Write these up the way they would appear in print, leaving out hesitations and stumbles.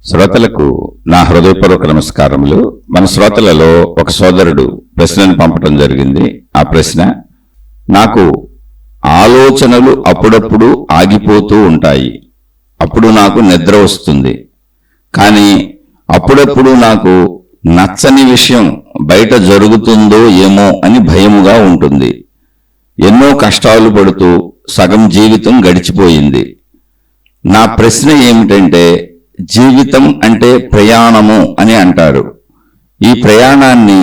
శ్రోతలకు నా హృదయపూర్వక నమస్కారములు. మన శ్రోతలలో ఒక సోదరుడు ప్రశ్నను పంపడం జరిగింది. ఆ ప్రశ్న, నాకు ఆలోచనలు అప్పుడప్పుడు ఆగిపోతూ ఉంటాయి, అప్పుడు నాకు నిద్ర వస్తుంది, కానీ అప్పుడప్పుడు నాకు నచ్చని విషయం బయట జరుగుతుందో ఏమో అని భయముగా ఉంటుంది. ఎన్నో కష్టాలు పడుతూ సగం జీవితం గడిచిపోయింది. నా ప్రశ్న ఏమిటంటే, జీవితం అంటే ప్రయాణము అని అంటారు. ఈ ప్రయాణాన్ని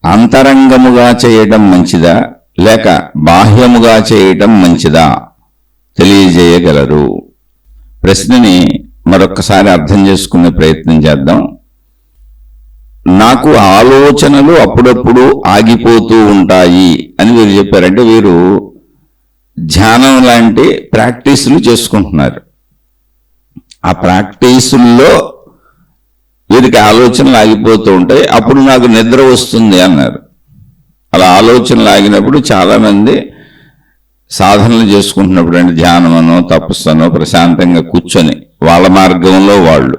అంతరంగముగా చేయటం మంచిదా లేక బాహ్యముగా చేయటం మంచిదా తెలియజేయగలరు? ప్రశ్నని మరొకసారి అర్థం చేసుకునే ప్రయత్నం చేద్దాం. నాకు ఆలోచనలు అప్పుడప్పుడు ఆగిపోతూ ఉంటాయి అని వీరు చెప్పారంటే, వీరు ధ్యానం లాంటి ప్రాక్టీసులు చేసుకుంటున్నారు. ఆ ప్రాక్టీసుల్లో వీరికి ఆలోచనలు ఆగిపోతూ ఉంటాయి, అప్పుడు నాకు నిద్ర వస్తుంది అన్నారు. అలా ఆలోచనలు ఆగినప్పుడు చాలామంది సాధనలు చేసుకుంటున్నప్పుడు, అంటే ధ్యానమనో తపస్సనో ప్రశాంతంగా కూర్చొని వాళ్ళ మార్గంలో వాళ్ళు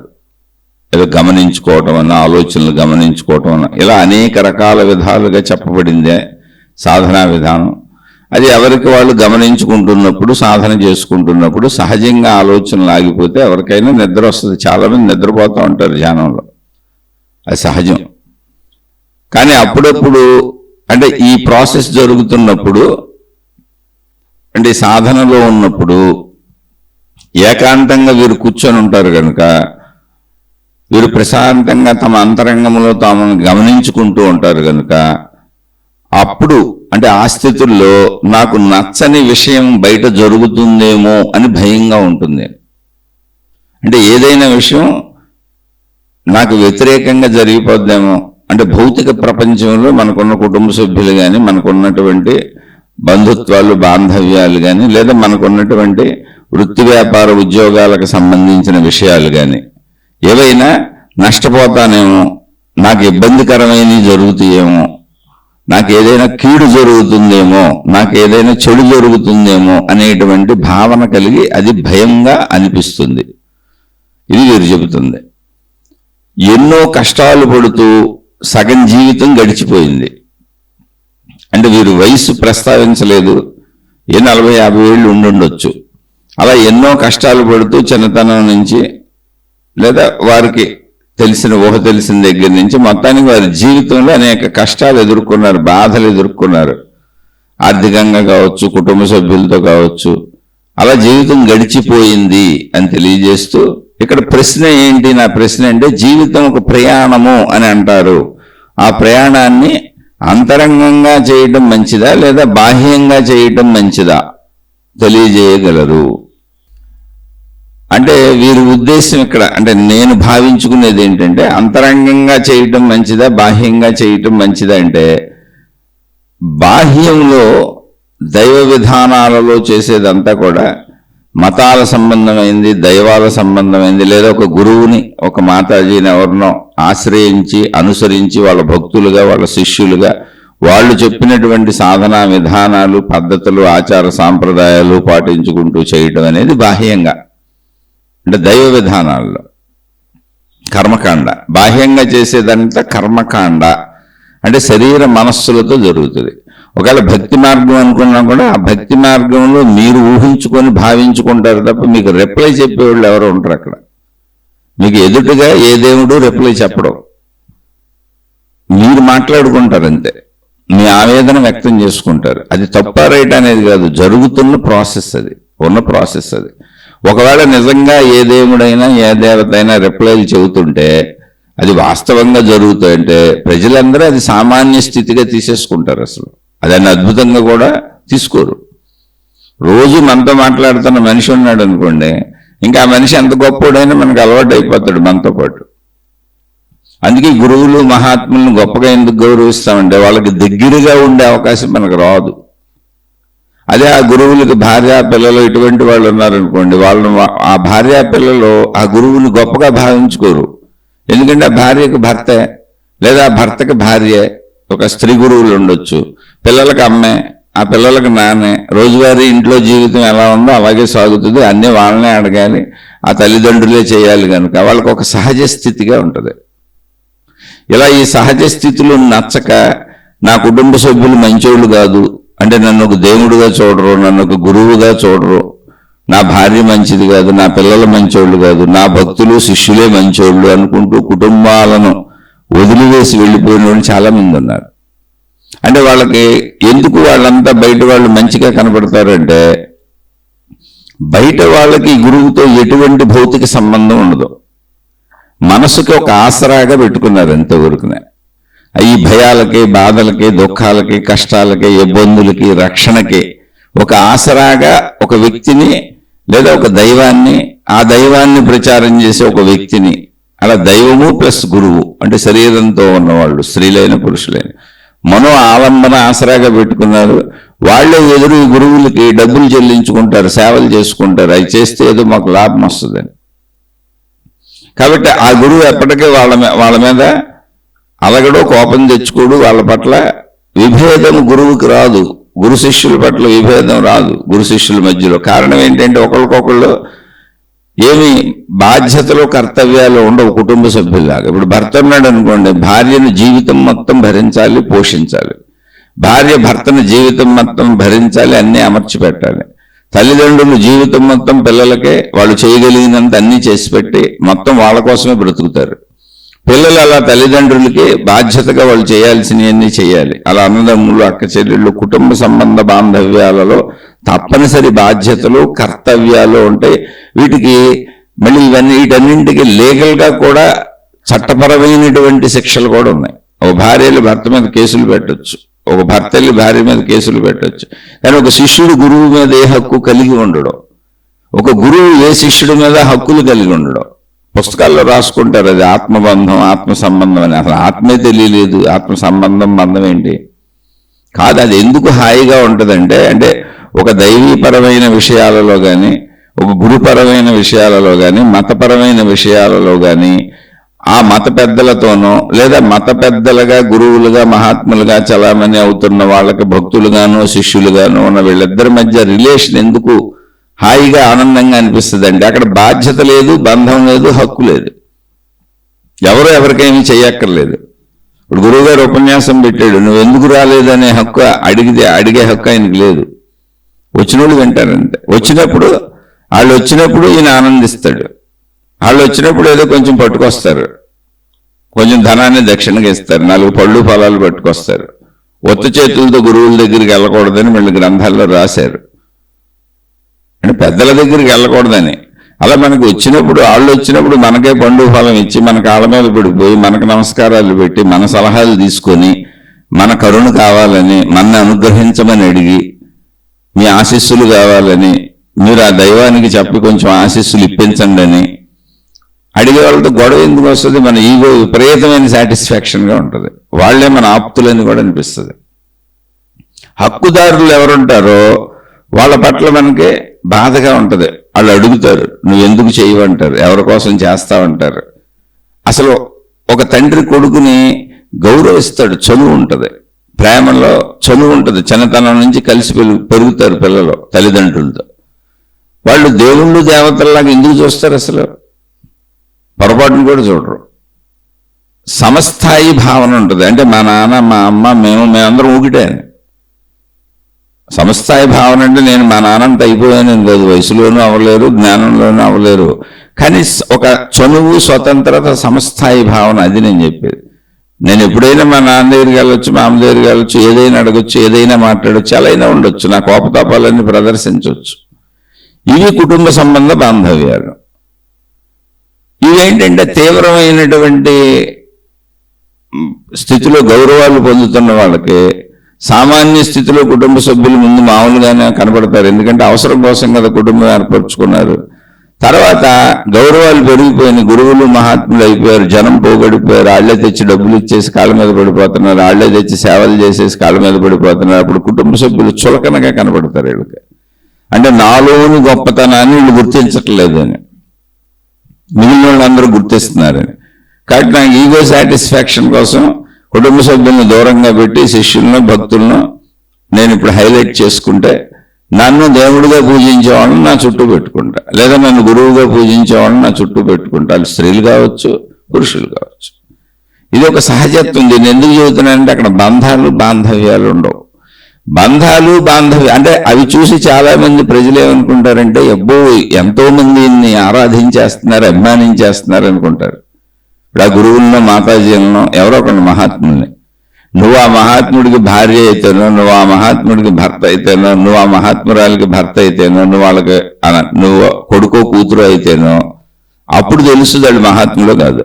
ఏదో గమనించుకోవటం అన్న, ఆలోచనలు గమనించుకోవటం అన్న, ఇలా అనేక రకాల విధాలుగా చెప్పబడిందే సాధనా విధానం. అది ఎవరికి వాళ్ళు గమనించుకుంటున్నప్పుడు, సాధన చేసుకుంటున్నప్పుడు సహజంగా ఆలోచనలు ఆగిపోతే ఎవరికైనా నిద్ర వస్తుంది. చాలామంది నిద్రపోతూ ఉంటారు ధ్యానంలో, అది సహజం. కానీ అప్పుడప్పుడు అంటే ఈ ప్రాసెస్ జరుగుతున్నప్పుడు, అంటే సాధనలో ఉన్నప్పుడు ఏకాంతంగా వీరు కూర్చొని ఉంటారు కనుక వీరు ప్రశాంతంగా తమ అంతరంగంలో తాము గమనించుకుంటూ ఉంటారు కనుక అప్పుడు అంటే ఆ స్థితుల్లో నాకు నచ్చని విషయం బయట జరుగుతుందేమో అని భయంగా ఉంటుంది. అంటే ఏదైనా విషయం నాకు వ్యతిరేకంగా జరిగిపోద్దేమో, అంటే భౌతిక ప్రపంచంలో మనకున్న కుటుంబ సభ్యులు కానీ, మనకున్నటువంటి బంధుత్వాలు బాంధవ్యాలు కానీ, లేదా మనకున్నటువంటి వృత్తి వ్యాపార ఉద్యోగాలకు సంబంధించిన విషయాలు కానీ ఏవైనా నష్టపోతానేమో, నాకు ఇబ్బందికరమైనవి జరుగుతాయేమో, నాకు ఏదైనా కీడు జరుగుతుందేమో, నాకు ఏదైనా చెడు జరుగుతుందేమో అనేటువంటి భావన కలిగి అది భయంగా అనిపిస్తుంది. ఇది వీరు చెబుతుంది. ఎన్నో కష్టాలు పడుతూ సగం జీవితం గడిచిపోయింది. అంటే వీరు వయసు ప్రస్తావించలేదు, 40-50 ఏళ్ళు ఉండుండొచ్చు. అలా ఎన్నో కష్టాలు పడుతూ చిన్నతనం నుంచి, లేదా వారికి ఊహ తెలిసిన దగ్గర నుంచి మొత్తానికి వారి జీవితంలో అనేక కష్టాలు ఎదుర్కొన్నారు, బాధలు ఎదుర్కొన్నారు. ఆర్థికంగా కావచ్చు, కుటుంబ సభ్యులతో కావచ్చు. అలా జీవితం గడిచిపోయింది అని తెలియజేస్తూ ఇక్కడ ప్రశ్న ఏంటి? నా ప్రశ్న అంటే, జీవితం ఒక ప్రయాణము అని అంటారు. ఆ ప్రయాణాన్ని అంతరంగంగా చేయటం మంచిదా లేదా బాహ్యంగా చేయటం మంచిదా తెలియజేయగలరు? అంటే వీరి ఉద్దేశం ఇక్కడ, అంటే నేను భావించుకునేది ఏంటంటే, అంతరంగంగా చేయటం మంచిదా బాహ్యంగా చేయటం మంచిదా అంటే, బాహ్యంలో దైవ విధానాలలో చేసేదంతా కూడా మతాల సంబంధమైంది, దైవాల సంబంధమైంది, లేదా ఒక గురువుని, ఒక మాతాజీని ఎవరినో ఆశ్రయించి అనుసరించి వాళ్ళ భక్తులుగా, వాళ్ళ శిష్యులుగా వాళ్ళు చెప్పినటువంటి సాధనా విధానాలు, పద్ధతులు, ఆచార సాంప్రదాయాలు పాటించుకుంటూ చేయటం అనేది బాహ్యంగా, అంటే దైవ విధానాల్లో కర్మకాండ. బాహ్యంగా చేసేదంతా కర్మకాండ, అంటే శరీర మనస్సులతో జరుగుతుంది. ఒకవేళ భక్తి మార్గం అనుకున్నా కూడా ఆ భక్తి మార్గంలో మీరు ఊహించుకొని భావించుకుంటారు తప్ప మీకు రిప్లై చెప్పేవాళ్ళు ఎవరు ఉంటారు అక్కడ. మీకు ఎదుటిగా ఏ దేవుడు రిప్లై చెప్పడం, మీరు మాట్లాడుకుంటారు అంతే, మీ ఆవేదన వ్యక్తం చేసుకుంటారు. అది తప్ప రైట్ అనేది కాదు, జరుగుతున్న ప్రాసెస్, అది ఉన్న ప్రాసెస్. అది ఒకవేళ నిజంగా ఏ దేవుడైనా ఏ దేవత అయినా రిప్లైలు చెబుతుంటే అది వాస్తవంగా జరుగుతాయంటే ప్రజలందరూ అది సామాన్య స్థితిగా తీసేసుకుంటారు. అసలు అదాన్ని అద్భుతంగా కూడా తీసుకోరు. రోజు మనతో మాట్లాడుతున్న మనిషి ఉన్నాడు అనుకోండి, ఇంకా ఆ మనిషి ఎంత గొప్పోడైనా మనకు అలవాటు అయిపోతాడు మనతో పాటు. అందుకే గురువులు మహాత్ములను గొప్పగా ఎందుకు గౌరవిస్తామంటే వాళ్ళకి దగ్గరగా ఉండే అవకాశం మనకు రాదు. అదే ఆ గురువులకు భార్యా పిల్లలు ఇటువంటి వాళ్ళు ఉన్నారనుకోండి, వాళ్ళను ఆ భార్యా పిల్లలు ఆ గురువుని గొప్పగా భావించుకోరు. ఎందుకంటే ఆ భార్యకు భర్తే, లేదా భర్తకి భార్యే, ఒక స్త్రీ గురువులు ఉండొచ్చు, పిల్లలకు అమ్మే, ఆ పిల్లలకు నానే, రోజువారీ ఇంట్లో జీవితం ఎలా ఉందో అలాగే సాగుతుంది, అన్నీ వాళ్ళనే అడగాలి, ఆ తల్లిదండ్రులే చేయాలి కనుక వాళ్ళకు ఒక సహజ స్థితిగా ఉంటుంది. ఇలా ఈ సహజ స్థితిలో నచ్చక నా కుటుంబ సభ్యులు మంచోళ్ళు కాదు అంటే నన్ను ఒక దేవుడిగా చూడరు, నన్ను ఒక గురువుగా చూడరు, నా భార్య మంచిది కాదు, నా పిల్లలు మంచోళ్ళు కాదు, నా భక్తులు శిష్యులే మంచోళ్ళు అనుకుంటూ కుటుంబాలను వదిలివేసి వెళ్ళిపోయిన వాళ్ళు చాలా మంది ఉన్నారు. అంటే వాళ్ళకి ఎందుకు వాళ్ళంతా బయట వాళ్ళు మంచిగా కనపడతారంటే బయట వాళ్ళకి గురువుతో ఎటువంటి భౌతిక సంబంధం ఉండదు, మనసుకి ఒక ఆసరాగా పెట్టుకున్నారు ఎంతవరకునే. ఈ భయాలకి, బాధలకి, దుఃఖాలకి, కష్టాలకి, ఇబ్బందులకి, రక్షణకి ఒక ఆసరాగా ఒక వ్యక్తిని లేదా ఒక దైవాన్ని, ఆ దైవాన్ని ప్రచారం చేసే ఒక వ్యక్తిని, అలా దైవము ప్లస్ గురువు అంటే శరీరంతో ఉన్నవాళ్ళు స్త్రీలైన పురుషులైన మనో ఆలంబన ఆసరాగా పెట్టుకున్నారు. వాళ్ళే ఎదురు గురువులకి డబ్బులు చెల్లించుకుంటారు, సేవలు చేసుకుంటారు, అవి చేస్తే ఏదో మాకు లాభం వస్తుందని. కాబట్టి ఆ గురువు ఎప్పటికీ వాళ్ళ మీద అలగడో కోపం తెచ్చుకోడు, వాళ్ళ పట్ల విభేదం గురువుకి రాదు, గురు శిష్యుల పట్ల విభేదం రాదు గురు శిష్యుల మధ్యలో. కారణం ఏంటంటే ఒకరికొకళ్ళు ఏమి బాధ్యతలు కర్తవ్యాలు ఉండవు కుటుంబ సభ్యుల్లాగా. ఇప్పుడు భర్త ఉన్నాడు అనుకోండి, భార్యను జీవితం మొత్తం భరించాలి, పోషించాలి, భార్య భర్తను జీవితం మొత్తం భరించాలి, అన్నీ అమర్చి పెట్టాలి. తల్లిదండ్రులు జీవితం మొత్తం పిల్లలకే వాళ్ళు చేయగలిగినంత అన్నీ చేసి పెట్టి మొత్తం వాళ్ళ కోసమే బ్రతుకుతారు. పిల్లలు అలా తల్లిదండ్రులకి బాధ్యతగా వాళ్ళు చేయాల్సినవన్నీ చేయాలి. అలా అన్నదమ్ములు, అక్క చెల్లెళ్ళు, కుటుంబ సంబంధ బాంధవ్యాలలో తప్పనిసరి బాధ్యతలు, కర్తవ్యాలు ఉంటాయి. వీటికి మళ్ళీ వీటన్నింటికి లీగల్గా కూడా చట్టపరమైనటువంటి శిక్షలు కూడా ఉన్నాయి. ఒక భార్యలు భర్త మీద కేసులు పెట్టచ్చు, ఒక భర్తలు భార్య మీద కేసులు పెట్టచ్చు. కానీ ఒక శిష్యుడు గురువు మీద ఏ హక్కు కలిగి ఉండడం, ఒక గురువు ఏ శిష్యుడి మీద హక్కులు కలిగి ఉండడం. పుస్తకాల్లో రాసుకుంటారు అది ఆత్మబంధం, ఆత్మ సంబంధం అని. అసలు ఆత్మే తెలియలేదు, ఆత్మ సంబంధం బంధం ఏంటి కాదు. అది ఎందుకు హాయిగా ఉంటుందంటే అంటే ఒక దైవీపరమైన విషయాలలో కానీ, ఒక గురుపరమైన విషయాలలో కానీ, మతపరమైన విషయాలలో కానీ ఆ మత పెద్దలతోనో లేదా మత పెద్దలుగా గురువులుగా మహాత్ములుగా చలామణి అవుతున్న వాళ్ళకి భక్తులుగానో శిష్యులుగానో ఉన్న వీళ్ళిద్దరి మధ్య రిలేషన్ ఎందుకు హాయిగా ఆనందంగా అనిపిస్తుంది అంటే అక్కడ బాధ్యత లేదు, బంధం లేదు, హక్కు లేదు, ఎవరు ఎవరికేమీ చెయ్యక్కర్లేదు. ఇప్పుడు గురువుగారు ఉపన్యాసం పెట్టాడు, నువ్వు ఎందుకు రాలేదనే హక్కు అడిగే హక్కు ఆయనకి లేదు. వచ్చిన వాళ్ళు వింటారంటే వాళ్ళు వచ్చినప్పుడు ఈయన ఆనందిస్తాడు, వాళ్ళు వచ్చినప్పుడు ఏదో కొంచెం పట్టుకొస్తారు, కొంచెం ధనాన్ని దక్షిణగా ఇస్తారు, 4 పళ్ళు ఫలాలు పట్టుకొస్తారు. ఒత్త చేతులతో గురువుల దగ్గరికి వెళ్ళకూడదని వీళ్ళు గ్రంథాల్లో రాశారు, అంటే పెద్దల దగ్గరికి వెళ్ళకూడదని. అలా మనకు వచ్చినప్పుడు వాళ్ళు వచ్చినప్పుడు మనకే పండు ఫలం ఇచ్చి మన కాళ్ళ మీద పడిపోయి మనకు నమస్కారాలు పెట్టి మన సలహాలు తీసుకొని మన కరుణ కావాలని, మన అనుగ్రహించమని అడిగి, మీ ఆశీస్సులు కావాలని, మీరు ఆ దైవానికి చెప్పి కొంచెం ఆశీస్సులు ఇప్పించండి అని అడిగే వాళ్ళతో గొడవ ఎందుకు వస్తుంది? మన ఈగో విపరీతమైన సాటిస్ఫాక్షన్గా ఉంటుంది, వాళ్లే మన ఆప్తులని కూడా అనిపిస్తుంది. హక్కుదారులు ఎవరుంటారో వాళ్ళ పట్ల మనకి బాధగా ఉంటుంది. వాళ్ళు అడుగుతారు, నువ్వు ఎందుకు చేయవంటారు, ఎవరి కోసం చేస్తావంటారు. అసలు ఒక తండ్రి కొడుకుని గౌరవిస్తాడు, చనువు ఉంటుంది, ప్రేమలో చనువు ఉంటుంది. చిన్నతనం నుంచి కలిసి పెరుగుతారు పిల్లలు తల్లిదండ్రులతో. వాళ్ళు దేవుళ్ళు దేవతల్లాగా ఎందుకు చూస్తారు? అసలు పొరపాటును కూడా చూడరు. సమస్థాయి భావన ఉంటుంది, అంటే మా నాన్న, మా అమ్మ, మేమందరం ఊగిటే. సమస్థాయి భావన అంటే నేను మా నాన్నంత అయిపోయాను కాదు, వయసులోనూ అవ్వలేరు, జ్ఞానంలోనూ అవ్వలేరు, కానీ ఒక చనువు, స్వతంత్రత, సమస్థాయి భావన, అది నేను చెప్పేది. నేను ఎప్పుడైనా మా నాన్న దగ్గరికి వెళ్ళొచ్చు, మా అమ్మ దగ్గరికి వెళ్ళొచ్చు, ఏదైనా అడగొచ్చు, ఏదైనా మాట్లాడచ్చు, అలా అయినా ఉండొచ్చు, నా కోపతాపాలన్నీ ప్రదర్శించవచ్చు. ఇవి కుటుంబ సంబంధ బాంధవ్యాలు. ఇవేంటంటే తీవ్రమైనటువంటి స్థితిలో గౌరవాలు పొందుతున్న వాళ్ళకి సామాన్య స్థితిలో కుటుంబ సభ్యులు ముందు మామూలుగానే కనబడతారు, ఎందుకంటే అవసరం కోసం కదా కుటుంబం ఏర్పరచుకున్నారు. తర్వాత గౌరవాలు పెరిగిపోయిన గురువులు మహాత్ములు అయిపోయారు, జనం పోగొడిపోయారు, ఆళ్లే తెచ్చి డబ్బులు ఇచ్చేసి కాళ్ళ మీద పడిపోతున్నారు, ఆళ్లే తెచ్చి సేవలు చేసేసి కాళ్ళ మీద పడిపోతున్నారు. అప్పుడు కుటుంబ సభ్యులు చులకనగా కనబడతారు వీళ్ళకి. అంటే నాలోని గొప్పతనాన్ని వీళ్ళు గుర్తించట్లేదు అని, మిగిలిన వాళ్ళందరూ గుర్తిస్తున్నారని. కాబట్టి నాకు ఈగో సాటిస్ఫాక్షన్ కోసం కుటుంబ సభ్యులను దూరంగా పెట్టి శిష్యులను, భక్తులను నేను ఇప్పుడు హైలైట్ చేసుకుంటే, నన్ను దేవుడిగా పూజించేవాళ్ళని నా చుట్టూ పెట్టుకుంటా, లేదా నన్ను గురువుగా పూజించేవాళ్ళని నా చుట్టూ పెట్టుకుంటా. వాళ్ళు స్త్రీలు కావచ్చు, పురుషులు కావచ్చు. ఇది ఒక సహజత్వం. దీన్ని ఎందుకు చెబుతున్నానంటే అక్కడ బంధాలు బాంధవ్యాలు ఉండవు. బంధాలు బాంధవ్యం అంటే అవి చూసి చాలా మంది ప్రజలు ఏమనుకుంటారంటే, ఎబ్బో ఎంతో మంది ఇన్ని ఆరాధించేస్తున్నారు, అభిమానించేస్తున్నారు అనుకుంటారు. ఇప్పుడు ఆ గురువులను, మాతాజీలను, ఎవరో ఒక మహాత్ముల్ని, నువ్వు ఆ మహాత్ముడికి భార్య అయితేనో, నువ్వు ఆ మహాత్ముడికి భర్త అయితేనో, నువ్వు ఆ మహాత్మురాలకి భర్త అయితేనో, నువ్వు కొడుకో కూతురు అయితేనో, అప్పుడు తెలుస్తుంది వాళ్ళు మహాత్ములు కాదు.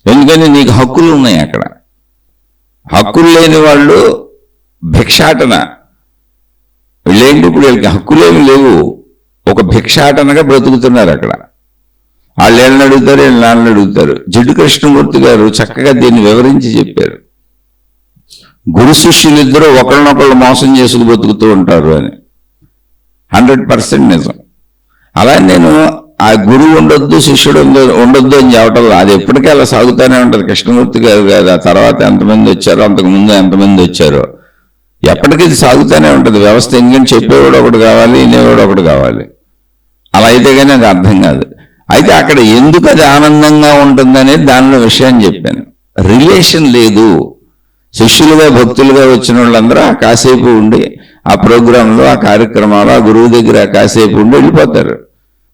ఎందుకని నీకు హక్కులు ఉన్నాయి. అక్కడ హక్కులు లేని వాళ్ళు భిక్షాటన. వీళ్ళేంటి, ఇప్పుడు వీళ్ళకి హక్కులేమి లేవు, ఒక భిక్షాటనగా బ్రతుకుతున్నారు అక్కడ. వాళ్ళు ఏళ్ళని అడుగుతారు, వీళ్ళు నాన్నని అడుగుతారు. జిడ్డు కృష్ణమూర్తి గారు చక్కగా దీన్ని వివరించి చెప్పారు. గురు శిష్యులిద్దరూ ఒకరినొకళ్ళు మోసం చేసుకు బతుకుతూ ఉంటారు అని. 100% నిజం. అలా నేను ఆ గురువు ఉండొద్దు, శిష్యుడు ఉండొద్దు అని చెప్పటం, అది ఎప్పటికీ అలా సాగుతూనే ఉంటుంది. కృష్ణమూర్తి గారు కాదు, ఆ తర్వాత ఎంతమంది వచ్చారో, అంతకుముందు ఎంతమంది వచ్చారో, ఎప్పటికీ ఇది సాగుతూనే ఉంటుంది వ్యవస్థ. ఎందుకంటే చెప్పేవాడు ఒకటి కావాలి, వినేవాడు ఒకటి కావాలి. అలా అయితే కానీ అది అర్థం కాదు. అయితే అక్కడ ఎందుకు అది ఆనందంగా ఉంటుందనేది దానిలో విషయాన్ని చెప్పాను. రిలేషన్ లేదు. శిష్యులుగా భక్తులుగా వచ్చిన వాళ్ళందరూ ఆ కాసేపు ఉండి ఆ ప్రోగ్రాంలో, ఆ కార్యక్రమాలు, ఆ గురువు దగ్గర కాసేపు ఉండి వెళ్ళిపోతారు.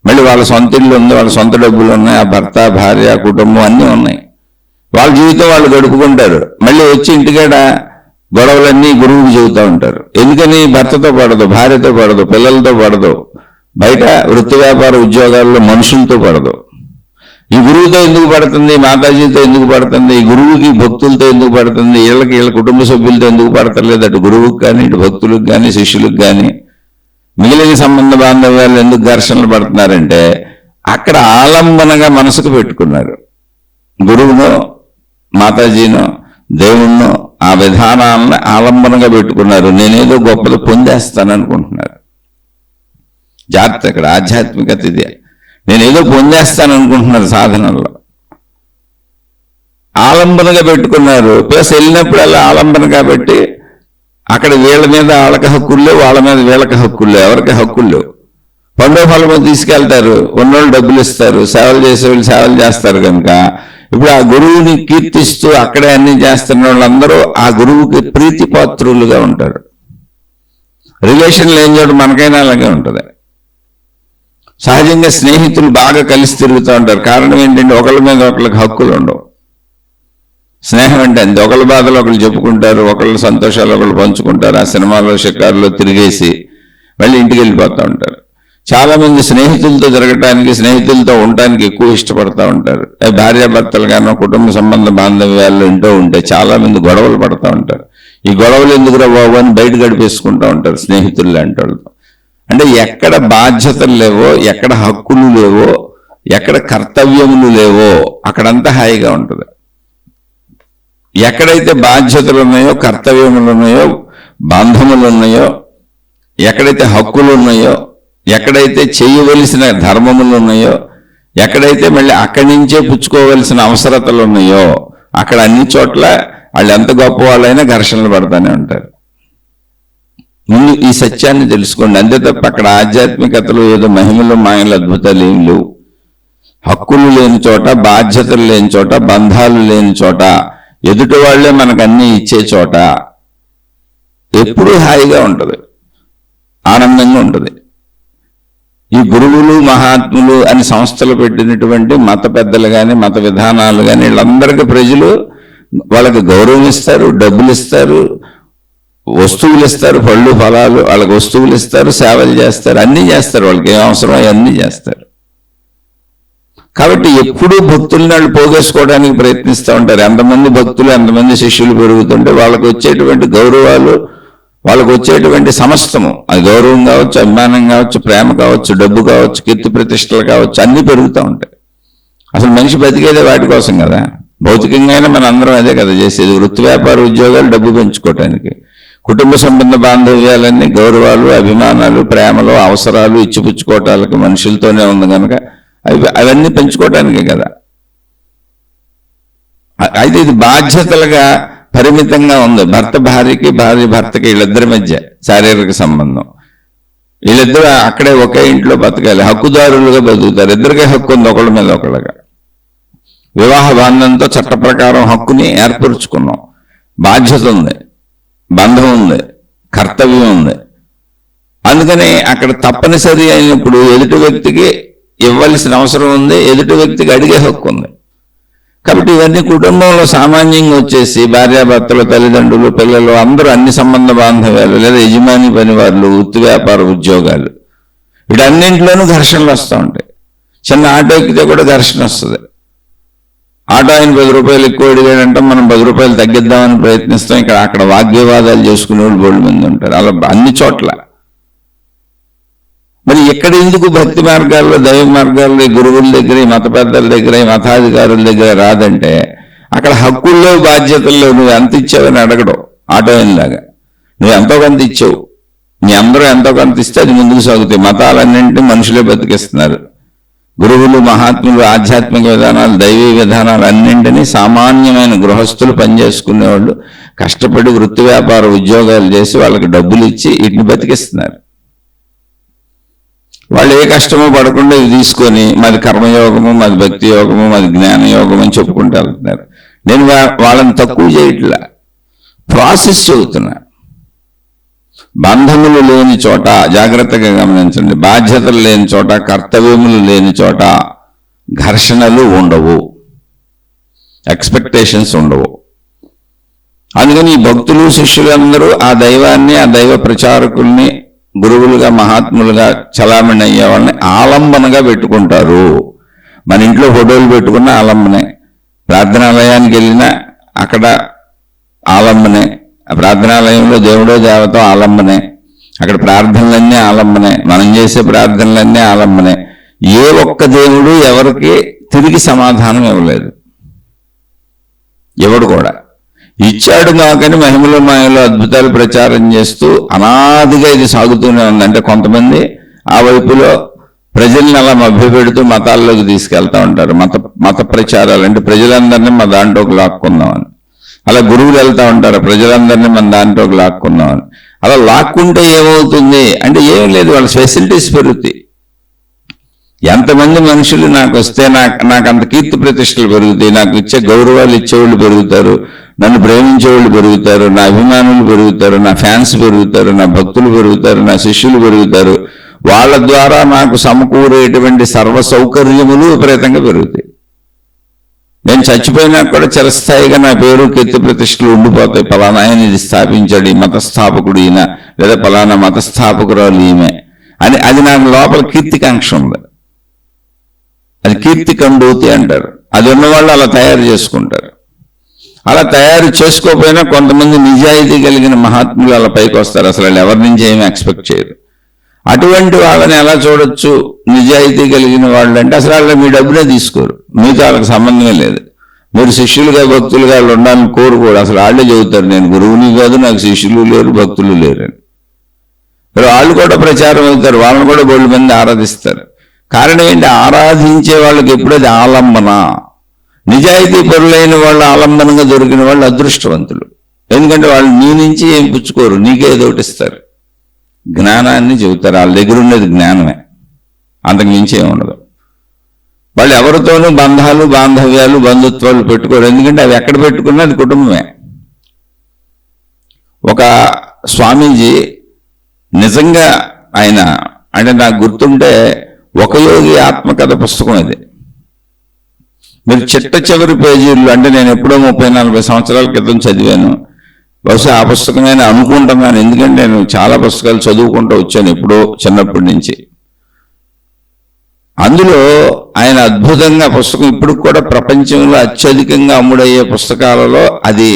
మళ్ళీ వాళ్ళ సొంత ఇల్లు ఉంది, వాళ్ళ సొంత డబ్బులు ఉన్నాయి, ఆ భర్త, భార్య, కుటుంబం అన్నీ ఉన్నాయి. వాళ్ళ జీవితం వాళ్ళు గడుపుకుంటారు. మళ్ళీ వచ్చి ఇంటికాడ గొడవలన్నీ గురువుకి చెబుతూ ఉంటారు. ఎందుకని? భర్తతో పడదు, భార్యతో పడదు, పిల్లలతో పడదు, బయట వృత్తి వ్యాపార ఉద్యోగాల్లో మనుషులతో పడదు. ఈ గురువుతో ఎందుకు పడుతుంది, మాతాజీతో ఎందుకు పడుతుంది, ఈ గురువుకి భక్తులతో ఎందుకు పడుతుంది, వీళ్ళ కుటుంబ సభ్యులతో ఎందుకు పడతలేదు? అటు గురువుకి కానీ, ఇటు భక్తులకు కానీ, శిష్యులకు కానీ, మిగిలిన సంబంధ బాంధవ్యాలు ఎందుకు ఘర్షణలు పడుతున్నారంటే అక్కడ ఆలంబనగా మనసుకు పెట్టుకున్నారు. గురువును, మాతాజీను, దేవుణ్ణు, ఆ విధానాలను ఆలంబనగా పెట్టుకున్నారు. నేనేదో గొప్పలు పొందేస్తాను అనుకుంటున్నారు. జాగ్రత్త, ఇక్కడ ఆధ్యాత్మికత ఇదే. నేనేదో పొందేస్తాను అనుకుంటున్నారు సాధనలో. ఆలంబనగా పెట్టుకున్నారు. ప్లస్ వెళ్ళినప్పుడల్లా ఆలంబన కాబట్టి అక్కడ వీళ్ళ మీద వాళ్ళకి హక్కులు, వాళ్ళ మీద వీళ్ళకి హక్కులు, ఎవరికి హక్కులు. పండో ఫలము తీసుకెళ్తారు, ఉన్నోళ్ళు డబ్బులు ఇస్తారు, సేవలు చేసేవాళ్ళు సేవలు చేస్తారు. కనుక ఇప్పుడు ఆ గురువుని కీర్తిస్తూ అక్కడే అన్ని చేస్తున్న వాళ్ళందరూ ఆ గురువుకి ప్రీతిపాత్రులుగా ఉంటారు. రిలేషన్లు ఏం చోటు మనకైనా అలాగే ఉంటుంది. సహజంగా స్నేహితులు బాగా కలిసి తిరుగుతూ ఉంటారు. కారణం ఏంటంటే ఒకళ్ళ మీద ఒకళ్ళకి హక్కులు ఉండవు. స్నేహం అంటే అంతే, ఒకళ్ళ బాధలు ఒకళ్ళు చెప్పుకుంటారు, ఒకళ్ళ సంతోషాలు ఒకళ్ళు పంచుకుంటారు. ఆ సినిమాలో, షికారులో తిరిగేసి మళ్ళీ ఇంటికి వెళ్ళిపోతూ ఉంటారు. చాలా మంది స్నేహితులతో తిరగటానికి, స్నేహితులతో ఉండటానికి ఎక్కువ ఇష్టపడతా ఉంటారు. భార్యాభర్తలు గానో కుటుంబ సంబంధ బాంధవ్యాల్లో ఇంటూ ఉంటే చాలా మంది గొడవలు పడుతూ ఉంటారు. ఈ గొడవలు ఎందుకురా బాబు అని బయట గడిపేసుకుంటూ ఉంటారు స్నేహితులు లాంటి వాళ్ళతో. అంటే ఎక్కడ బాధ్యతలు లేవో, ఎక్కడ హక్కులు లేవో, ఎక్కడ కర్తవ్యములు లేవో అక్కడంతా హాయిగా ఉంటుంది. ఎక్కడైతే బాధ్యతలు ఉన్నాయో, కర్తవ్యములు ఉన్నాయో, బంధములు ఉన్నాయో, ఎక్కడైతే హక్కులు ఉన్నాయో, ఎక్కడైతే చేయవలసిన ధర్మములు ఉన్నాయో, ఎక్కడైతే మళ్ళీ అక్కడి నుంచే పుచ్చుకోవలసిన అవసరతలు ఉన్నాయో, అక్కడ అన్ని చోట్ల వాళ్ళు ఎంత గొప్ప వాళ్ళైనా ఘర్షణలు పడతానే ఉంటారు. ముందు ఈ సత్యాన్ని తెలుసుకోండి. అంతే తప్ప అక్కడ ఆధ్యాత్మికతలు ఏదో మహిమలు, మాయలు, అద్భుతాలు ఏం లేవు. హక్కులు లేని చోట, బాధ్యతలు లేని చోట, బంధాలు లేని చోట, ఎదుటి వాళ్లే మనకు అన్ని ఇచ్చే చోట ఎప్పుడూ హాయిగా ఉంటుంది, ఆనందంగా ఉంటుంది. ఈ గురువులు, మహాత్ములు అని సంస్థలు పెట్టినటువంటి మత పెద్దలు కానీ, మత విధానాలు కానీ, వీళ్ళందరికీ ప్రజలు వాళ్ళకి గౌరవం ఇస్తారు, డబ్బులు ఇస్తారు, వస్తువులు ఇస్తారు, పళ్ళు ఫలాలు, వాళ్ళకి వస్తువులు ఇస్తారు, సేవలు చేస్తారు, అన్నీ చేస్తారు. వాళ్ళకి ఏం అవసరం అవన్నీ చేస్తారు. కాబట్టి ఎప్పుడూ భక్తుల్ని వాళ్ళు పోగేసుకోవడానికి ప్రయత్నిస్తూ ఉంటారు. ఎంతమంది భక్తులు, ఎంతమంది శిష్యులు పెరుగుతుంటే వాళ్ళకు వచ్చేటువంటి గౌరవాలు, వాళ్ళకు వచ్చేటువంటి సమస్తము, అది గౌరవం కావచ్చు, అభిమానం కావచ్చు, ప్రేమ కావచ్చు, డబ్బు కావచ్చు, కీర్తి ప్రతిష్టలు కావచ్చు, అన్నీ పెరుగుతూ ఉంటాయి. అసలు మనిషి బతికేదే వాటి కోసం కదా. భౌతికంగా అయినా మన అందరం అదే కదా చేసేది. వృత్తి వ్యాపార ఉద్యోగాలు డబ్బు పెంచుకోవటానికి, కుటుంబ సంబంధ బాంధవ్యాలన్నీ గౌరవాలు, అభిమానాలు, ప్రేమలు, అవసరాలు ఇచ్చిపుచ్చుకోవటానికి మనుషులతోనే ఉంది కనుక అవన్నీ పెంచుకోవటానికే కదా. అయితే ఇది బాధ్యతలుగా పరిమితంగా ఉంది. భర్త భార్యకి, భార్య భర్తకి, వీళ్ళిద్దరి మధ్య శారీరక సంబంధం. వీళ్ళిద్దరూ అక్కడే ఒకే ఇంట్లో బతకాలి, హక్కుదారులుగా బతుకుతారు. ఇద్దరికే హక్కు ఉంది ఒకళ్ళ మీద ఒకళ్ళగా. వివాహ బంధంతో చట్ట ప్రకారం హక్కుని ఏర్పరుచుకున్నాం. బాధ్యత ఉంది, బంధం ఉంది, కర్తవ్యం ఉంది. అందుకని అక్కడ తప్పనిసరి అయినప్పుడు ఎదుటి వ్యక్తికి ఇవ్వాల్సిన అవసరం ఉంది, ఎదుటి వ్యక్తికి అడిగే హక్కు ఉంది. కాబట్టి ఇవన్నీ కుటుంబంలో సామాన్యంగా వచ్చేసి భార్యాభర్తలు, తల్లిదండ్రులు, పిల్లలు అందరూ అన్ని సంబంధ బాంధవ్యాలు, లేదా యజమాని పనివాళ్ళు, వృత్తి వ్యాపార ఉద్యోగాలు, వీటన్నింటిలోనూ ఘర్షణలు వస్తూ ఉంటాయి. చిన్న ఆటో ఎక్కితే కూడా ఘర్షణ వస్తుంది. ఆటో ఆయన 10 రూపాయలు ఎక్కువ అడిగాడంటే మనం 10 రూపాయలు తగ్గిద్దామని ప్రయత్నిస్తాం. అక్కడ వాగ్వివాదాలు చేసుకునే వాళ్ళు బోల్డ్ మంది ఉంటారు. అలా అన్ని చోట్ల. మరి ఎక్కడ ఎందుకు భక్తి మార్గాల్లో, దైవ మార్గాల్లో, గురువుల దగ్గర, మత పెద్దల దగ్గర, మతాధికారుల దగ్గర రాదంటే అక్కడ హక్కుల్లో, బాధ్యతల్లో నువ్వు ఎంత ఇచ్చావని అడగడం. ఆటోయిన్లాగా నువ్వు ఎంతో కొంత ఇచ్చావు, నీ అందరూ ఎంతో కొంత ఇస్తే అది ముందుకు సాగుతాయి. మతాలన్నింటినీ మనుషులే బతికిస్తున్నారు. గురువులు, మహాత్ములు, ఆధ్యాత్మిక విధానాలు, దైవీ విధానాలు అన్నింటినీ సామాన్యమైన గృహస్థులు పనిచేసుకునేవాళ్ళు కష్టపడి వృత్తి వ్యాపార ఉద్యోగాలు చేసి వాళ్ళకి డబ్బులు ఇచ్చి వీటిని బతికిస్తున్నారు. వాళ్ళు ఏ కష్టమో పడకుండా ఇవి తీసుకొని మాది కర్మయోగము, మాది భక్తి యోగము, మాది జ్ఞాన యోగం అని చెప్పుకుంటూ వెళ్తున్నారు. నేను వాళ్ళని తక్కువ చేయట్లా, ప్రాసెస్ చెబుతున్నా. బంధములు లేని చోట జాగ్రత్తగా గమనించండి. బాధ్యతలు లేని చోట, కర్తవ్యములు లేని చోట ఘర్షణలు ఉండవు, ఎక్స్పెక్టేషన్స్ ఉండవు. అందుకని ఈ భక్తులు, శిష్యులందరూ ఆ దైవాన్ని, ఆ దైవ ప్రచారకుల్ని గురువులుగా, మహాత్ములుగా చలామణి అయ్యే వాళ్ళని ఆలంబనగా పెట్టుకుంటారు. మన ఇంట్లో ఫోటోలు పెట్టుకున్న ఆలంబనే, ప్రార్థనాలయానికి వెళ్ళినా అక్కడ ఆలంబనే, ప్రార్థనాలయంలో దేవుడో దేవతో ఆలంబనే, అక్కడ ప్రార్థనలన్నీ ఆలంబనే, మనం చేసే ప్రార్థనలన్నీ ఆలంబనే. ఏ ఒక్క దేవుడు ఎవరికి తిరిగి సమాధానం ఇవ్వలేదు, ఎవడు కూడా. ఇచ్చాడు కాకని మహిమలో మాయలో అద్భుతాలు ప్రచారం చేస్తూ అనాదిగా ఇది సాగుతూనే ఉంది. అంటే కొంతమంది ఆ వైపులో ప్రజల్ని అలా మభ్యపెడుతూ మతాల్లోకి తీసుకెళ్తా ఉంటారు. మత ప్రచారాలు అంటే ప్రజలందరినీ మన దాంట్లోకి లాక్కుందామని. అలా గురువులు వెళ్తా ఉంటారు, ప్రజలందరినీ మన దాంట్లోకి లాక్కుందామని. అలా లాక్కుంటే ఏమవుతుంది అంటే ఏం లేదు, వాళ్ళ ఫెసిలిటీస్ పెరుగుతాయి. ఎంతమంది మనుషులు నాకు వస్తే నాకు అంత కీర్తి ప్రతిష్టలు పెరుగుతాయి, నాకు ఇచ్చే గౌరవాలు ఇచ్చేవాళ్ళు పెరుగుతారు, నన్ను ప్రేమించేవాళ్ళు పెరుగుతారు, నా అభిమానులు పెరుగుతారు, నా ఫ్యాన్స్ పెరుగుతారు, నా భక్తులు పెరుగుతారు, నా శిష్యులు పెరుగుతారు. వాళ్ళ ద్వారా నాకు సమకూరేటువంటి సర్వ సౌకర్యములు విపరీతంగా పెరుగుతాయి. నేను చచ్చిపోయినా కూడా చిరస్థాయిగా నా పేరు, కీర్తి ప్రతిష్టలు ఉండిపోతాయి. పలానా ఆయన ఇది స్థాపించాడు, ఈ మతస్థాపకుడు ఈయన, లేదా పలానా మతస్థాపకురాలు ఈమె అని. అది నాకు లోపల కీర్తికాంక్ష ఉంది. అది కీర్తి కండూతి అంటారు. అది ఉన్నవాళ్ళు అలా తయారు చేసుకుంటారు. అలా తయారు చేసుకోకపోయినా కొంతమంది నిజాయితీ కలిగిన మహాత్ములు అలా పైకి వస్తారు. అసలు వాళ్ళు ఎవరి నుంచి ఏమి ఎక్స్పెక్ట్ చేయరు. అటువంటి వాళ్ళని ఎలా చూడొచ్చు నిజాయితీ కలిగిన వాళ్ళు అంటే? అసలు వాళ్ళు మీ డబ్బునే తీసుకోరు, మీతో వాళ్ళకి సంబంధమే లేదు. మీరు శిష్యులుగా, భక్తులుగా వాళ్ళు ఉండాలని కోరుకోరు. అసలు వాళ్ళే చెబుతారు, నేను గురువుని కాదు, నాకు శిష్యులు లేరు, భక్తులు లేరు అని. మరి వాళ్ళు కూడా ప్రచారం అవుతారు, వాళ్ళని కూడా బోల్డ్ మంది ఆరాధిస్తారు. కారణం ఏంటి? ఆరాధించే వాళ్ళకి ఎప్పుడైతే ఆలంబన, నిజాయితీ పరులైన వాళ్ళు ఆలంబనంగా దొరికిన వాళ్ళు అదృష్టవంతులు. ఎందుకంటే వాళ్ళు నీ నుంచి ఏం పుచ్చుకోరు, నీకే ఏదో ఒకటి ఇస్తారు, జ్ఞానాన్ని చెబుతారు. వాళ్ళ దగ్గర ఉండేది జ్ఞానమే, అంతకు మించి ఏమి ఉండదు. వాళ్ళు ఎవరితోనూ బంధాలు, బాంధవ్యాలు, బంధుత్వాలు పెట్టుకోరు. ఎందుకంటే అవి ఎక్కడ పెట్టుకున్నా అది కుటుంబమే. ఒక స్వామీజీ నిజంగా ఆయన అంటే నాకు గుర్తుంటే ఒక యోగి ఆత్మకథ పుస్తకం ఇది. మీరు చిట్ట చివరి పేజీల్లో, అంటే నేను ఎప్పుడో 30-40 సంవత్సరాల క్రితం చదివాను, బహుశా ఆ పుస్తకమైన అనుకుంటున్నాను. ఎందుకంటే నేను చాలా పుస్తకాలు చదువుకుంటూ వచ్చాను ఎప్పుడో చిన్నప్పటి నుంచి. అందులో ఆయన అద్భుతంగా పుస్తకం ఇప్పుడు కూడా ప్రపంచంలో అత్యధికంగా అమ్ముడయ్యే పుస్తకాలలో అది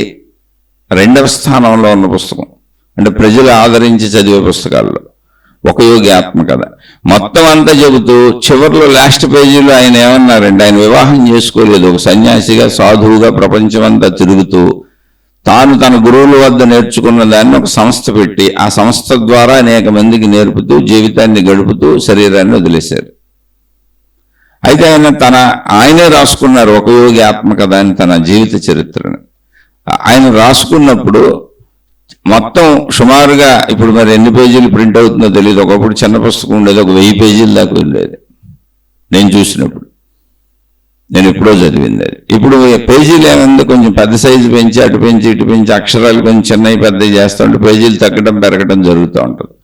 2వ స్థానంలో ఉన్న పుస్తకం. అంటే ప్రజలు ఆదరించి చదివే పుస్తకాల్లో ఒక యోగి ఆత్మకథ. మొత్తం అంతా చెబుతూ చివరిలో లాస్ట్ పేజీలో ఆయన ఏమన్నారంటే, ఆయన వివాహం చేసుకోలేదు, ఒక సన్యాసిగా, సాధువుగా ప్రపంచం అంతా తిరుగుతూ తాను తన గురువుల వద్ద నేర్చుకున్న దాన్ని ఒక సంస్థ పెట్టి ఆ సంస్థ ద్వారా అనేక మందికి నేర్పుతూ జీవితాన్ని గడుపుతూ శరీరాన్ని వదిలేశారు. అయితే ఆయనే రాసుకున్నారు ఒక యోగి ఆత్మకథ అని తన జీవిత చరిత్రను. ఆయన రాసుకున్నప్పుడు మొత్తం సుమారుగా ఇప్పుడు మరి ఎన్ని పేజీలు ప్రింట్ అవుతుందో తెలియదు. ఒకప్పుడు చిన్న పుస్తకం ఉండేది, ఒక 1000 పేజీల దాకా ఉండేది నేను చూసినప్పుడు. నేను ఎప్పుడో చదివింది అది. ఇప్పుడు పేజీలు ఏమైంది, కొంచెం పెద్ద సైజు పెంచి అటు పెంచి ఇటు పెంచి అక్షరాలు కొంచెం చిన్నవి పెద్దవి చేస్తుంటే పేజీలు తగ్గడం పెరగడం జరుగుతూ ఉంటుంది.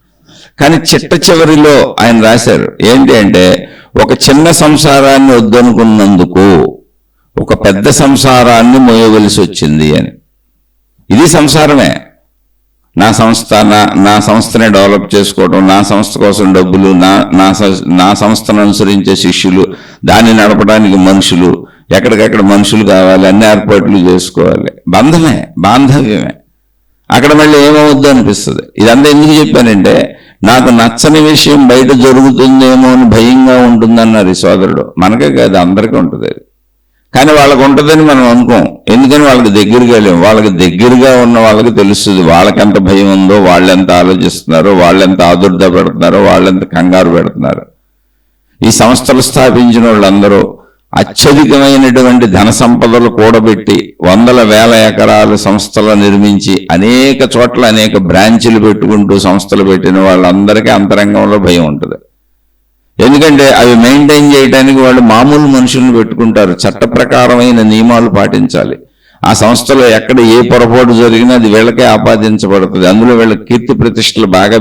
కానీ చిట్ట చివరిలో ఆయన రాశారు ఏంటి అంటే, ఒక చిన్న సంసారాన్ని వద్దనుకున్నందుకు ఒక పెద్ద సంసారాన్ని మోయవలసి వచ్చింది అని. ఇది సంసారమే. నా సంస్థనే డెవలప్ చేసుకోవడం, నా సంస్థ కోసం డబ్బులు, నా సంస్థను అనుసరించే శిష్యులు, దాన్ని నడపడానికి మనుషులు, ఎక్కడికెక్కడ మనుషులు కావాలి, అన్ని ఏర్పాట్లు చేసుకోవాలి. బంధమే, బాంధవ్యమే. అక్కడ మళ్ళీ ఏమవుద్దు అనిపిస్తుంది. ఇదంతా ఎందుకు చెప్పానంటే, నాకు నచ్చని విషయం బయట జరుగుతుందేమో అని భయంగా ఉంటుందన్నారు ఈ సోదరుడు. మనకే కాదు, అందరికీ ఉంటుంది అది. కానీ వాళ్ళకు ఉంటుందని మనం అనుకోం. ఎందుకని వాళ్ళకి దగ్గరగా లేము. వాళ్ళకి దగ్గరగా ఉన్న వాళ్ళకి తెలుస్తుంది వాళ్ళకెంత భయం ఉందో, వాళ్ళెంత ఆలోచిస్తున్నారో, వాళ్ళెంత ఆదుర్ద పెడుతున్నారో, వాళ్ళెంత కంగారు పెడుతున్నారు. ఈ సంస్థలు స్థాపించిన వాళ్ళందరూ అత్యధికమైనటువంటి ధన సంపదలు కూడబెట్టి 100,000 ఎకరాల సంస్థలు నిర్మించి అనేక చోట్ల అనేక బ్రాంచీలు పెట్టుకుంటూ సంస్థలు పెట్టిన వాళ్ళందరికీ అంతరంగంలో భయం ఉంటుంది. ఎందుకంటే అవి మెయింటైన్ చేయడానికి వాళ్ళు మామూలు మనుషులను పెట్టుకుంటారు. చట్ట ప్రకారమైన నియమాలు పాటించాలి. ఆ సంస్థలో ఎక్కడ ఏ పొరపాటు జరిగినా అది వీళ్ళకే ఆపాదించబడుతుంది. అందులో వీళ్ళకి కీర్తి ప్రతిష్టలు బాగా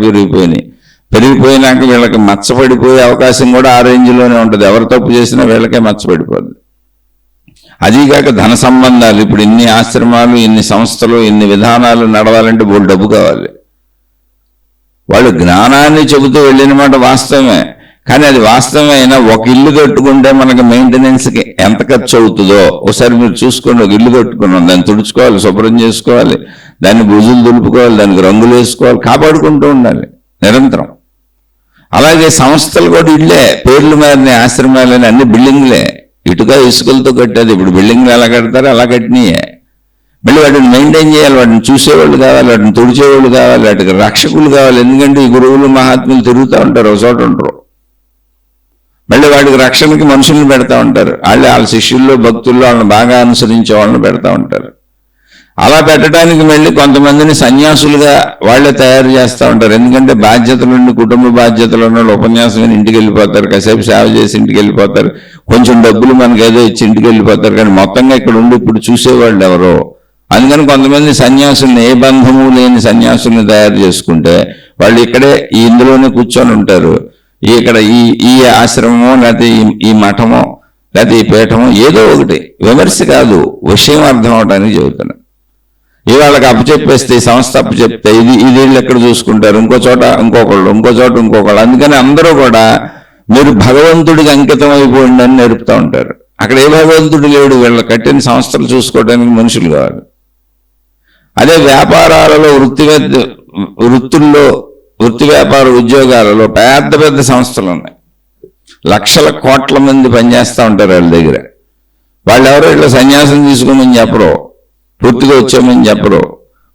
పెరిగిపోయినాక వీళ్ళకి మచ్చపడిపోయే అవకాశం కూడా ఆ రేంజ్లోనే ఉంటుంది. ఎవరు తప్పు చేసినా వీళ్ళకే మచ్చపడిపోద్ది. అదీగాక ధన సంబంధాలు. ఇప్పుడు ఇన్ని ఆశ్రమాలు, ఇన్ని సంస్థలు, ఇన్ని విధానాలు నడవాలంటే బోల్ డబ్బు కావాలి. వాళ్ళు జ్ఞానాన్ని చెబుతూ వెళ్ళిన మాట వాస్తవమే. కానీ అది వాస్తవమైనా ఒక ఇల్లు కట్టుకుంటే మనకి మెయింటెనెన్స్కి ఎంత ఖర్చు అవుతుందో ఒకసారి మీరు చూసుకోండి. ఒక ఇల్లు కట్టుకున్నాం, దాన్ని తుడుచుకోవాలి, శుభ్రం చేసుకోవాలి, దాన్ని బుజులు దులుపుకోవాలి, దానికి రంగులు వేసుకోవాలి, కాపాడుకుంటూ ఉండాలి నిరంతరం. అలాగే సంస్థలు కూడా ఇళ్ళే, పేర్లు మారిన ఆశ్రమాలని అన్ని బిల్డింగ్లే, ఇటుక ఇసుకలతో కట్టేది. ఇప్పుడు బిల్డింగ్లు ఎలా కడతారో అలా కట్టినాయే. మళ్ళీ వాటిని మెయింటైన్ చేయాలి, వాటిని చూసేవాళ్ళు కావాలి, వాటిని తుడిచేవాళ్ళు కావాలి, వాటికి రక్షకులు కావాలి. ఎందుకంటే ఈ గురువులు మహాత్ములు తిరుగుతూ ఉంటారు, ఒక చోట ఉంటారు. మళ్ళీ వాడికి రక్షణకి మనుషులను పెడతా ఉంటారు. వాళ్ళ శిష్యుల్లో భక్తుల్లో వాళ్ళని బాగా అనుసరించే వాళ్ళని పెడతా ఉంటారు. అలా పెట్టడానికి మళ్ళీ కొంతమందిని సన్యాసులుగా వాళ్ళే తయారు చేస్తూ ఉంటారు. ఎందుకంటే బాధ్యతలుండి, కుటుంబ బాధ్యతలు ఉన్న వాళ్ళు ఉపన్యాసం ఇంటికి వెళ్ళిపోతారు, కాసేపు సేవ చేసి ఇంటికి వెళ్ళిపోతారు, కొంచెం డబ్బులు మనకి ఏదో ఇచ్చి ఇంటికి వెళ్ళిపోతారు. కానీ మొత్తంగా ఇక్కడ ఉండి ఇప్పుడు చూసేవాళ్ళు ఎవరో. అందుకని కొంతమంది సన్యాసుల్ని, ఏ బంధము లేని సన్యాసుల్ని తయారు చేసుకుంటే వాళ్ళు ఇక్కడే ఇందులోనే కూర్చొని ఉంటారు. ఇక్కడ ఈ ఆశ్రమమో లేకపోతే ఈ మఠమో లేకపోతే ఈ పీఠమో ఏదో ఒకటి, విమర్శ కాదు, విషయం అర్థం అవడానికి చెబుతున్నాను. ఇవాళకి అప్పచెప్పేస్తే, ఈ సంస్థ అప్పచెప్తే ఇది వీళ్ళు ఎక్కడ చూసుకుంటారు, ఇంకో చోట ఇంకొకళ్ళు, ఇంకో చోట ఇంకొకళ్ళు. అందుకని అందరూ కూడా మీరు భగవంతుడికి అంకితం అయిపోయింది అని నేర్పుతూ ఉంటారు. అక్కడ ఏ భగవంతుడు లేడు, వీళ్ళ కట్టిన సంస్థలు చూసుకోవడానికి మనుషులు కావాలి. అదే వ్యాపారాలలో, వృత్తుల్లో, వృత్తి వ్యాపార ఉద్యోగాలలో పెద్ద పెద్ద సంస్థలు ఉన్నాయి. లక్షల కోట్ల మంది పనిచేస్తూ ఉంటారు వాళ్ళ దగ్గర. వాళ్ళు ఎవరో ఇట్లా సన్యాసం తీసుకోమని చెప్పరు, పూర్తిగా వచ్చామని చెప్పరు.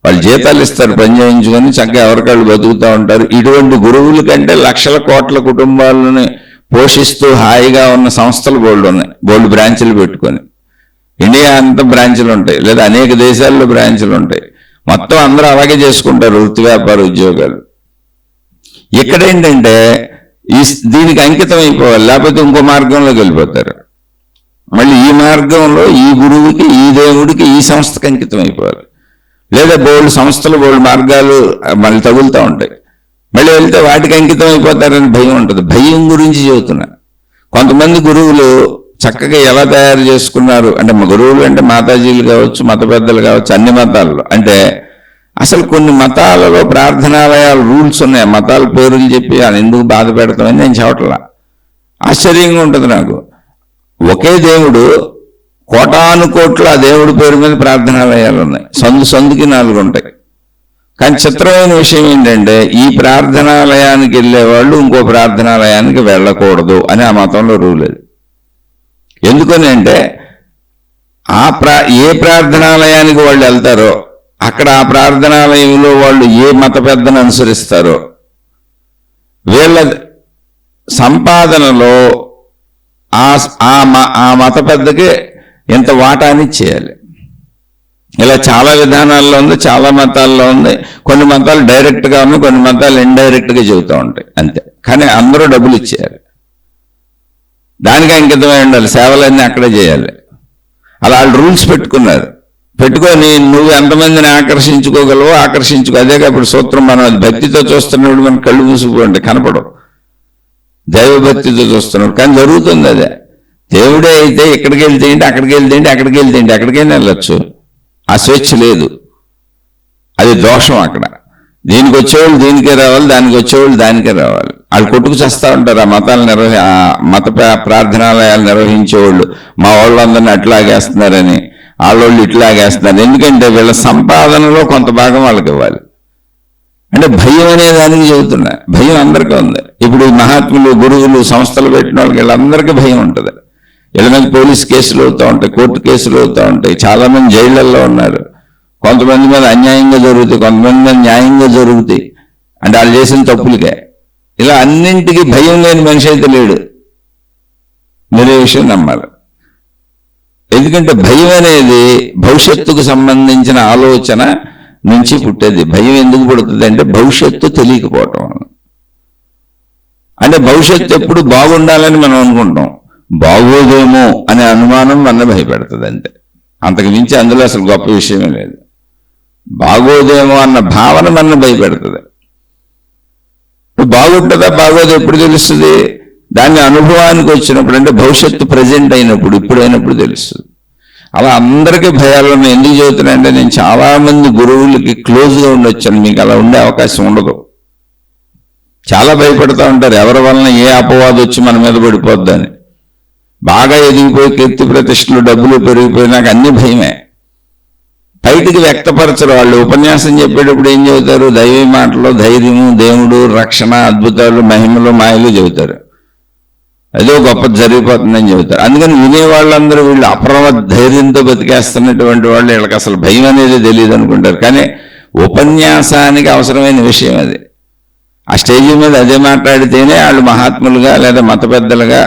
వాళ్ళు జీతాలు ఇస్తారు, పని చేయించుకొని చక్కగా ఎవరికాళ్ళు బతుకుతూ ఉంటారు. ఇటువంటి గురువుల కంటే లక్షల కోట్ల కుటుంబాలను పోషిస్తూ హాయిగా ఉన్న సంస్థలు బోల్డ్ ఉన్నాయి. బోల్డ్ బ్రాంచ్లు పెట్టుకొని ఇండియా అంతా బ్రాంచ్లు ఉంటాయి, లేదా అనేక దేశాల్లో బ్రాంచ్లు ఉంటాయి. మొత్తం అందరూ అలాగే చేసుకుంటారు వృత్తి వ్యాపార ఉద్యోగాలు. ఇక్కడ ఏంటంటే దీనికి అంకితం అయిపోవాలి, లేకపోతే ఇంకో మార్గంలోకి వెళ్ళిపోతారు. మళ్ళీ ఈ మార్గంలో ఈ గురువుకి, ఈ దేవుడికి, ఈ సంస్థకి అంకితం అయిపోవాలి. లేదా బోల్డ్ సంస్థలు, బోల్డ్ మార్గాలు మళ్ళీ తగులుతూ ఉంటాయి. మళ్ళీ వెళ్తే వాటికి అంకితం అయిపోతారని భయం ఉంటుంది. భయం గురించి చెబుతున్నా. కొంతమంది గురువులు చక్కగా ఎలా తయారు చేసుకున్నారు అంటే, మా గురువులు అంటే మాతాజీలు కావచ్చు, మత పెద్దలు కావచ్చు, అన్ని మతాల్లో. అంటే అసలు కొన్ని మతాలలో ప్రార్థనాలయాలు రూల్స్ ఉన్నాయి. మతాల పేర్లు చెప్పి అది ఎందుకు బాధ పెడతామని నేను చెప్పట్లా. ఆశ్చర్యంగా ఉంటుంది నాకు. ఒకే దేవుడు, కోటాను కోట్ల ఆ దేవుడి పేరు మీద ప్రార్థనాలయాలు ఉన్నాయి. సందుకి 4 ఉంటాయి. కానీ చిత్రమైన విషయం ఏంటంటే, ఈ ప్రార్థనాలయానికి వెళ్ళేవాళ్ళు ఇంకో ప్రార్థనాలయానికి వెళ్ళకూడదు అని ఆ మతంలో రూల్ అది. ఎందుకని అంటే ఏ ప్రార్థనాలయానికి వాళ్ళు వెళ్తారో అక్కడ ఆ ప్రార్థనాలయంలో వాళ్ళు ఏ మత పెద్దను అనుసరిస్తారో వీళ్ళ సంపాదనలో ఆ మత పెద్దకి ఎంత వాటాని చేయాలి. ఇలా చాలా విధానాల్లో ఉంది, చాలా మతాల్లో ఉంది. కొన్ని మతాలు డైరెక్ట్గా ఉన్నాయి, కొన్ని మతాలు ఇండైరెక్ట్గా చెబుతూ ఉంటాయి అంతే. కానీ అందరూ డబ్బులు ఇచ్చేయాలి, దానికి అంకితమై ఉండాలి, సేవలన్నీ అక్కడే చేయాలి. అలా వాళ్ళు రూల్స్ పెట్టుకొని నువ్వు ఎంతమందిని ఆకర్షించుకోగలవో ఆకర్షించుకో. అదే ఇప్పుడు సూత్రం. మనం భక్తితో చూస్తున్నప్పుడు మన కళ్ళు మూసుకుంటే కనపడవు, దైవభక్తితో చూస్తున్నాడు. కానీ జరుగుతుంది అదే. దేవుడే అయితే ఇక్కడికి వెళ్తే ఏంటి, అక్కడికి వెళ్తే ఏంటి, అక్కడికి వెళ్తే ఏంటి, అక్కడికైనా వెళ్ళొచ్చు. ఆ స్వేచ్ఛ లేదు, అది దోషం. అక్కడ దీనికి వచ్చేవాళ్ళు దీనికే రావాలి, దానికి వచ్చేవాళ్ళు దానికే రావాలి. వాళ్ళు కొట్టుకు చేస్తూ ఉంటారు. ఆ మతాలు మత ప్రార్థనాలయాలు నిర్వహించేవాళ్ళు మా వాళ్ళందరినీ అట్లాగేస్తున్నారని, వాళ్ళోళ్ళు ఇట్లాగేస్తున్నారు. ఎందుకంటే వీళ్ళ సంపాదనలో కొంత భాగం వాళ్ళకి ఇవ్వాలి. అంటే భయం అనే దానికి చెబుతున్నా. భయం అందరికీ ఉంది. ఇప్పుడు మహాత్ములు, గురువులు, సంస్థలు పెట్టిన వాళ్ళకి వీళ్ళందరికీ భయం ఉంటుంది. వీళ్ళ మీద పోలీస్ కేసులు అవుతూ ఉంటాయి, కోర్టు కేసులు అవుతూ ఉంటాయి. చాలా మంది జైళ్లలో ఉన్నారు. కొంతమంది మీద అన్యాయంగా జరుగుతాయి, కొంతమంది మీద న్యాయంగా జరుగుతాయి. అంటే వాళ్ళు చేసిన తప్పులకే. ఇలా అన్నింటికి భయం లేని మనిషి అయితే లేడు. మీరు ఈ విషయం నమ్మాలి. ఎందుకంటే భయం అనేది భవిష్యత్తుకు సంబంధించిన ఆలోచన నుంచి పుట్టేది. భయం ఎందుకు పుడుతుంది అంటే భవిష్యత్తు తెలియకపోవటం. అంటే భవిష్యత్తు ఎప్పుడు బాగుండాలని మనం అనుకుంటాం, బాగోదేమో అనే అనుమానం మన భయపెడుతుంది అంతే. అంతకు మించి అందులో అసలు గొప్ప విషయమే లేదు. బాగోదేమో అన్న భావన మన భయపెడుతుంది. బాగుంటుందా బాగోదు ఎప్పుడు తెలుస్తుంది? దాన్ని అనుభవానికి వచ్చినప్పుడు, అంటే భవిష్యత్తు ప్రజెంట్ అయినప్పుడు, ఇప్పుడైనప్పుడు తెలుస్తుంది. అలా అందరికీ భయాలు ఉన్నాయి. ఎందుకు చెబుతున్నాయంటే నేను చాలా మంది గురువులకి క్లోజ్గా ఉండొచ్చాను. మీకు అలా ఉండే అవకాశం ఉండదు. చాలా భయపడుతూ ఉంటారు, ఎవరి వలన ఏ అపవాదం వచ్చి మన మీద పడిపోద్దని. బాగా ఎదిగిపోయి కీర్తి ప్రతిష్టలు, డబ్బులు పెరిగిపోయినాక అన్ని భయమే. బయటికి వ్యక్తపరచరు. వాళ్ళు ఉపన్యాసం చెప్పేటప్పుడు ఏం చెబుతారు? దైవీ మాటలు, ధైర్యము, దేవుడు, రక్షణ, అద్భుతాలు, మహిమలు, మాయలు చెబుతారు. అదో గొప్ప జరిగిపోతుందని చెబుతారు. అందుకని వినేవాళ్ళందరూ వీళ్ళు అప్రమత్త ధైర్యంతో బతికేస్తున్నటువంటి వాళ్ళు, వీళ్ళకి అసలు భయం అనేది తెలియదు అనుకుంటారు. కానీ ఉపన్యాసానికి అవసరమైన విషయం అది. ఆ స్టేజీ మీద అదే మాట్లాడితేనే వాళ్ళు మహాత్ములుగా, లేదా మత పెద్దలుగా,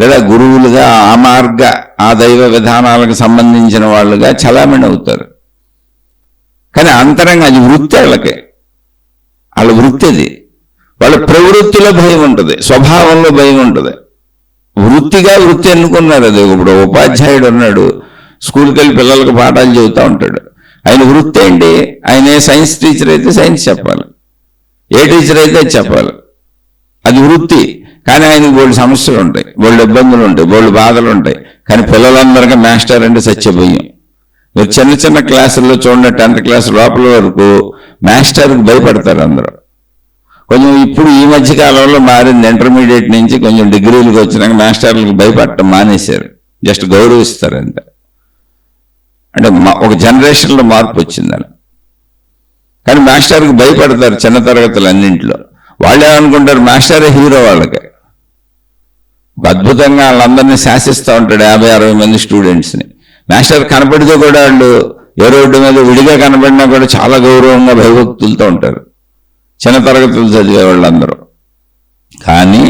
లేదా గురువులుగా, ఆ మార్గ ఆ దైవ విధానాలకు సంబంధించిన వాళ్ళుగా చలామణి అవుతారు. కానీ అంతరంగా అది వృత్తి. వాళ్ళ వృత్తి అది. వాళ్ళ ప్రవృత్తిలో భయం ఉంటుంది, స్వభావంలో భయం ఉంటుంది. వృత్తిగా వృత్తి ఎన్నుకున్నారు. అది ఇప్పుడు ఉపాధ్యాయుడు ఉన్నాడు, స్కూల్కి వెళ్ళి పిల్లలకు పాఠాలు చెబుతూ ఉంటాడు. ఆయన వృత్తి ఏంటి? ఆయన సైన్స్ టీచర్ అయితే సైన్స్ చెప్పాలి, ఏ టీచర్ అయితే చెప్పాలి. అది వృత్తి. కానీ ఆయనకు బోల్డ్ సమస్యలు ఉంటాయి, బోల్డ్ ఇబ్బందులు ఉంటాయి, బోల్డ్ బాధలు ఉంటాయి. కానీ పిల్లలందరికీ మాస్టర్ అంటే సత్యభయం. మీరు చిన్న చిన్న క్లాసుల్లో చూడండి, 10th క్లాస్ లోపల వరకు మాస్టర్కి భయపడతారు అందరూ. కొంచెం ఇప్పుడు ఈ మధ్య కాలంలో మారింది. ఇంటర్మీడియట్ నుంచి కొంచెం డిగ్రీలకు వచ్చినాక మాస్టర్లకు భయపడటం మానేశారు, జస్ట్ గౌరవిస్తారు అంతే. అంటే ఒక జనరేషన్లో మార్పు వచ్చిందని. కానీ మాస్టర్కి భయపడతారు చిన్న తరగతులు అన్నింటిలో. వాళ్ళు ఏమనుకుంటారు, మాస్టరే హీరో. వాళ్ళకి అద్భుతంగా వాళ్ళందరినీ శాసిస్తూ ఉంటాడు, 50-60 మంది స్టూడెంట్స్ని. మాస్టర్ కనపడితే కూడా వాళ్ళు ఏ రోడ్డు మీద విడిగా కనపడినా కూడా చాలా గౌరవంగా భయభక్తులతో ఉంటారు చిన్న తరగతులు చదివే వాళ్ళందరూ. కానీ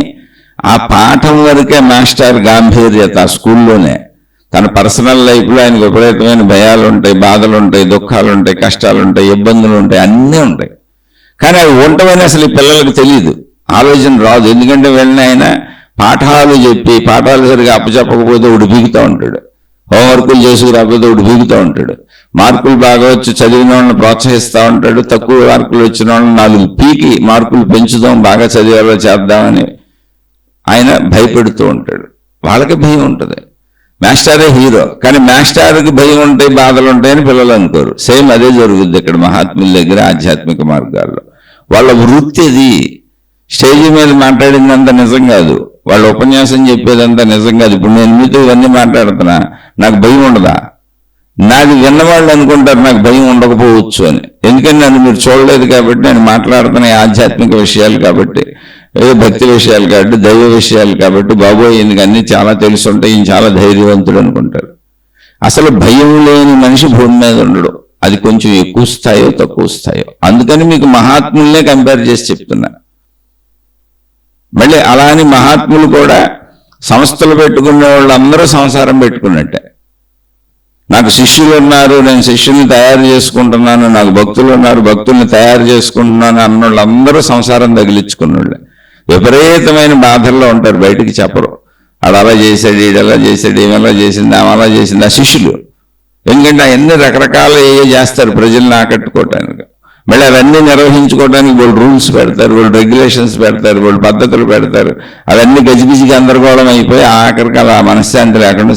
ఆ పాఠం వరకే మాస్టర్ గాంభీర్యత. ఆ స్కూల్లోనే తన పర్సనల్ లైఫ్లో ఆయనకు విపరీతమైన భయాలు ఉంటాయి, బాధలు ఉంటాయి, దుఃఖాలు ఉంటాయి, కష్టాలు ఉంటాయి, ఇబ్బందులు ఉంటాయి, అన్నీ ఉంటాయి. కానీ అవి ఉండవని అసలు ఈ పిల్లలకు తెలియదు, ఆలోచన రాదు. ఎందుకంటే వెళ్ళిన ఆయన పాఠాలు చెప్పి పాఠాలు సరిగా అప్పచెప్పకపోతే ఒకటి బీగుతూ ఉంటాడు, హోంవర్కులు చేసుకురాకపోతే ఒకటి బీగుతూ ఉంటాడు, మార్కులు బాగా వచ్చి చదివిన వాళ్ళని ప్రోత్సహిస్తూ ఉంటాడు, తక్కువ మార్కులు వచ్చిన వాళ్ళని 4 పీకి మార్కులు పెంచుదాం, బాగా చదివేలా చేద్దామని ఆయన భయపెడుతూ ఉంటాడు. వాళ్ళకి భయం ఉంటుంది, మాస్టరే హీరో. కానీ మాస్టర్కి భయం ఉంటాయి, బాధలు ఉంటాయని పిల్లలు అనుకోరు. సేమ్ అదే జరుగుద్ది ఇక్కడ మహాత్ముల దగ్గర, ఆధ్యాత్మిక మార్గాల్లో. వాళ్ళ వృత్తి అది. స్టేజీ మీద మాట్లాడిందంతా నిజం కాదు, వాళ్ళ ఉపన్యాసం చెప్పేదంతా నిజం కాదు. ఇప్పుడు నేను మీతో ఇవన్నీ మాట్లాడుతున్నా, నాకు భయం ఉండదా? నాది విన్నవాళ్ళు అనుకుంటారు నాకు భయం ఉండకపోవచ్చు అని. ఎందుకని నన్ను మీరు చూడలేదు కాబట్టి, నేను మాట్లాడుతున్న ఆధ్యాత్మిక విషయాలు కాబట్టి, ఏదో భక్తి విషయాలు కాబట్టి, దైవ విషయాలు కాబట్టి, బాబోయ్ ఈయనకి అన్నీ చాలా తెలిసి ఉంటాయి, ఈయన చాలా ధైర్యవంతుడు అనుకుంటారు. అసలు భయం లేని మనిషి భూమి మీద ఉండడు. అది కొంచెం ఎక్కువ స్థాయో తక్కువ స్థాయో. అందుకని మీకు మహాత్ములనే కంపేర్ చేసి చెప్తున్నా. మళ్ళీ అలా అని మహాత్ములు కూడా సంస్థలు పెట్టుకునే వాళ్ళందరూ సంసారం పెట్టుకున్నట్టే. నాకు శిష్యులు ఉన్నారు, నేను శిష్యుల్ని తయారు చేసుకుంటున్నాను, నాకు భక్తులు ఉన్నారు, భక్తుల్ని తయారు చేసుకుంటున్నాను అన్నోళ్ళందరూ సంసారం తగిలించుకున్నోళ్ళే. విపరీతమైన బాధల్లో ఉంటారు, బయటికి చెప్పరు. ఆడు అలా చేశాడు, ఈడు అలా చేశాడు, ఈమె అలా చేసింది, ఆమె అలా చేసింది, ఆ శిష్యులు. ఎందుకంటే అన్ని రకరకాల ఏ చేస్తారు ప్రజల్ని ఆకట్టుకోవటానికి. మళ్ళీ అవన్నీ నిర్వహించుకోవడానికి వాళ్ళు రూల్స్ పెడతారు, వాళ్ళు రెగ్యులేషన్స్ పెడతారు, వాళ్ళు పద్ధతులు పెడతారు. అవన్నీ గజిబిజి గందరగోళం అయిపోయి ఆఖరికి అలా మనశ్శాంతి లేకుండా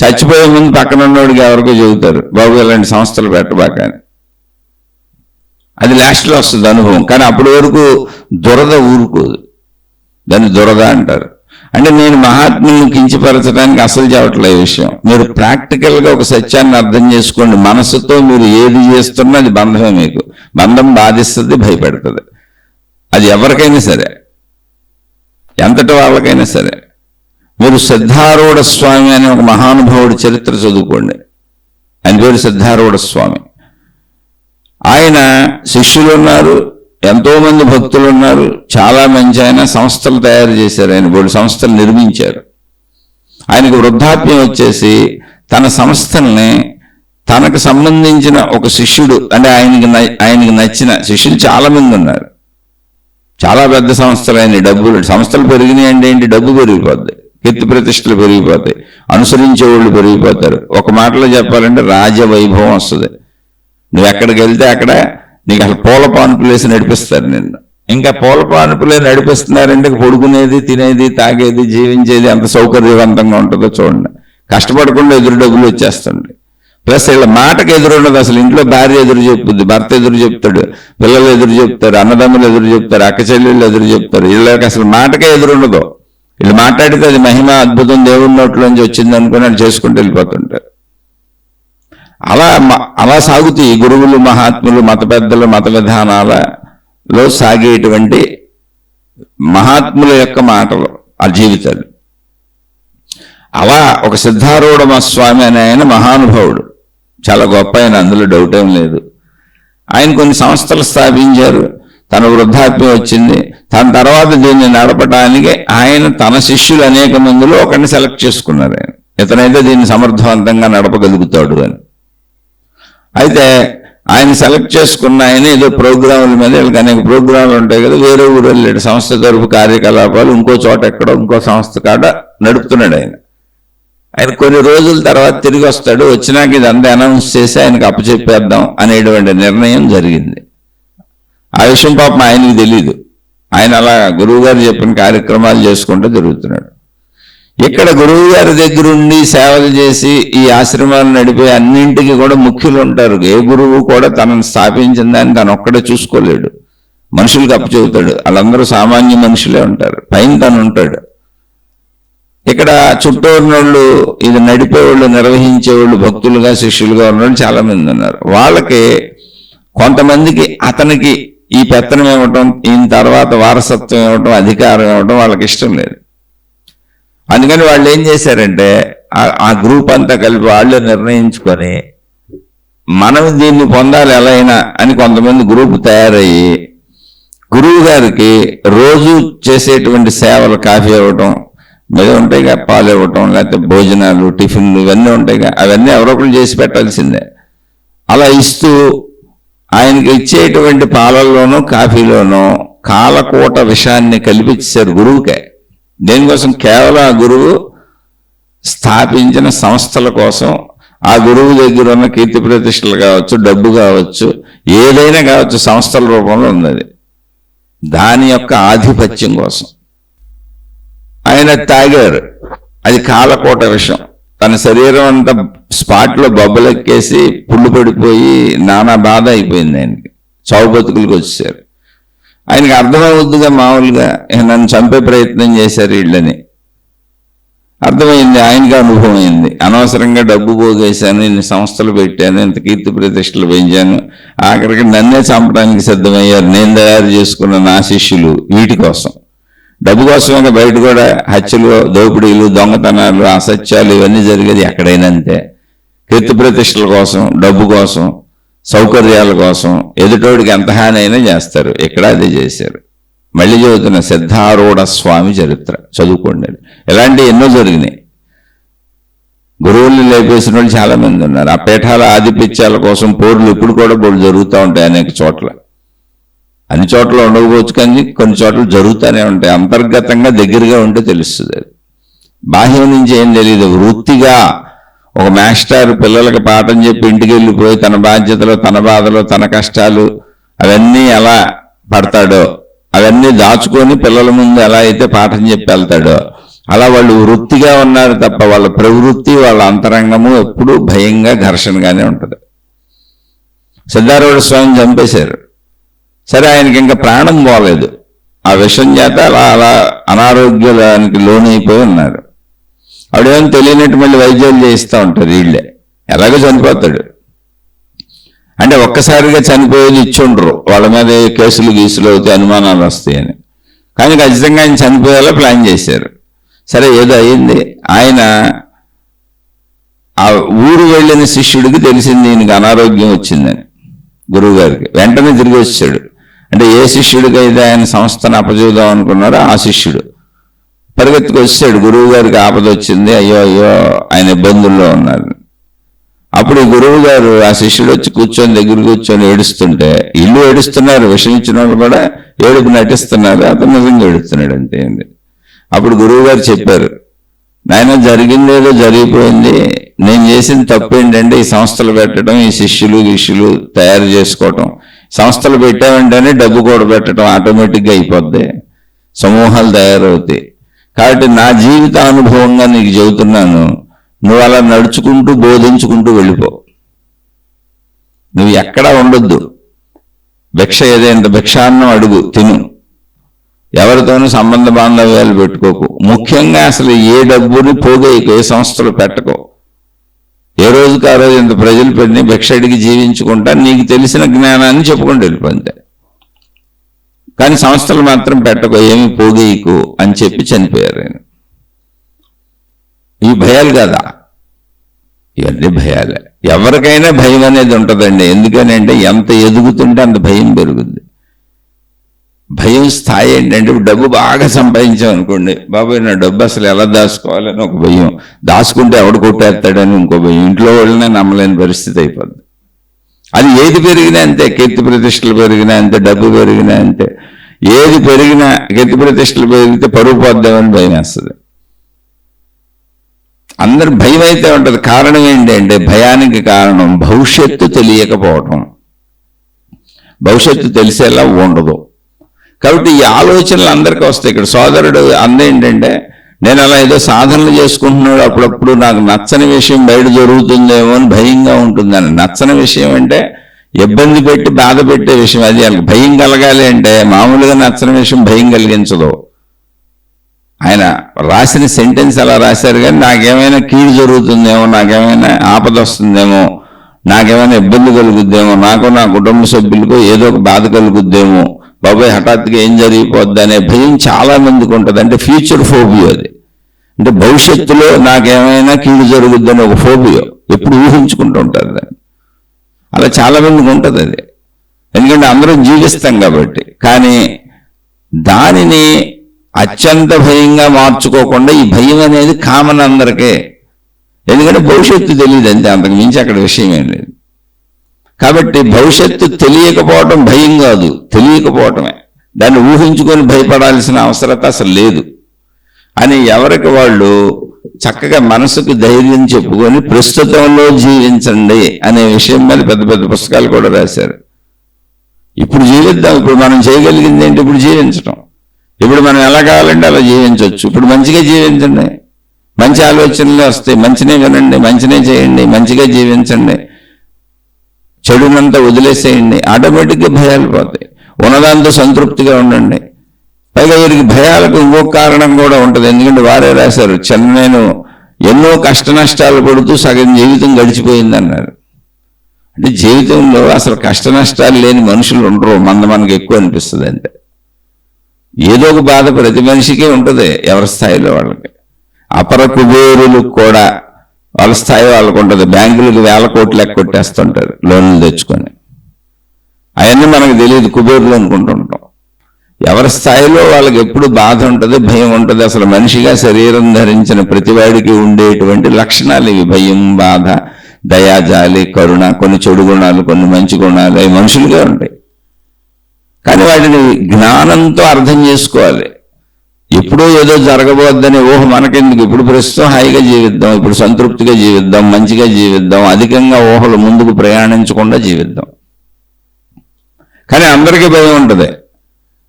చచ్చిపోయే ముందు పక్కన ఉన్నోడికి ఎవరికో చెబుతారు, బాబు ఇలాంటి సంస్థలు పెట్టబాకని. అది లాస్ట్లో వస్తుంది అనుభవం. కానీ అప్పటి వరకు దురద ఊరుకోదు, దాన్ని దురద అంటారు. అంటే నేను మహాత్ములను కించపరచడానికి అసలు చెప్పట్లే విషయం. మీరు ప్రాక్టికల్గా ఒక సత్యాన్ని అర్థం చేసుకోండి. మనసుతో మీరు ఏది చేస్తున్నా అది బంధమే. మీకు బంధం బాధిస్తుంది, భయపెడుతుంది. అది ఎవరికైనా సరే, ఎంతటి వాళ్ళకైనా సరే. మీరు సిద్ధారూఢ స్వామి అనే ఒక మహానుభావుడి చరిత్ర చదువుకోండి. ఆయన పేరు సిద్ధారూఢ స్వామి. ఆయన శిష్యులు ఉన్నారు, ఎంతో మంది భక్తులు ఉన్నారు, చాలా మంచి ఆయన సంస్థలు తయారు చేశారు, ఆయన బోర్డు సంస్థలు నిర్మించారు. ఆయనకు వృద్ధాప్యం వచ్చేసి తన సంస్థల్ని తనకు సంబంధించిన ఒక శిష్యుడు, అంటే ఆయనకి నచ్చిన శిష్యులు చాలా మంది ఉన్నారు. చాలా పెద్ద సంస్థలు అయినాయి, డబ్బులు సంస్థలు పెరిగినాయి అంటే ఏంటి, డబ్బు పెరిగిపోద్ది, కీర్తి ప్రతిష్టలు పెరిగిపోతాయి, అనుసరించే వాళ్ళు పెరిగిపోతారు. ఒక మాటలో చెప్పాలంటే రాజవైభవం వస్తుంది. నువ్వు ఎక్కడికి వెళ్తే అక్కడ నీకు అసలు పూల పానుపులేసి నడిపిస్తారు నిన్ను. ఇంకా పూల పానుపులే నడిపిస్తున్నారంటే పడుకునేది, తినేది, తాగేది, జీవించేది ఎంత సౌకర్యవంతంగా ఉంటుందో చూడండి. కష్టపడకుండా ఎదురు డబ్బులు వచ్చేస్తుంది. ప్లస్ వీళ్ళ మాటకు ఎదురుండదు. అసలు ఇంట్లో భార్య ఎదురు చెప్పుద్ది, భర్త ఎదురు చెప్తాడు, పిల్లలు ఎదురు చెప్తారు, అన్నదమ్ములు ఎదురు చెప్తారు, అక్క చెల్లెళ్ళు ఎదురు చెప్తారు. వీళ్ళకి అసలు మాటకే ఎదురుండదు. వీళ్ళు మాట్లాడితే అది మహిమ, అద్భుతం, దేవుడి నోట్లోంచి వచ్చింది అనుకుని అది చేసుకుంటూ వెళ్ళిపోతుంటారు. అలా సాగుతాయి గురువులు, మహాత్ములు, మత పెద్దలు, మత విధానాలలో సాగేటువంటి మహాత్ముల యొక్క మాటలు, ఆ జీవితాలు. అలా ఒక సిద్ధారూఢ స్వామి అనే ఆయన మహానుభావుడు, చాలా గొప్ప ఆయన, అందులో డౌట్ ఏం లేదు. ఆయన కొన్ని సంస్థలు స్థాపించారు. తన వృద్ధాప్యం వచ్చింది. తన తర్వాత దీన్ని నడపడానికి ఆయన తన శిష్యులు అనేక మందిలో ఒకరిని సెలెక్ట్ చేసుకున్నారు. ఆయన ఇతనైతే దీన్ని సమర్థవంతంగా నడపగలుగుతాడు అని. అయితే ఆయన సెలెక్ట్ చేసుకున్న ఆయన ఏదో ప్రోగ్రాముల మీద, వీళ్ళకి అనేక ప్రోగ్రాములు ఉంటాయి కదా, వేరే ఊరు వెళ్ళాడు, సంస్థ తరపు కార్యకలాపాలు ఇంకో చోట ఎక్కడో ఇంకో సంస్థ కాడ నడుపుతున్నాడు ఆయన. ఆయన కొన్ని రోజుల తర్వాత తిరిగి వస్తాడు. వచ్చినాక ఇదంతా అనౌన్స్ చేసి ఆయనకు అప్పచెప్పేద్దాం అనేటువంటి నిర్ణయం జరిగింది. ఆ విషయం పాపం ఆయనకి తెలీదు. ఆయన అలా గురువు గారు చెప్పిన కార్యక్రమాలు చేసుకుంటూ తిరుగుతున్నాడు. ఇక్కడ గురువు గారి దగ్గరుండి సేవలు చేసి ఈ ఆశ్రమాలు నడిపే అన్నింటికి కూడా ముఖ్యులు ఉంటారు. ఏ గురువు కూడా తనను స్థాపించిన దాన్ని తను ఒక్కడే చూసుకోలేడు, మనుషులకు అప్పచెబుతాడు. వాళ్ళందరూ సామాన్య మనుషులే ఉంటారు, పైన తను ఉంటాడు. ఇక్కడ చుట్టూ ఉన్నోళ్ళు, ఇది నడిపేవాళ్ళు, నిర్వహించేవాళ్ళు, భక్తులుగా శిష్యులుగా ఉన్నవాళ్ళు చాలా మంది ఉన్నారు. వాళ్ళకి కొంతమందికి అతనికి ఈ పెత్తనం ఇవ్వటం, ఈయన తర్వాత వారసత్వం ఇవ్వటం, అధికారం ఇవ్వటం వాళ్ళకి ఇష్టం లేదు. అందుకని వాళ్ళు ఏం చేశారంటే ఆ గ్రూప్ అంతా కలిపి వాళ్ళు నిర్ణయించుకొని మనం దీన్ని పొందాలి ఎలా అయినా అని కొంతమంది గ్రూప్ తయారయ్యి గురువు గారికి రోజు చేసేటువంటి సేవలు, కాఫీ ఇవ్వటం, మీద ఉంటాయిగా, పాలు ఇవ్వటం, లేకపోతే భోజనాలు, టిఫిన్లు ఇవన్నీ ఉంటాయిగా, అవన్నీ ఎవరొకరు చేసి పెట్టాల్సిందే. అలా ఇస్తూ ఆయనకి ఇచ్చేటువంటి పాలల్లోనూ కాఫీలోనూ కాలకూట విషాన్ని కల్పించారు గురువుకే. దేనికోసం? కేవలం ఆ గురువు స్థాపించిన సంస్థల కోసం, ఆ గురువు దగ్గర ఉన్న కీర్తి ప్రతిష్టలు కావచ్చు, డబ్బు కావచ్చు, ఏదైనా కావచ్చు, సంస్థల రూపంలో ఉన్నది, దాని యొక్క ఆధిపత్యం కోసం ఆయన తాగారు. అది కాలకోట విషం. తన శరీరం అంతా స్పాట్లో బొబ్బలెక్కేసి పుళ్ళు పడిపోయి నానా బాధ అయిపోయింది. ఆయనకి చావు బతుకులకు వచ్చేసారు. ఆయనకి అర్థమవుద్దుగా, మామూలుగా నన్ను చంపే ప్రయత్నం చేశారు వీళ్ళని అర్థమైంది. ఆయనకి అనుభవం అయింది. అనవసరంగా డబ్బు పోగేశాను, ఇన్ని సంస్థలు పెట్టాను, ఇంత కీర్తి ప్రతిష్టలు పెంచాను, ఆఖరికి నన్నే చంపడానికి సిద్ధమయ్యారు నేను తయారు చేసుకున్న నా శిష్యులు. వీటి కోసం, డబ్బు కోసమే. బయట కూడా హత్యలు, దోపిడీలు, దొంగతనాలు, అసత్యాలు ఇవన్నీ జరిగేది ఎక్కడైనా అంతే. కీర్తి ప్రతిష్టల కోసం, డబ్బు కోసం, సౌకర్యాల కోసం ఎదుటోడికి ఎంత హాని అయినా చేస్తారు. ఇక్కడ అదే చేశారు. మళ్ళీ చదువుతున్న సిద్ధారూఢ స్వామి చరిత్ర చదువుకోండి. ఇలాంటి ఎన్నో జరిగినాయి. గురువుల్ని లేపేసిన వాళ్ళు చాలా మంది ఉన్నారు. ఆ పీఠాల ఆధిపత్యాల కోసం పోర్లు ఇప్పుడు కూడా బోర్డు జరుగుతూ ఉంటాయి అనేక చోట్ల. అన్ని చోట్ల ఉండకపోవచ్చు, కానీ కొన్ని చోట్ల జరుగుతూనే ఉంటాయి. అంతర్గతంగా దగ్గరగా ఉంటే తెలుస్తుంది. అది బాహ్యం నుంచి ఏం తెలియదు. వృత్తిగా ఒక మాస్టర్ పిల్లలకి పాఠం చెప్పి ఇంటికి వెళ్ళిపోయి తన బాధ్యతలు, తన బాధలు, తన కష్టాలు అవన్నీ ఎలా పడతాడో, అవన్నీ దాచుకొని పిల్లల ముందు ఎలా అయితే పాఠం చెప్పి వెళ్తాడో, అలా వాళ్ళు వృత్తిగా ఉన్నారు తప్ప వాళ్ళ ప్రవృత్తి, వాళ్ళ అంతరంగము ఎప్పుడూ భయంగా, ఘర్షణగానే ఉంటుంది. సిద్ధారూఢ స్వామిని చంపేశారు. సరే, ఆయనకి ఇంకా ప్రాణం పోలేదు. ఆ విషయం చేత అలా అలా అనారోగ్యానికి లోనైపోయి ఉన్నారు. ఆవిడేమో తెలియనట్టు మళ్ళీ వైద్యాలు చేయిస్తూ ఉంటారు. వీళ్ళే ఎలాగో చనిపోతాడు అంటే ఒక్కసారిగా చనిపోయేది ఇచ్చుండ్రు. వాళ్ళ మీద కేసులు గీసులు అవుతాయి, అనుమానాలు వస్తాయని. కానీ ఖచ్చితంగా ఆయన చనిపోయేలా ప్లాన్ చేశారు. సరే, ఏదో అయింది. ఆయన ఆ ఊరు వెళ్ళిన శిష్యుడికి తెలిసింది ఈయనకి అనారోగ్యం వచ్చిందని, గురువు గారికి. వెంటనే తిరిగి వచ్చాడు. అంటే ఏ శిష్యుడికి అయితే ఆయన సంస్థను అప్పచెబుదాం అనుకున్నారో ఆ శిష్యుడు పరిగెత్తుకు వచ్చాడు. గురువు గారికి ఆపద వచ్చింది, అయ్యో అయ్యో ఆయన ఇబ్బందుల్లో ఉన్నారు. అప్పుడు గురువు గారు ఆ శిష్యుడు వచ్చి కూర్చొని దగ్గర కూర్చొని ఏడుస్తుంటే, ఇల్లు ఏడుస్తున్నారు, విషయం ఇచ్చిన వాళ్ళు కూడా ఏడుపు నటిస్తున్నారు, అతను నిజంగా ఏడుస్తున్నాడు అంతే. అప్పుడు గురువు గారు చెప్పారు, నాయన జరిగిందేదో జరిగిపోయింది. నేను చేసిన తప్పు ఏంటంటే ఈ సంస్థలు పెట్టడం, ఈ శిష్యులు తయారు చేసుకోవటం. సంస్థలు పెట్టామంటేనే డబ్బు కూడా పెట్టడం ఆటోమేటిక్గా అయిపోద్ది, సమూహాలు తయారవుతాయి. కాబట్టి నా జీవిత అనుభవంగా నీకు చెబుతున్నాను, నువ్వు అలా నడుచుకుంటూ బోధించుకుంటూ వెళ్ళిపో. నువ్వు ఎక్కడా ఉండొద్దు. భిక్ష ఏదైనా భిక్షాన్నం అడుగు, తిను. ఎవరితోనూ సంబంధ బాంధవ్యాలు పెట్టుకోకు. ముఖ్యంగా అసలు ఏ డబ్బుని పోగేయకు, ఏ సంస్థలు పెట్టుకో. ఏ రోజుకి ఆ రోజు ఇంత ప్రజలు పెట్టి భిక్ష అడిగి జీవించుకుంటా నీకు తెలిసిన జ్ఞానాన్ని చెప్పుకుంటూ వెళ్ళిపోతే. కానీ సంస్థలు మాత్రం పెట్టకో, ఏమి పోగేయకు అని చెప్పి చనిపోయారు ఆయన. ఈ భయాలు కదా, ఇవన్నీ భయాలే. ఎవరికైనా భయం అనేది ఉంటుందండి. ఎందుకని అంటే ఎంత ఎదుగుతుంటే అంత భయం పెరుగుద్ది. భయం స్థాయి ఏంటంటే, డబ్బు బాగా సంపాదించాం అనుకోండి, బాబాయ్ నా డబ్బు అసలు ఎలా దాచుకోవాలని ఒక భయం, దాచుకుంటే ఎవడు కొట్టేస్తాడని ఇంకో భయం, ఇంట్లో వాళ్ళనే నమ్మలేని పరిస్థితి అయిపోద్ది. అది ఏది పెరిగినా అంతే. కీర్తి ప్రతిష్టలు పెరిగినా అంతే, డబ్బు పెరిగినా అంతే. ఏది పెరిగినా, కీర్తి ప్రతిష్టలు పెరిగితే పరుగు పోద్దామని భయం వేస్తుంది. అందరు భయం అయితే ఉంటుంది. కారణం ఏంటంటే, భయానికి కారణం భవిష్యత్తు తెలియకపోవటం. భవిష్యత్తు తెలిసేలా ఉండదు. కాబట్టి ఈ ఆలోచనలు అందరికీ వస్తాయి. ఇక్కడ సోదరుడు అందేంటంటే, నేను అలా ఏదో సాధనలు చేసుకుంటున్నాడు, అప్పుడప్పుడు నాకు నచ్చని విషయం బయట జరుగుతుందేమో అని భయంగా ఉంటుందని. నచ్చని విషయం అంటే ఇబ్బంది పెట్టి బాధ పెట్టే విషయం. అది వాళ్ళకి భయం కలగాలి అంటే మామూలుగా నచ్చని విషయం భయం కలిగించదు. ఆయన రాసిన సెంటెన్స్ అలా రాశారు, కానీ నాకేమైనా కీడు జరుగుతుందేమో, నాకేమైనా ఆపద వస్తుందేమో, నాకేమైనా ఇబ్బంది కలుగుద్దేమో, నాకు నా కుటుంబ సభ్యులకు ఏదో ఒక బాధ కలుగుద్దేమో, బాబాయ్ హఠాత్తుగా ఏం జరిగిపోద్ది అనే భయం చాలా మందికి ఉంటుంది. అంటే ఫ్యూచర్ ఫోబియో. అది అంటే భవిష్యత్తులో నాకేమైనా కీడు జరుగుద్దని ఒక ఫోబియో, ఎప్పుడు ఊహించుకుంటూ ఉంటారు దాన్ని. అలా చాలా మందికి ఉంటుంది అది. ఎందుకంటే అందరం జీవిస్తాం కాబట్టి. కానీ దానిని అత్యంత భయంగా మార్చుకోకుండా, ఈ భయం అనేది కామన్ అందరికీ. ఎందుకంటే భవిష్యత్తు తెలియదు అంతే, అంతకు మించి అక్కడ విషయం ఏం లేదు. కాబట్టి భవిష్యత్తు తెలియకపోవటం భయం కాదు, తెలియకపోవటమే. దాన్ని ఊహించుకొని భయపడాల్సిన అవసరత అసలు లేదు అని ఎవరికి వాళ్ళు చక్కగా మనసుకు ధైర్యం చెప్పుకొని ప్రస్తుతంలో జీవించండి అనే విషయం మీద పెద్ద పెద్ద పుస్తకాలు కూడా రాశారు. ఇప్పుడు జీవిద్దాం. ఇప్పుడు మనం చేయగలిగింది ఏంటి? ఇప్పుడు జీవించటం. ఇప్పుడు మనం ఎలా కావాలంటే అలా జీవించవచ్చు. ఇప్పుడు మంచిగా జీవించండి, మంచి ఆలోచనలే వస్తాయి. మంచినే వినండి, మంచినే చేయండి, మంచిగా జీవించండి, చెడునంతా వదిలేసేయండి. ఆటోమేటిక్గా భయాలు పోతాయి. ఉన్నదాంతో సంతృప్తిగా ఉండండి. పైగా వీరికి భయాలకు ఇంకొక కారణం కూడా ఉంటుంది. ఎందుకంటే వారే రాశారు, నేను ఎన్నో కష్ట నష్టాలు పడుతూ సగం జీవితం గడిచిపోయిందన్నారు. అంటే జీవితంలో అసలు కష్ట నష్టాలు లేని మనుషులు ఉండరు. మనకి ఎక్కువ అనిపిస్తుంది. అంటే ఏదో ఒక బాధ ప్రతి మనిషికి ఉంటుంది, ఎవరి స్థాయిలో వాళ్ళకి. అపర కుబేరులకు కూడా వాళ్ళ స్థాయి వాళ్ళకు ఉంటుంది. బ్యాంకులకు 1000 కోట్లు కొట్టేస్తుంటారు లోన్లు తెచ్చుకొని. అవన్నీ మనకు తెలియదు, కుబేరులు అనుకుంటుంటాం. ఎవరి స్థాయిలో వాళ్ళకి ఎప్పుడు బాధ ఉంటుంది, భయం ఉంటుంది. అసలు మనిషిగా శరీరం ధరించిన ప్రతివాడికి ఉండేటువంటి లక్షణాలు ఇవి: భయం, బాధ, దయాజాలి, కరుణ, కొన్ని చెడు గుణాలు, కొన్ని మంచి గుణాలు, అవి మనుషులుగా ఉంటాయి. కానీ వాటిని జ్ఞానంతో అర్థం చేసుకోవాలి. ఎప్పుడో ఏదో జరగబోద్దని ఊహ మనకెందుకు? ఇప్పుడు ప్రస్తుతం హాయిగా జీవిద్దాం, ఇప్పుడు సంతృప్తిగా జీవిద్దాం, మంచిగా జీవిద్దాం, అధికంగా ఊహలు ముందుకు ప్రయాణించకుండా జీవిద్దాం. కానీ అందరికీ భయం ఉంటుంది.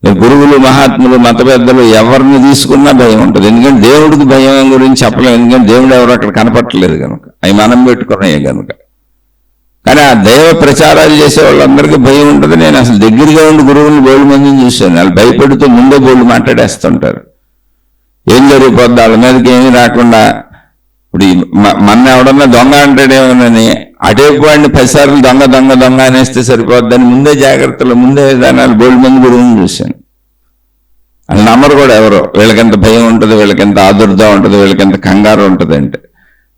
గురువులు, మహాత్ములు, మత పెద్దలు ఎవరిని తీసుకున్నా భయం ఉంటుంది. ఎందుకంటే దేవుడికి భయం గురించి చెప్పలేము, ఎందుకంటే దేవుడు ఎవరు అక్కడ కనపట్టలేదు కనుక, అవి మనం పెట్టుకున్నాయే కనుక. కానీ ఆ దైవ ప్రచారాలు చేసే వాళ్ళందరికీ భయం ఉంటుంది. నేను అసలు దగ్గరగా ఉండి గురువుని బోల్డ్ మందిని చూశాను. వాళ్ళు భయపడుతూ ముందే బోల్డ్ మాట్లాడేస్తుంటారు. ఏం జరిగిపోద్ది వాళ్ళ మీదకి ఏమీ రాకుండా. ఇప్పుడు మన ఎవడన్నా దొంగ అంటాడేమోనని అటేపు వాడిని 10 సార్లు దొంగ దొంగ దొంగ అనేస్తే సరిపోద్దని ముందే జాగ్రత్తలు, ముందే విధానాలు బోల్డ్ మంది గురువుని చూశాను. వాళ్ళు నమ్మరు కూడా ఎవరో. వీళ్ళకెంత భయం ఉంటుంది, వీళ్ళకెంత ఆదుర్దా ఉంటుంది, వీళ్ళకెంత కంగారు ఉంటుంది అంటే.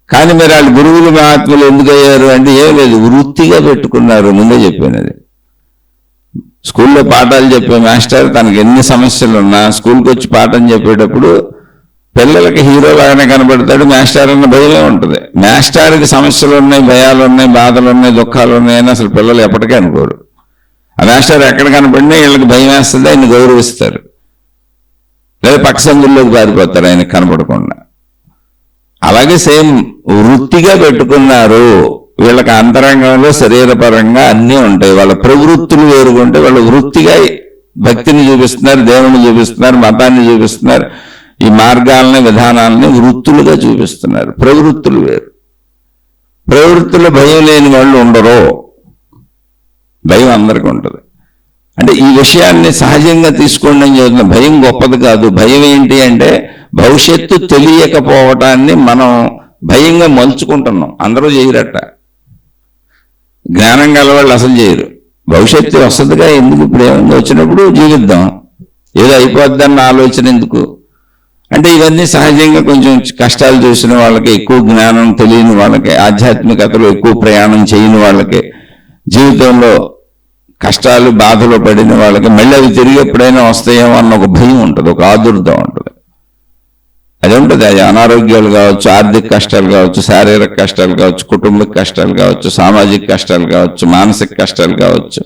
కానీ మరి వాళ్ళు గురువులు, మహాత్ములు ఎందుకు అయ్యారు అంటే ఏం లేదు, వృత్తిగా పెట్టుకున్నారు. ముందే చెప్పినది. స్కూల్లో పాఠాలు చెప్పే మాస్టర్ తనకు ఎన్ని సమస్యలు ఉన్నా స్కూల్కి వచ్చి పాఠం చెప్పేటప్పుడు పిల్లలకి హీరోలాగానే కనబడతాడు. మాస్టర్ అన్న భయమే ఉంటుంది. మాస్టర్కి సమస్యలు ఉన్నాయి, భయాలు ఉన్నాయి, బాధలు ఉన్నాయి, దుఃఖాలు ఉన్నాయని అసలు పిల్లలు ఎప్పటికీ అనుకోరు. ఆ మాస్టర్ ఎక్కడ కనపడినా వీళ్ళకి భయం వేస్తుంది, ఆయన్ని గౌరవిస్తారు. లేదా పక్క సందుల్లోకి పారిపోతారు ఆయనకు కనపడకుండా. అలాగే సేమ్ వృత్తిగా పెట్టుకున్నారు. వీళ్ళకి అంతరంగంలో శరీరపరంగా అన్నీ ఉంటాయి. వాళ్ళ ప్రవృత్తులు వేరుగుంటే వాళ్ళు వృత్తిగా భక్తిని చూపిస్తున్నారు, దేవుని చూపిస్తున్నారు, మతాన్ని చూపిస్తున్నారు. ఈ మార్గాలని, విధానాలని వృత్తులుగా చూపిస్తున్నారు. ప్రవృత్తులు వేరు. ప్రవృత్తులు భయం లేని వాళ్ళు ఉండరు. భయం అందరికీ ఉంటుంది. అంటే ఈ విషయాన్ని సహజంగా తీసుకోండి అని చెబుతున్నా. భయం గొప్పది కాదు. భయం ఏంటి అంటే భవిష్యత్తు తెలియకపోవటాన్ని మనం భయంగా మలుచుకుంటున్నాం. అందరూ చేయరట. జ్ఞానం గల వాళ్ళు అసలు చేయరు. భవిష్యత్తు వస్తుందిగా, ఎందుకు ఇప్పుడు ఏమైనా వచ్చినప్పుడు జీవిద్దాం, ఏదో అయిపోద్దన్న ఆలోచన ఎందుకు అంటే ఇవన్నీ సహజంగా కొంచెం కష్టాలు చూసిన వాళ్ళకి, ఎక్కువ జ్ఞానం తెలియని వాళ్ళకి, ఆధ్యాత్మికతలో ఎక్కువ ప్రయాణం చేయని వాళ్ళకి, జీవితంలో కష్టాలు బాధలు పడిన వాళ్ళకి మళ్ళీ అవి తిరిగి ఎప్పుడైనా వస్తాయేమో అన్న ఒక భయం ఉంటుంది, ఒక ఆదుర్దా ఉంటుంది. అది ఉంటుంది. అది అనారోగ్యాలు కావచ్చు, ఆర్థిక కష్టాలు కావచ్చు, శారీరక కష్టాలు కావచ్చు, కుటుంబ కష్టాలు కావచ్చు, సామాజిక కష్టాలు కావచ్చు, మానసిక కష్టాలు కావచ్చు,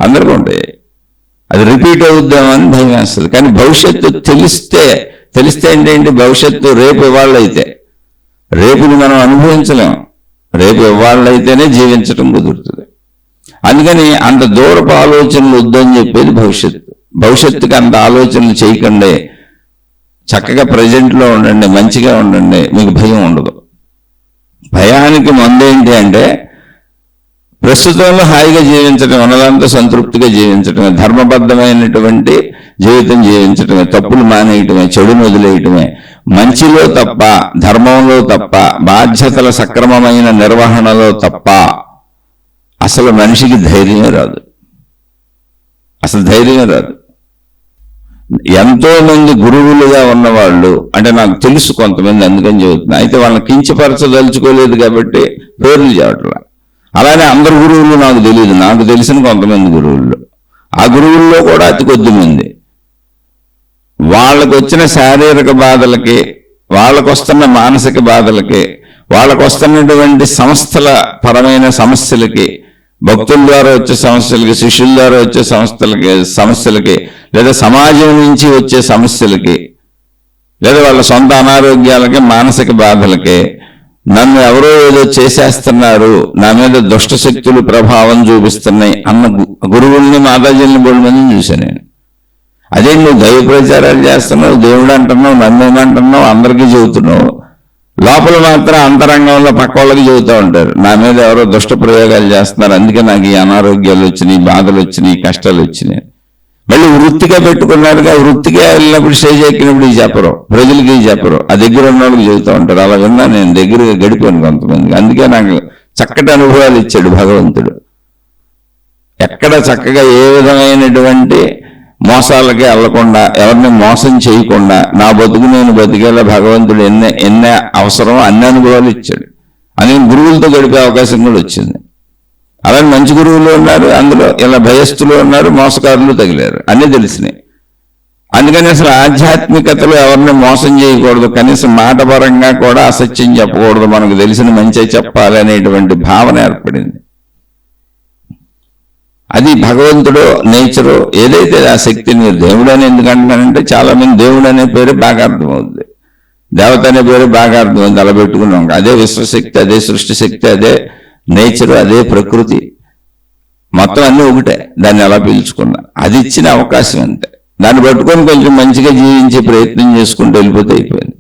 అందరికీ ఉంటాయి. అది రిపీట్ అవుద్దామని భయం వేస్తుంది. కానీ భవిష్యత్తు తెలిస్తే ఏంటంటే భవిష్యత్తు రేపు ఇవాళ్ళైతే, రేపుని మనం అనుభవించలేము. రేపు ఇవాళ్ళైతేనే జీవించడం కుదురుతుంది. అందుకని అంత దూరపు ఆలోచనలు వద్దని చెప్పేది భవిష్యత్తుకి అంత ఆలోచనలు చేయకండి. చక్కగా ప్రజెంట్లో ఉండండి, మంచిగా ఉండండి, మీకు భయం ఉండదు. భయానికి మందేంటి అంటే ప్రస్తుతంలో హాయిగా జీవించడం, ఉన్నదంతా సంతృప్తిగా జీవించడమే, ధర్మబద్ధమైనటువంటి జీవితం జీవించడమే, తప్పులు మానేయటమే, చెడును వదిలేయటమే, మంచిలో తప్ప, ధర్మంలో తప్ప, బాధ్యతల సక్రమమైన నిర్వహణలో తప్ప అసలు మనిషికి ధైర్యమే రాదు. అసలు ధైర్యమే రాదు. ఎంతో మంది గురువులుగా ఉన్నవాళ్ళు అంటే నాకు తెలుసు కొంతమంది, అందుకని చెబుతున్నా. అయితే వాళ్ళని కించపరచదలుచుకోలేదు కాబట్టి పేర్లు చెప్పట్లా. అలానే అందరు గురువులు నాకు తెలియదు. నాకు తెలిసిన కొంతమంది గురువులు, ఆ గురువుల్లో కూడా అతి కొద్ది మంది వాళ్ళకు వచ్చిన శారీరక బాధలకి, వాళ్ళకు వస్తున్న మానసిక బాధలకి, వాళ్ళకు వస్తున్నటువంటి సంస్థల పరమైన సమస్యలకి, భక్తుల ద్వారా వచ్చే సమస్యలకి, శిష్యుల ద్వారా వచ్చే సమస్యలకి, లేదా సమాజం నుంచి వచ్చే సమస్యలకి, లేదా వాళ్ళ సొంత అనారోగ్యాలకి, మానసిక బాధలకి నన్ను ఎవరో ఏదో చేసేస్తున్నారు, నా మీద దుష్ట శక్తులు ప్రభావం చూపిస్తున్నాయి అన్న గురువుల్ని, మాతాజీల్ని బోల్డ్ మందిని చూశాను నేను. అదే నువ్వు దైవ ప్రచారాలు చేస్తున్నావు, దేవుడు అంటున్నావు, నన్నేమంటున్నావు, అందరికీ చెబుతున్నావు, లోపల మాత్రం అంతరంగంలో పక్క వాళ్ళకి చెబుతూ ఉంటారు నా మీద ఎవరో దుష్ట ప్రయోగాలు చేస్తున్నారు, అందుకే నాకు ఈ అనారోగ్యాలు వచ్చినాయి, బాధలు వచ్చినాయి, కష్టాలు వచ్చినాయి. మళ్ళీ వృత్తిగా పెట్టుకున్నారుగా, వృత్తిగా వెళ్ళినప్పుడు స్టేజ్ ఎక్కినప్పుడు చెప్పరు, ప్రజలకి చెప్పరు, ఆ దగ్గర ఉన్న వాళ్ళకి చెబుతూ ఉంటారు. అలా విన్నా నేను దగ్గరగా గడిపాను కొంతమందికి. అందుకే నాకు చక్కటి అనుభవాలు ఇచ్చాడు భగవంతుడు. ఎక్కడ చక్కగా ఏ విధమైనటువంటి మోసాలకి వెళ్ళకుండా, ఎవరిని మోసం చేయకుండా నా బతుకు నేను బతికేలా భగవంతుడు ఎన్ని అవసరమో అన్ని అనుభవాలు ఇచ్చాడు. అందుకని గురువులతో గడిపే అవకాశం కూడా వచ్చింది. అలాగే మంచి గురువులు ఉన్నారు, అందులో ఇలా భయస్థులు ఉన్నారు, మోసకారులు తగిలారు, అన్నీ తెలిసినాయి. అందుకని అసలు ఆధ్యాత్మికతలో ఎవరిని మోసం చేయకూడదు, కనీసం మాట పరంగా కూడా అసత్యం చెప్పకూడదు, మనకు తెలిసిన మంచి చెప్పాలి అనేటువంటి భావన ఏర్పడింది. అది భగవంతుడు నేచరు ఏదైతే ఆ శక్తిని, దేవుడు అని ఎందుకంటున్నానంటే చాలా మంది దేవుడు అనే పేరు బాగా అర్థమవుతుంది, దేవత అనే పేరు బాగా అర్థమవుతుంది, అలా పెట్టుకున్నాం. అదే విశ్వశక్తి, అదే సృష్టి శక్తి, అదే నేచరు, అదే ప్రకృతి, మొత్తం అన్నీ ఒకటే. దాన్ని ఎలా పీల్చుకున్నా అది ఇచ్చిన అవకాశం అంతే. దాన్ని పట్టుకొని కొంచెం మంచిగా జీవించే ప్రయత్నం చేసుకుంటూ వెళ్ళిపోతే అయిపోయింది.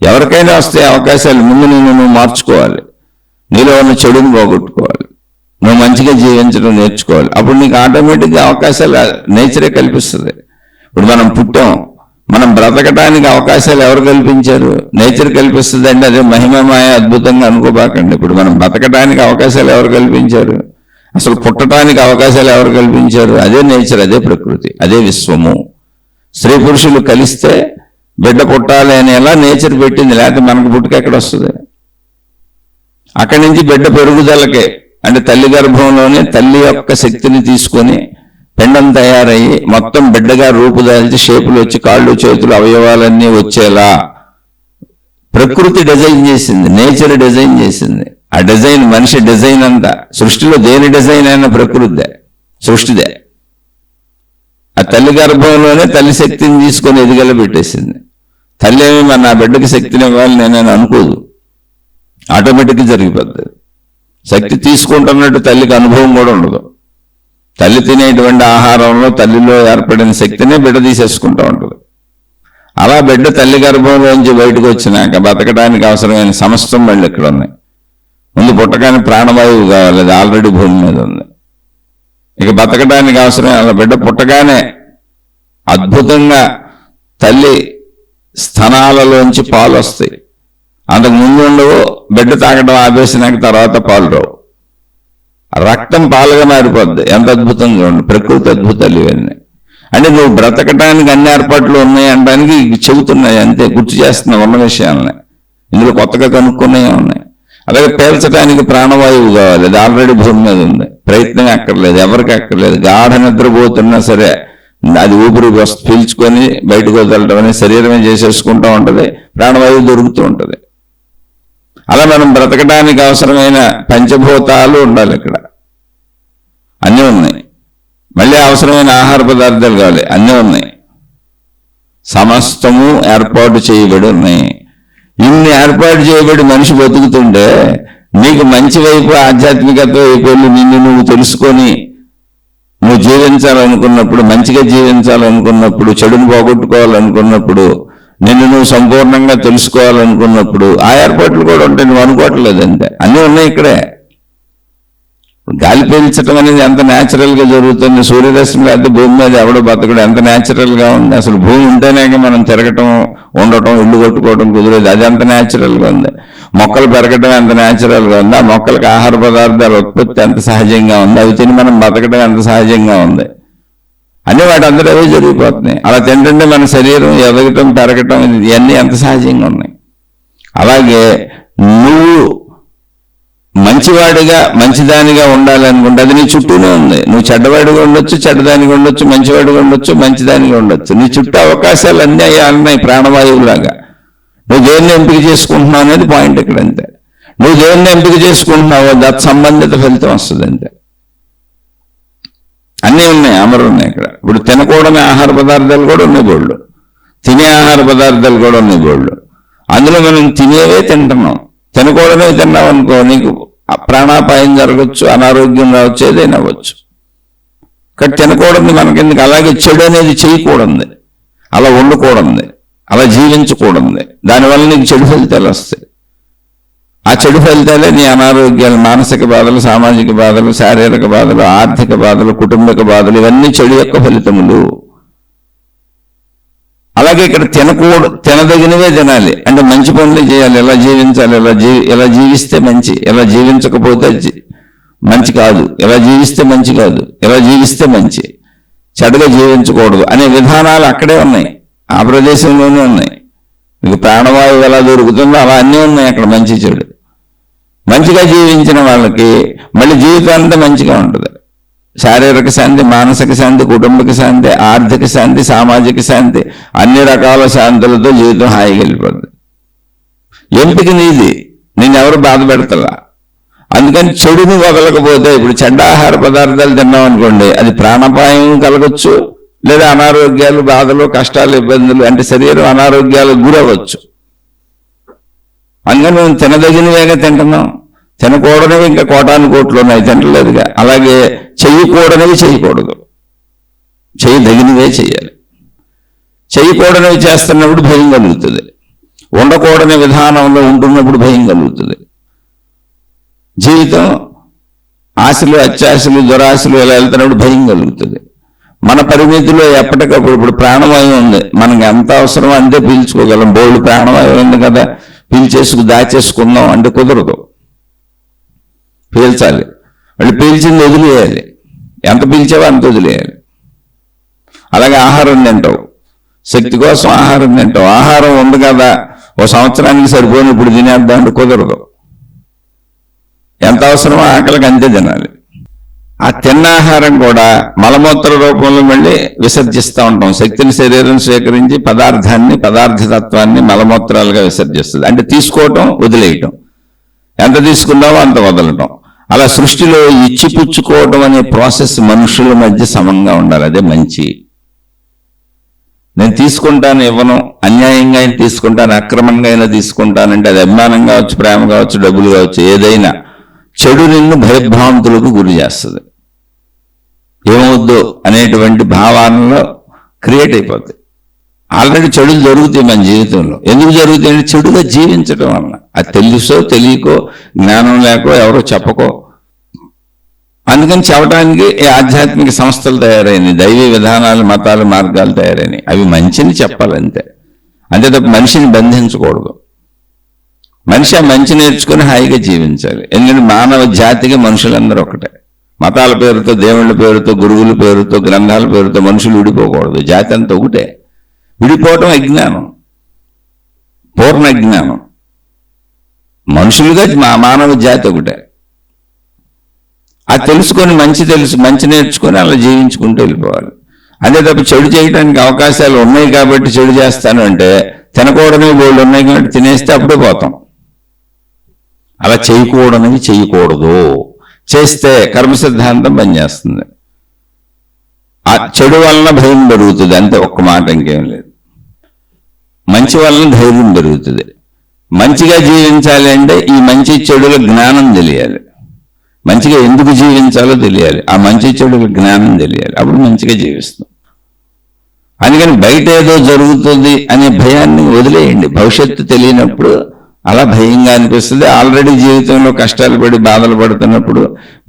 ఎవరికైనా వస్తే అవకాశాలు ముందు నువ్వు మార్చుకోవాలి, నీలో ఉన్న చెడుని పోగొట్టుకోవాలి, నువ్వు మంచిగా జీవించడం నేర్చుకోవాలి. అప్పుడు నీకు ఆటోమేటిక్గా అవకాశాలు నేచరే కల్పిస్తుంది. ఇప్పుడు మనం పుట్టాం, మనం బ్రతకడానికి అవకాశాలు ఎవరు కల్పించారు? నేచర్ కల్పిస్తుంది. అంటే అదే మహిమమాయ అద్భుతంగా అనుకోబాకండి. ఇప్పుడు మనం బ్రతకడానికి అవకాశాలు ఎవరు కల్పించారు? అసలు పుట్టడానికి అవకాశాలు ఎవరు కల్పించారు? అదే నేచర్, అదే ప్రకృతి, అదే విశ్వము. స్త్రీ పురుషులు కలిస్తే బిడ్డ పుట్టాలి అని ఎలా నేచర్ పెట్టింది, లేకపోతే మనకు పుట్టుక ఎక్కడ వస్తుంది? అక్కడి నుంచి బిడ్డ పెరుగుదలకే, అంటే తల్లి గర్భంలోనే తల్లి యొక్క శక్తిని తీసుకొని పిండం తయారయ్యి మొత్తం బిడ్డగా రూపుదాల్చి షేపులు వచ్చి కాళ్ళు చేతులు అవయవాలన్నీ వచ్చేలా ప్రకృతి డిజైన్ చేసింది, నేచర్ డిజైన్ చేసింది. ఆ డిజైన్ మనిషి డిజైన్ అంతా, సృష్టిలో దేని డిజైన్ అయినా ప్రకృతిదే, సృష్టిదే. ఆ తల్లి గర్భంలోనే తల్లి శక్తిని తీసుకొని ఎదిగల పెట్టేసింది. తల్లి ఏమి మన నా బిడ్డకి శక్తిని ఇవ్వాలి నేనని అనుకోదు, ఆటోమేటిక్గా జరిగిపోద్ది. శక్తి తీసుకుంటున్నట్టు తల్లికి అనుభవం కూడా ఉండదు. తల్లి తినేటువంటి ఆహారంలో తల్లిలో ఏర్పడిన శక్తినే బిడ్డ తీసేసుకుంటూ ఉంటుంది. అలా బిడ్డ తల్లి గర్భంలోంచి బయటకు వచ్చినాక బతకడానికి అవసరమైన సమస్తం మళ్ళీ ఇక్కడ ఉన్నాయి. ముందు పుట్టగానే ప్రాణవాయువు కావాలి, అది ఆల్రెడీ భూమి మీద ఉంది. ఇక బతకడానికి అవసరమైన బిడ్డ పుట్టగానే అద్భుతంగా తల్లి స్తనాలలోంచి పాలు వస్తాయి. అంతకు ముందు ఉండవు, బిడ్డ తాగడం ఆపేసినాక తర్వాత పాలు రావు, రక్తం పాలుగా మారిపోద్ది. ఎంత అద్భుతంగా ఉంది, ప్రకృతి అద్భుతాలు ఇవన్నీ. అంటే నువ్వు బ్రతకడానికి అన్ని ఏర్పాట్లు ఉన్నాయి అనడానికి చెబుతున్నాయి అంతే, గుర్తు చేస్తున్నావు ఉన్న విషయాలని. ఇందులో కొత్తగా కనుక్కున్నాయి ఉన్నాయి. అలాగే పేల్చడానికి ప్రాణవాయువు కావాలి, అది ఆల్రెడీ భూమి మీద ఉంది, ప్రయత్నం అక్కర్లేదు, ఎవరికి అక్కర్లేదు. గాఢ నిద్రపోతున్నా సరే అది ఊపిరి పీల్చుకొని బయటకు వదలటం అనేది శరీరమే చేసేసుకుంటూ ఉంటుంది, ప్రాణవాయువు దొరుకుతూ ఉంటుంది. అలా మనం బ్రతకడానికి అవసరమైన పంచభూతాలు ఉండాలి, ఇక్కడ అన్నీ ఉన్నాయి. మళ్ళీ అవసరమైన ఆహార పదార్థాలు కావాలి, అన్నీ ఉన్నాయి, సమస్తము ఏర్పాటు చేయబడి ఉన్నాయి. ఇన్ని ఏర్పాటు చేయబడి మనిషి బతుకుతుంటే నీకు మంచి వైపు ఆధ్యాత్మికత వైపు నిన్ను నువ్వు తెలుసుకొని నువ్వు జీవించాలనుకున్నప్పుడు, మంచిగా జీవించాలనుకున్నప్పుడు, చెడును పోగొట్టుకోవాలనుకున్నప్పుడు, నిన్ను నువ్వు సంపూర్ణంగా తెలుసుకోవాలనుకున్నప్పుడు ఆ ఏర్పాట్లు కూడా ఉంటాయి. నువ్వు అనుకోవట్లేదు అంతే, అన్నీ ఉన్నాయి ఇక్కడే. గాలి పీల్చడం అనేది ఎంత న్యాచురల్గా జరుగుతుంది. సూర్యరశ్మి లేకపోతే భూమి మీద ఎవడో బతకడం ఎంత న్యాచురల్గా ఉంది. అసలు భూమి ఉంటేనే మనం తిరగటం, ఉండటం, ఇల్లు కట్టుకోవడం కుదిరేది, అది ఎంత న్యాచురల్గా ఉంది. మొక్కలు పెరగడం ఎంత న్యాచురల్గా ఉంది. ఆ మొక్కలకు ఆహార పదార్థాల ఉత్పత్తి ఎంత సహజంగా ఉంది. అవి తిని మనం బతకడం ఎంత సహజంగా ఉంది. అన్నీ వాటి అందరూ అవే జరిగిపోతున్నాయి. అలా తింటుంటే మన శరీరం ఎదగటం, పెరగటం, ఇవన్నీ ఎంత సహజంగా ఉన్నాయి. అలాగే నువ్వు మంచివాడిగా మంచిదానిగా ఉండాలనుకుంటే అది నీ చుట్టూనే ఉంది. నువ్వు చెడ్డవాడిగా ఉండొచ్చు, చెడ్డదానిగా ఉండొచ్చు, మంచివాడిగా ఉండొచ్చు, మంచిదానిగా ఉండొచ్చు. నీ చుట్టూ అవకాశాలు అన్నీ అన్నాయి ప్రాణవాయువులాగా. నువ్వు దేన్ని ఎంపిక చేసుకుంటున్నావు అనేది పాయింట్ ఇక్కడ అంతే. నువ్వు దేన్ని ఎంపిక చేసుకుంటున్నావో దాని సంబంధిత ఫలితం వస్తుంది అంతే. అన్నీ ఉన్నాయి, అమరు ఉన్నాయి ఇక్కడ. ఇప్పుడు తినకూడని ఆహార పదార్థాలు కూడా ఉన్నాయి బోళ్ళు, తినే ఆహార పదార్థాలు కూడా ఉన్నాయి బోళ్ళు. అందులో మనం తినేవే తింటున్నాం. తినకూడనే తిన్నావు అనుకో, నీకు ప్రాణాపాయం జరగచ్చు, అనారోగ్యం రావచ్చు, ఏదైనా అవ్వచ్చు. కానీ తినకూడదు మనకెందుకు? అలాగే చెడు అనేది చేయకూడదు, అలా ఉండకూడదు, అలా జీవించకూడదు. దానివల్ల నీకు చెడు ఫలితాలు వస్తాయి. ఆ చెడు ఫలితాలే నీ అనారోగ్యాలు, మానసిక బాధలు, సామాజిక బాధలు, శారీరక బాధలు, ఆర్థిక బాధలు, కుటుంబిక బాధలు, ఇవన్నీ చెడు యొక్క ఫలితములు. అలాగే ఇక్కడ తినదగినవే తినాలి, అంటే మంచి పనులు చేయాలి, ఎలా జీవించాలి, ఎలా జీవిస్తే మంచి, ఎలా జీవించకపోతే మంచి కాదు, ఎలా జీవిస్తే మంచి కాదు, ఎలా జీవిస్తే మంచి, చెడుగా జీవించకూడదు అనే విధానాలు అక్కడే ఉన్నాయి, ఆ ప్రదేశంలోనే ఉన్నాయి. మీకు ప్రాణవాయువు ఎలా దొరుకుతుందో అలా అన్నీ ఉన్నాయి అక్కడ, మంచి చెడు. మంచిగా జీవించిన వాళ్ళకి మళ్ళీ జీవితం అంతా మంచిగా ఉంటుంది, శారీరక శాంతి, మానసిక శాంతి, కుటుంబిక శాంతి, ఆర్థిక శాంతి, సామాజిక శాంతి, అన్ని రకాల శాంతులతో జీవితం హాయిగా వెళ్ళిపోతుంది. ఎంపిక నీది, నేను ఎవరు బాధ పెడతలా. అందుకని చెడుని వదలకపోతే, ఇప్పుడు చెడ్డ ఆహార పదార్థాలు తిన్నాం అనుకోండి, అది ప్రాణాపాయం కలగచ్చు, లేదా అనారోగ్యాలు, బాధలు, కష్టాలు, ఇబ్బందులు, అంటే శరీరం అనారోగ్యాలకు గురవచ్చు. అందుకని మేము తినదగినవేగా తింటున్నాం, తినకూడనివి ఇంకా కోటాను కోట్లు ఉన్నాయి, తినలేదుగా. అలాగే చెయ్యకూడనివి చేయకూడదు, చేయదగినవే చేయాలి. చేయకూడనివి చేస్తున్నప్పుడు భయం కలుగుతుంది, ఉండకూడని విధానంలో ఉంటున్నప్పుడు భయం కలుగుతుంది. జీవితం ఆశలు, అత్యాశలు, దురాశలు ఇలా వెళ్తున్నప్పుడు భయం కలుగుతుంది. మన పరిమితిలో ఎప్పటికప్పుడు, ఇప్పుడు ప్రాణవాయువు ఉంది, మనకి ఎంత అవసరం అంతే పీల్చుకోగలం. బోల్డ్ ప్రాణవాయువు ఉంది కదా, దాచేసుకుందాం అంటే కుదరదు, పీల్చాలి. వాళ్ళు పీల్చింది వదిలేయాలి, ఎంత పీల్చావో అంత వదిలేయాలి. అలాగే ఆహారం తింటావు, శక్తి కోసం ఆహారం తింటావు. ఆహారం ఉంది కదా, ఓ సంవత్సరానికి సరిపోని ఇప్పుడు తినేద్దాం అంటే కుదరదు. ఎంత అవసరమో ఆకలికి అంతే తినాలి. ఆ తిన్న ఆహారం కూడా మలమూత్ర రూపంలో మళ్ళీ విసర్జిస్తూ ఉంటాం. శక్తిని శరీరం స్వీకరించి పదార్థతత్వాన్ని మలమూత్రాలుగా విసర్జిస్తుంది. అంటే తీసుకోవటం, వదిలేయటం, ఎంత తీసుకున్నావో అంత వదలటం. అలా సృష్టిలో ఇచ్చిపుచ్చుకోవటం అనే ప్రాసెస్ మనుషుల మధ్య సమంగా ఉండాలి. అదే మంచి. నేను తీసుకుంటాను, ఇవ్వను, అన్యాయంగా అయినా తీసుకుంటాను, అక్రమంగా అయినా తీసుకుంటానంటే అది అభిమానం కావచ్చు, ప్రేమ కావచ్చు, డబ్బులు కావచ్చు, ఏదైనా చెడు నిన్ను భయభ్రాంతులకు గురి చేస్తుంది. ఏమవుద్దో అనేటువంటి భావాలలో క్రియేట్ అయిపోతాయి. ఆల్రెడీ చెడులు జరుగుతాయి మన జీవితంలో. ఎందుకు జరుగుతాయంటే చెడుగా జీవించడం వలన. అది తెలుసో తెలియకో, జ్ఞానం లేకో, ఎవరో చెప్పకో. అందుకని చెప్పడానికి ఈ ఆధ్యాత్మిక సంస్థలు తయారైనాయి, దైవీ విధానాలు, మతాలు, మార్గాలు తయారైనాయి. అవి మంచిని చెప్పాలంతే, అంతే తప్ప మనిషిని బంధించకూడదు. మనిషి ఆ మంచి నేర్చుకుని హాయిగా జీవించాలి. ఎందుకంటే మానవ జాతికి మనుషులందరూ ఒకటే. మతాల పేరుతో, దేవుళ్ళ పేరుతో, గురువుల పేరుతో, గ్రంథాల పేరుతో మనుషులు విడిపోకూడదు. జాతి అంతా ఒకటే. విడిపోవటం అజ్ఞానం, పూర్ణ అజ్ఞానం. మనుషులుగా మానవ జాతి ఒకటే. అది తెలుసుకొని మంచి నేర్చుకొని అలా జీవించుకుంటూ వెళ్ళిపోవాలి. అంతే తప్ప చెడు చేయడానికి అవకాశాలు ఉన్నాయి కాబట్టి చెడు చేస్తాను అంటే, తినకూడనివి బోళ్ళు ఉన్నాయి కాబట్టి తినేస్తే అప్పుడే పోతాం. అలా చేయకూడనివి చేయకూడదు. చేస్తే కర్మ సిద్ధాంతం పనిచేస్తుంది. ఆ చెడు వలన భయం పెరుగుతుంది, అంతే, ఒక్క మాట, ఇంకేం లేదు. మంచి వలన ధైర్యం పెరుగుతుంది. మంచిగా జీవించాలి అంటే ఈ మంచి చెడుల జ్ఞానం తెలియాలి. మంచిగా ఎందుకు జీవించాలో తెలియాలి, ఆ మంచి చెడుల జ్ఞానం తెలియాలి, అప్పుడు మంచిగా జీవిస్తాం. అందుకని బయట ఏదో జరుగుతుంది అనే భయాన్ని వదిలేయండి. భవిష్యత్తు తెలియనప్పుడు అలా భయంగా అనిపిస్తుంది. ఆల్రెడీ జీవితంలో కష్టాలు పడి బాధలు పడుతున్నప్పుడు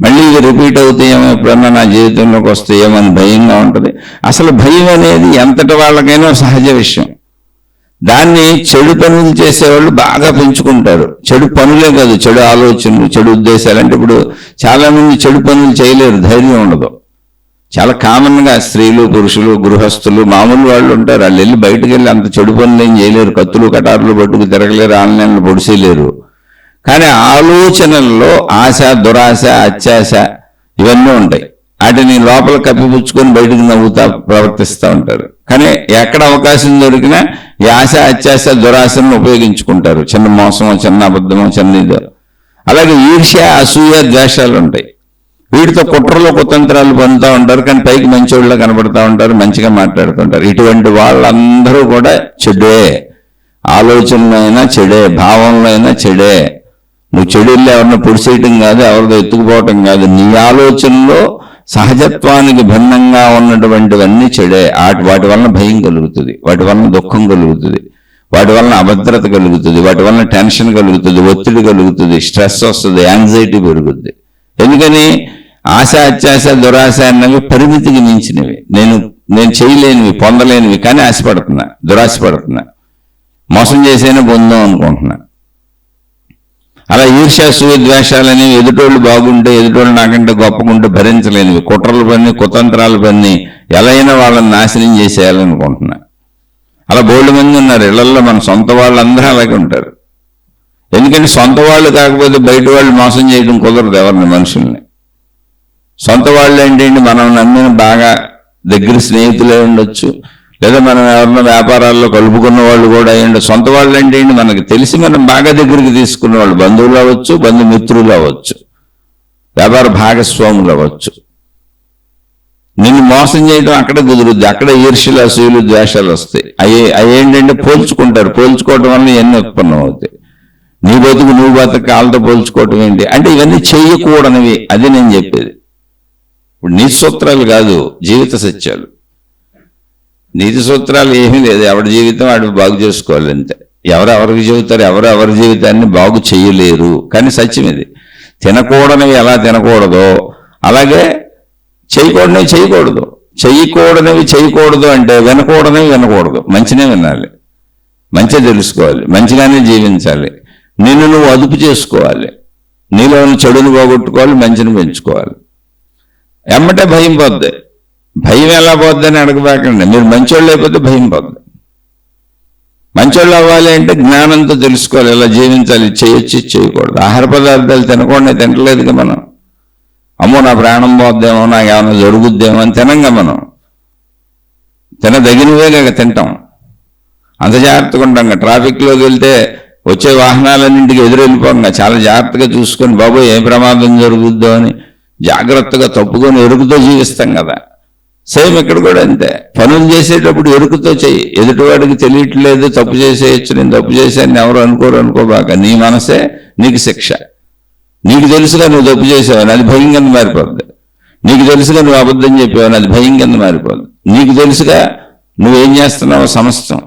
మళ్ళీ ఇవి రిపీట్ అవుతాయేమో, ఎప్పుడన్నా నా జీవితంలోకి వస్తాయేమో అని భయంగా ఉంటుంది. అసలు భయం అనేది ఎంతటి వాళ్ళకైనా సహజ విషయం. దాన్ని చెడు పనులు చేసేవాళ్ళు బాగా పెంచుకుంటారు. చెడు పనులే కాదు, చెడు ఆలోచనలు, చెడు ఉద్దేశాలు. అంటే ఇప్పుడు చాలా మంది చెడు పనులు చేయలేరు, ధైర్యం ఉండదు. చాలా కామన్గా స్త్రీలు, పురుషులు, గృహస్థులు, మామూలు వాళ్ళు ఉంటారు. వాళ్ళు వెళ్ళి బయటకు వెళ్ళి అంత చెడు పనులు ఏం చేయలేరు, కత్తులు కటారులు పట్టుకు తిరగలేరు, ఆన్లైన్లు పొడిసేయలేరు. కానీ ఆలోచనల్లో ఆశ, దురాశ, అత్యాశ ఇవన్నీ ఉంటాయి. వాటిని లోపల కప్పిపుచ్చుకొని బయటకు నవ్వుతా ప్రవర్తిస్తూ ఉంటారు. కానీ ఎక్కడ అవకాశం దొరికినా ఈ ఆశ, అత్యాశ, దురాశను ఉపయోగించుకుంటారు. చిన్న మోసమో, చిన్న అబద్ధమో, చిన్న ఇదో. అలాగే ఈర్ష్య, అసూయ, ద్వేషాలు ఉంటాయి. వీటితో కుట్రలో కుతంత్రాలు పొందుతూ ఉంటారు. కానీ పైకి మంచోళ్ళ కనబడుతూ ఉంటారు, మంచిగా మాట్లాడుతుంటారు. ఇటువంటి వాళ్ళందరూ కూడా చెడే. ఆలోచనలో అయినా చెడే, భావంలో అయినా చెడే. నువ్వు చెడుల్లో ఎవరిని పొడిసేయటం కాదు, ఎవరితో ఎత్తుకుపోవటం కాదు. నీ ఆలోచనలో సహజత్వానికి భిన్నంగా ఉన్నటువంటివన్నీ చెడే. వాటి వలన భయం కలుగుతుంది, వాటి వలన దుఃఖం కలుగుతుంది, వాటి వలన అభద్రత కలుగుతుంది, వాటి వలన టెన్షన్ కలుగుతుంది, ఒత్తిడి కలుగుతుంది, స్ట్రెస్ వస్తుంది, యాంగ్జైటీ పెరుగుతుంది. ఎందుకని ఆశ, అత్యాశ, దురాశ అన్నవి పరిమితికి మించినవి. నేను చేయలేనివి, పొందలేనివి, కానీ ఆశపడుతున్నా, దురాశపడుతున్నా, మోసం చేసేనే పొందాం అనుకుంటున్నా. అలా ఈర్ష్య, ద్వేషాలు అనేవి ఎదుటోళ్ళు బాగుంటే, ఎదుటోళ్ళు నాకంటే గొప్పకుంటే భరించలేనివి. కుట్రలు పని, కుతంత్రాలు పని, ఎలా అయినా వాళ్ళని నాశనం చేసేయాలనుకుంటున్నా. అలా బోల్డ్ మంది ఉన్నారు ఇళ్లలో. మన సొంత వాళ్ళందరూ అలాగే ఉంటారు. ఎందుకంటే సొంత వాళ్ళు కాకపోతే బయట వాళ్ళు మోసం చేయడం కుదరదు ఎవరిని, మనుషుల్ని. సొంత వాళ్ళు ఏంటండి, మనం నమ్మిన బాగా దగ్గర స్నేహితులే ఉండొచ్చు, లేదా మనం ఎవరన్నా వ్యాపారాల్లో కలుపుకున్న వాళ్ళు కూడా అయ్యండి. సొంత వాళ్ళు ఏంటండి, మనకు తెలిసి మనం బాగా దగ్గరికి తీసుకున్న వాళ్ళు, బంధువులు అవ్వచ్చు, బంధుమిత్రులు అవ్వచ్చు, వ్యాపార భాగస్వాములు అవ్వచ్చు. నిన్ను మోసం చేయడం అక్కడ కుదురుద్ది, అక్కడ ఈర్ష్యలు, అసూయలు, ద్వేషాలు వస్తాయి. అవి ఏంటంటే పోల్చుకుంటారు. పోల్చుకోవటం వల్ల ఎన్ని ఉత్పన్నం అవుతాయి. నీ బతుకు నువ్వు బతుకు వాళ్ళతో పోల్చుకోవటం ఏంటి అంటే ఇవన్నీ చెయ్యకూడనివి. అది నేను చెప్పేది. ఇప్పుడు నీతి సూత్రాలు కాదు, జీవిత సత్యాలు. నీతి సూత్రాలు ఏమీ లేదు, ఎవరి జీవితం వాడు బాగు చేసుకోవాలి అంతే. ఎవరెవరికి చెబుతారు, ఎవరెవరి జీవితాన్ని బాగు చేయలేరు. కానీ సత్యం ఇది. తినకూడనివి ఎలా తినకూడదో అలాగే చేయకూడనివి చేయకూడదు. చెయ్యకూడనివి చేయకూడదు అంటే వినకూడనివి వినకూడదు. మంచినే వినాలి, మంచి తెలుసుకోవాలి, మంచిగానే జీవించాలి. నిన్ను నువ్వు అదుపు చేసుకోవాలి, నీలో చెడును పోగొట్టుకోవాలి, మంచిని పెంచుకోవాలి. ఎమ్మటే భయం పోద్ది. భయం ఎలా పోద్దని అడగబాకండి. మీరు మంచోళ్ళు అయిపోతే భయం పోద్ది. మంచోళ్ళు అవ్వాలి అంటే జ్ఞానంతో తెలుసుకోవాలి, ఎలా జీవించాలి, చేయొచ్చు చేయకూడదు. ఆహార పదార్థాలు తినకుండా తినట్లేదుగా మనం. అమ్మో నా ప్రాణం పోద్దేమో, నాకు ఏమైనా జరుగుద్దేమో అని తినంగా మనం. తినదగినవేగా తింటాం. అంత జాగ్రత్తగా ఉంటాం. ట్రాఫిక్లోకి వెళ్తే వచ్చే వాహనాలన్నింటికి ఎదురెళ్ళిపోగా చాలా జాగ్రత్తగా చూసుకొని బాబు ఏ ప్రమాదం జరుగుద్దో అని జాగ్రత్తగా తప్పుకొని ఎరుకుతో జీవిస్తాం కదా. సేమ్ ఇక్కడ కూడా అంతే. పనులు చేసేటప్పుడు ఎరుకుతో చెయ్యి. ఎదుటివాడికి తెలియట్లేదు, తప్పు చేసేయచ్చు, నేను తప్పు చేశాను ఎవరు అనుకోబాక. నీ మనసే నీకు శిక్ష. నీకు తెలుసుగా నువ్వు తప్పు చేసావని అది భయం కింద మారిపోద్ది. నీకు తెలుసుగా నువ్వు అబద్ధం చెప్పావని అది భయం కింద మారిపోద్ది. నీకు తెలుసుగా నువ్వేం చేస్తున్నావో సమస్తం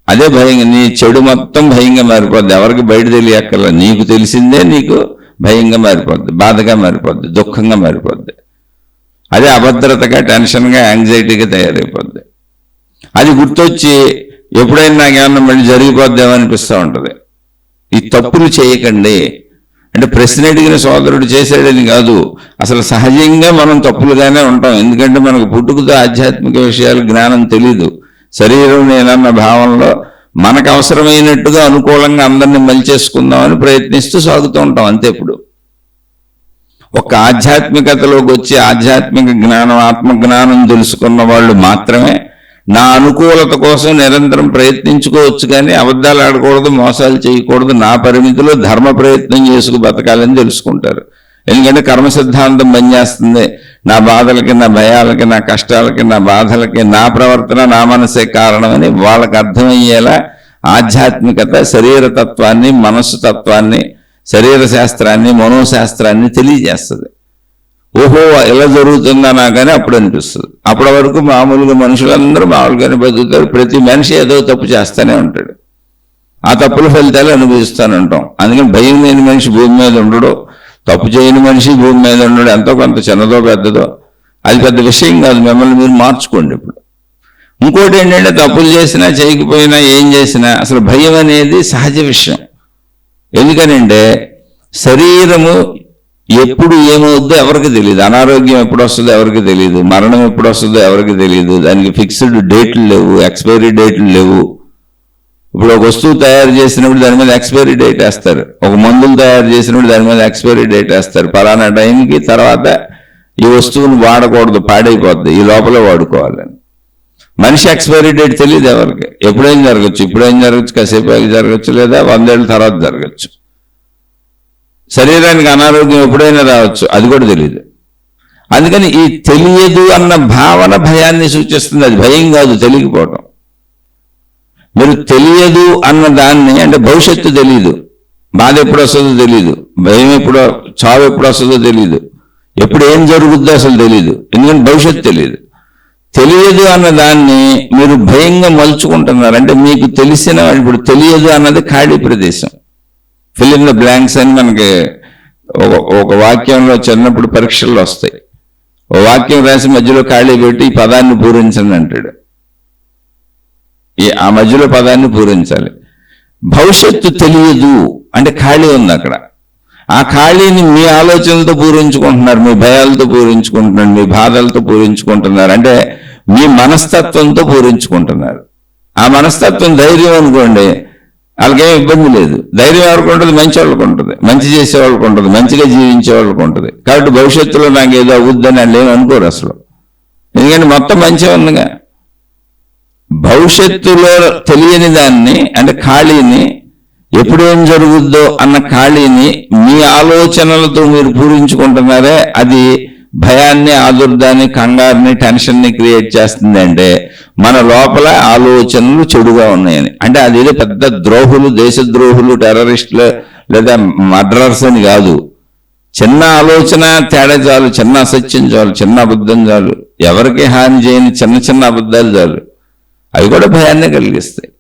అదే భయం. నీ చెడు మొత్తం భయంగా మారిపోద్ది. ఎవరికి బయట తెలియక్కర్లా. నీకు తెలిసిందే నీకు భయంగా మారిపోద్ది, బాధగా మారిపోద్ది, దుఃఖంగా మారిపోద్ది. అదే అభద్రతగా, టెన్షన్గా, యాంగ్జైటీగా తయారైపోద్ది. అది గుర్తొచ్చి ఎప్పుడైనా నాకేమన్నా మళ్ళీ జరిగిపోద్దేమో అనిపిస్తూ ఉంటుంది. ఈ తప్పులు చేయకండి అంటే ప్రశ్న అడిగిన సోదరుడు చేసాడని కాదు, అసలు సహజంగా మనం తప్పులుగానే ఉంటాం. ఎందుకంటే మనకు పుట్టుకతో ఆధ్యాత్మిక విషయాలు జ్ఞానం తెలీదు. శరీరం నేనన్న భావంలో మనకు అవసరమైనట్టుగా అనుకూలంగా అందరినీ మలిచేసుకుందామని ప్రయత్నిస్తూ సాగుతూ ఉంటాం అంతే. ఇప్పుడు ఒక ఆధ్యాత్మికతలోకి వచ్చి ఆధ్యాత్మిక జ్ఞానం, ఆత్మజ్ఞానం తెలుసుకున్న వాళ్ళు మాత్రమే నా అనుకూలత కోసం నిరంతరం ప్రయత్నించుకోవచ్చు. కానీ అబద్ధాలు ఆడకూడదు, మోసాలు చేయకూడదు, నా పరిమితిలో ధర్మ ప్రయత్నం చేసుకు బతకాలని తెలుసుకుంటారు. ఎందుకంటే కర్మ సిద్ధాంతం పనిచేస్తుంది. నా బాధలకి, నా భయాలకి, నా కష్టాలకి, నా బాధలకి నా ప్రవర్తన, నా మనసే కారణమని వాళ్ళకి అర్థమయ్యేలా ఆధ్యాత్మికత శరీర తత్వాన్ని, మనస్సు తత్వాన్ని, శరీర శాస్త్రాన్ని, మనోశాస్త్రాన్ని తెలియజేస్తుంది. ఓహో ఇలా జరుగుతుందా నాకని అప్పుడు అనిపిస్తుంది. అప్పటి వరకు మామూలుగా మనుషులందరూ మామూలుగానే బతుకుతారు. ప్రతి మనిషి ఏదో తప్పు చేస్తూనే ఉంటాడు. ఆ తప్పుల ఫలితాలు అనుభవిస్తూనే ఉంటాం. అందుకని భయం లేని మనిషి భూమి మీద ఉండడు, తప్పు చేయని మనిషి భూమి మీద ఉండడు. ఎంతో కొంత చిన్నదో పెద్దదో అది పెద్ద విషయం కాదు. మిమ్మల్ని మీరు మార్చుకోండి. ఇప్పుడు ఇంకోటి ఏంటంటే తప్పులు చేసినా చేయకపోయినా ఏం చేసినా అసలు భయం అనేది సహజ విషయం. ఎందుకనంటే శరీరము ఎప్పుడు ఏమవుద్దో ఎవరికి తెలియదు. అనారోగ్యం ఎప్పుడు వస్తుందో ఎవరికి తెలియదు. మరణం ఎప్పుడు వస్తుందో ఎవరికి తెలియదు. దానికి ఫిక్స్డ్ డేట్లు లేవు, ఎక్స్పైరీ డేట్లు లేవు. ఇప్పుడు ఒక వస్తువు తయారు చేసినప్పుడు దాని మీద ఎక్స్పైరీ డేట్ వేస్తారు. ఒక మందులు తయారు చేసినప్పుడు దాని మీద ఎక్స్పైరీ డేట్ వేస్తారు. పలానా టైంకి తర్వాత ఈ వస్తువును వాడకూడదు, పాడైపోద్ది, ఈ లోపల వాడుకోవాలని. మనిషి ఎక్స్పైరీ డేట్ తెలియదు ఎవరికి. ఎప్పుడేం జరగచ్చు, ఇప్పుడేం జరగచ్చు, కాసేపు జరగచ్చు, లేదా 100 ఏళ్ళ తర్వాత జరగచ్చు. శరీరానికి అనారోగ్యం ఎప్పుడైనా రావచ్చు, అది కూడా తెలియదు. అందుకని ఈ తెలియదు అన్న భావన భయాన్ని సూచిస్తుంది. అది భయం కాదు, తెలియకపోవటం. మీరు తెలియదు అన్న దాన్ని అంటే భవిష్యత్తు తెలియదు, బాధ ఎప్పుడు వస్తుందో తెలియదు, భయం ఎప్పుడో, చావు ఎప్పుడు వస్తుందో తెలియదు, ఎప్పుడు ఏం జరుగుద్దో అసలు తెలియదు. ఎందుకంటే భవిష్యత్తు తెలియదు. తెలియదు అన్న దాన్ని మీరు భయంగా మలుచుకుంటున్నారు. అంటే మీకు తెలిసిన, ఇప్పుడు తెలియదు అన్నది ఖాళీ ప్రదేశం. ఫిల్ ఇన్ ద బ్లాంక్స్ అని మనకి ఒక వాక్యంలో చిన్నప్పుడు పరీక్షల్లో వస్తాయి. ఓ వాక్యం రాసి మధ్యలో ఖాళీ పెట్టి ఈ పదాన్ని పూరించండి అంటాడు. ఆ మధ్యలో పదాన్ని పూరించాలి. భవిష్యత్తు తెలియదు అంటే ఖాళీ ఉంది అక్కడ. ఆ ఖాళీని మీ ఆలోచనలతో పూరించుకుంటున్నారు, మీ భయాలతో పూరించుకుంటున్నారు, మీ బాధలతో పూరించుకుంటున్నారు. అంటే మీ మనస్తత్వంతో పూరించుకుంటున్నారు. ఆ మనస్తత్వం ధైర్యం అనుకోండి, వాళ్ళకేం ఇబ్బంది లేదు. ధైర్యం ఎవరికి ఉంటుంది? మంచి వాళ్ళకి ఉంటుంది, మంచి చేసే వాళ్ళకి ఉంటుంది, మంచిగా జీవించే వాళ్ళకి ఉంటుంది. కాబట్టి భవిష్యత్తులో నాకు ఏదో అవుద్దని వాళ్ళు ఏమి అనుకోరు అసలు. ఎందుకంటే మొత్తం మంచిగా ఉందిగా. భవిష్యత్తులో తెలియని దాన్ని, అంటే ఖాళీని, ఎప్పుడేం జరుగుద్దో అన్న ఖాళీని మీ ఆలోచనలతో మీరు పూరించుకుంటున్నారే, అది భయాన్ని, ఆదుర్దాన్ని, కంగారుని, టెన్షన్ని క్రియేట్ చేస్తుంది. అంటే మన లోపల ఆలోచనలు చెడుగా ఉన్నాయని. అంటే అదేదో పెద్ద ద్రోహులు, దేశద్రోహులు, టెర్రరిస్టులు లేదా మర్డరర్స్ అని కాదు. చిన్న ఆలోచన తేడా చాలు, చిన్న అసత్యం చాలు, చిన్న అబద్ధం చాలు, ఎవరికి హాని చేయని చిన్న చిన్న అబద్ధాలు చాలు, అవి కూడా భయాన్ని కలిగిస్తాయి.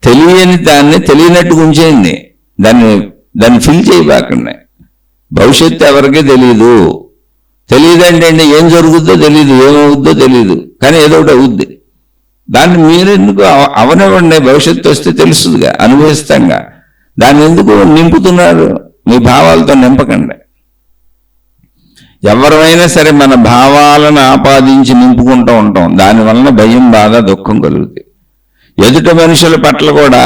తెలియని దాన్ని తెలియనట్టుగా ఉంచేయండి, దాన్ని ఫిల్ చేయబాకండి. భవిష్యత్తు ఎవరికీ తెలియదు. తెలియదంటే ఏం జరుగుద్దో తెలియదు, ఏమవుద్దో తెలియదు, కానీ ఏదో ఒకటి అవుద్ది. దాన్ని మీరు ఎందుకు అవనివ్వండి, భవిష్యత్తు వస్తే తెలుస్తుందిగా, అనుభవిస్తాంగా. దాన్ని ఎందుకు నింపుతున్నారు? మీ భావాలతో నింపకండి. ఎవరైనా సరే మన భావాలను ఆపాదించి నింపుకుంటూ ఉంటాం. దానివలన భయం, బాధ, దుఃఖం కలుగుతాయి. ఎదుట మనుషుల పట్ల కూడా,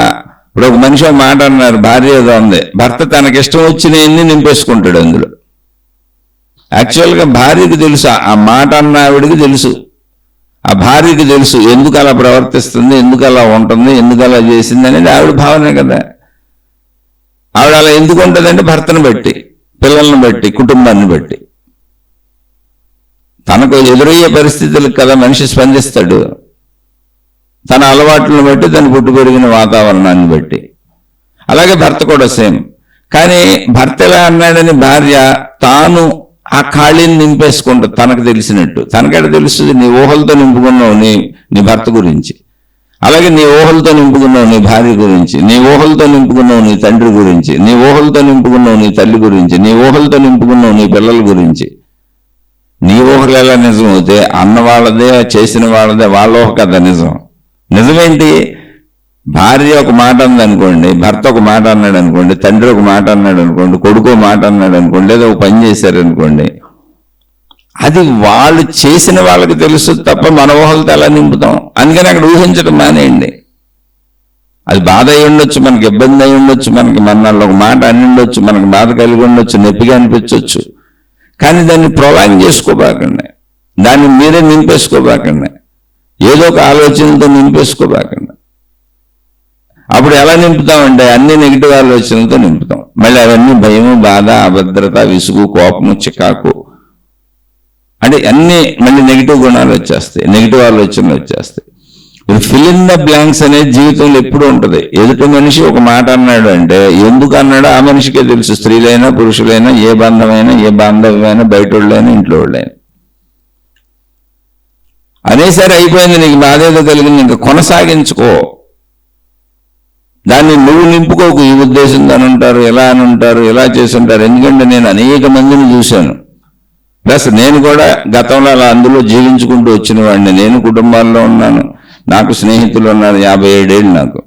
ఇప్పుడు ఒక మనిషి మాట అన్నారు, భార్య ఏదో ఉంది, భర్త తనకిష్టం వచ్చినవన్నీ నింపేసుకుంటాడు అందులో. యాక్చువల్గా భార్యకి తెలుసు, ఆ మాట అన్న ఆవిడికి తెలుసు, ఆ భార్యకి తెలుసు ఎందుకు అలా ప్రవర్తిస్తుంది, ఎందుకు అలా ఉంటుంది, ఎందుకు అలా చేసింది అనేది ఆవిడ భావనే కదా. ఆవిడ అలా ఎందుకు ఉంటుందంటే భర్తను బట్టి, పిల్లల్ని బట్టి, కుటుంబాన్ని బట్టి. తనకు ఎదురయ్యే పరిస్థితులకు కదా మనిషి స్పందిస్తాడు, తన అలవాట్లను బట్టి, తను పుట్టు పెరిగిన వాతావరణాన్ని బట్టి. అలాగే భర్త కూడా సేమ్. కానీ భర్త ఎలా అన్నాడని భార్య తాను ఆ ఖాళీని నింపేసుకుంటుంది తనకు తెలిసినట్టు. తనకెట తెలుస్తుంది? నీ ఊహలతో నింపుకున్నావు నీ భర్త గురించి, అలాగే నీ ఊహలతో నింపుకున్నావు నీ భార్య గురించి, నీ ఊహలతో నింపుకున్నావు నీ తండ్రి గురించి, నీ ఊహలతో నింపుకున్నావు నీ తల్లి గురించి, నీ ఊహలతో నింపుకున్నావు నీ పిల్లల గురించి. నీ ఊహలు ఎలా నిజం అవుతే అన్న వాళ్ళదే, చేసిన వాళ్ళదే, వాళ్ళ ఊహ కదా నిజం. నిజమేంటి? భార్య ఒక మాట అందనుకోండి, భర్త ఒక మాట అన్నాడు అనుకోండి, తండ్రి ఒక మాట అన్నాడు అనుకోండి, కొడుకు మాట అన్నాడు అనుకోండి, లేదా ఒక పని చేశారనుకోండి, అది వాళ్ళు చేసిన వాళ్ళకి తెలుసు తప్ప మన ఊహలతో ఎలా నింపుతాం? అందుకని అక్కడ ఊహించడం మానేయండి. అది బాధ అయి ఉండొచ్చు, మనకి ఇబ్బంది అయి ఉండొచ్చు, మనకి మన్నాళ్ళు ఒక మాట అని ఉండొచ్చు, మనకు బాధ కలిగి ఉండొచ్చు, నొప్పిగా అనిపించవచ్చు. కానీ దాన్ని ప్రొలాంగ్ చేసుకోబాకండి, దాన్ని మీరే నింపేసుకోబాకండి, ఏదో ఒక ఆలోచనలతో నింపేసుకోబాకండి. అప్పుడు ఎలా నింపుతామంటే అన్ని నెగిటివ్ ఆలోచనలతో నింపుతాం. మళ్ళీ అవన్నీ భయము, బాధ, అభద్రత, విసుగు, కోపము, చికాకు, అంటే అన్నీ మళ్ళీ నెగిటివ్ గుణాలు వచ్చేస్తాయి, నెగిటివ్ ఆలోచనలు వచ్చేస్తాయి. ఫిల్ ఇన్ ద బ్లాంక్స్ అనేది జీవితంలో ఎప్పుడు ఉంటుంది. ఎదుటి మనిషి ఒక మాట అన్నాడు అంటే ఎందుకు అన్నాడో ఆ మనిషికే తెలుసు. స్త్రీలైనా పురుషులైనా, ఏ బంధమైనా, ఏ బాంధవ్యమైనా, బయట వాళ్ళైనా, ఇంట్లో వాళ్ళైనా. అనేసరి అయిపోయింది, నీకు బాధ ఏదో కలిగింది, ఇంకా కొనసాగించుకో, దాన్ని నువ్వు నింపుకోకు. ఈ ఉద్దేశంతో అని ఉంటారు, ఎలా అని ఉంటారు, ఎలా చేసి ఉంటారు. ఎందుకంటే నేను అనేక మందిని చూశాను, ప్లస్ నేను కూడా గతంలో అలా అందులో జీవించుకుంటూ వచ్చిన వాడిని. నేను కుటుంబాల్లో ఉన్నాను, నాకు స్నేహితులు ఉన్నారు, 57 ఏళ్ళు నాకు.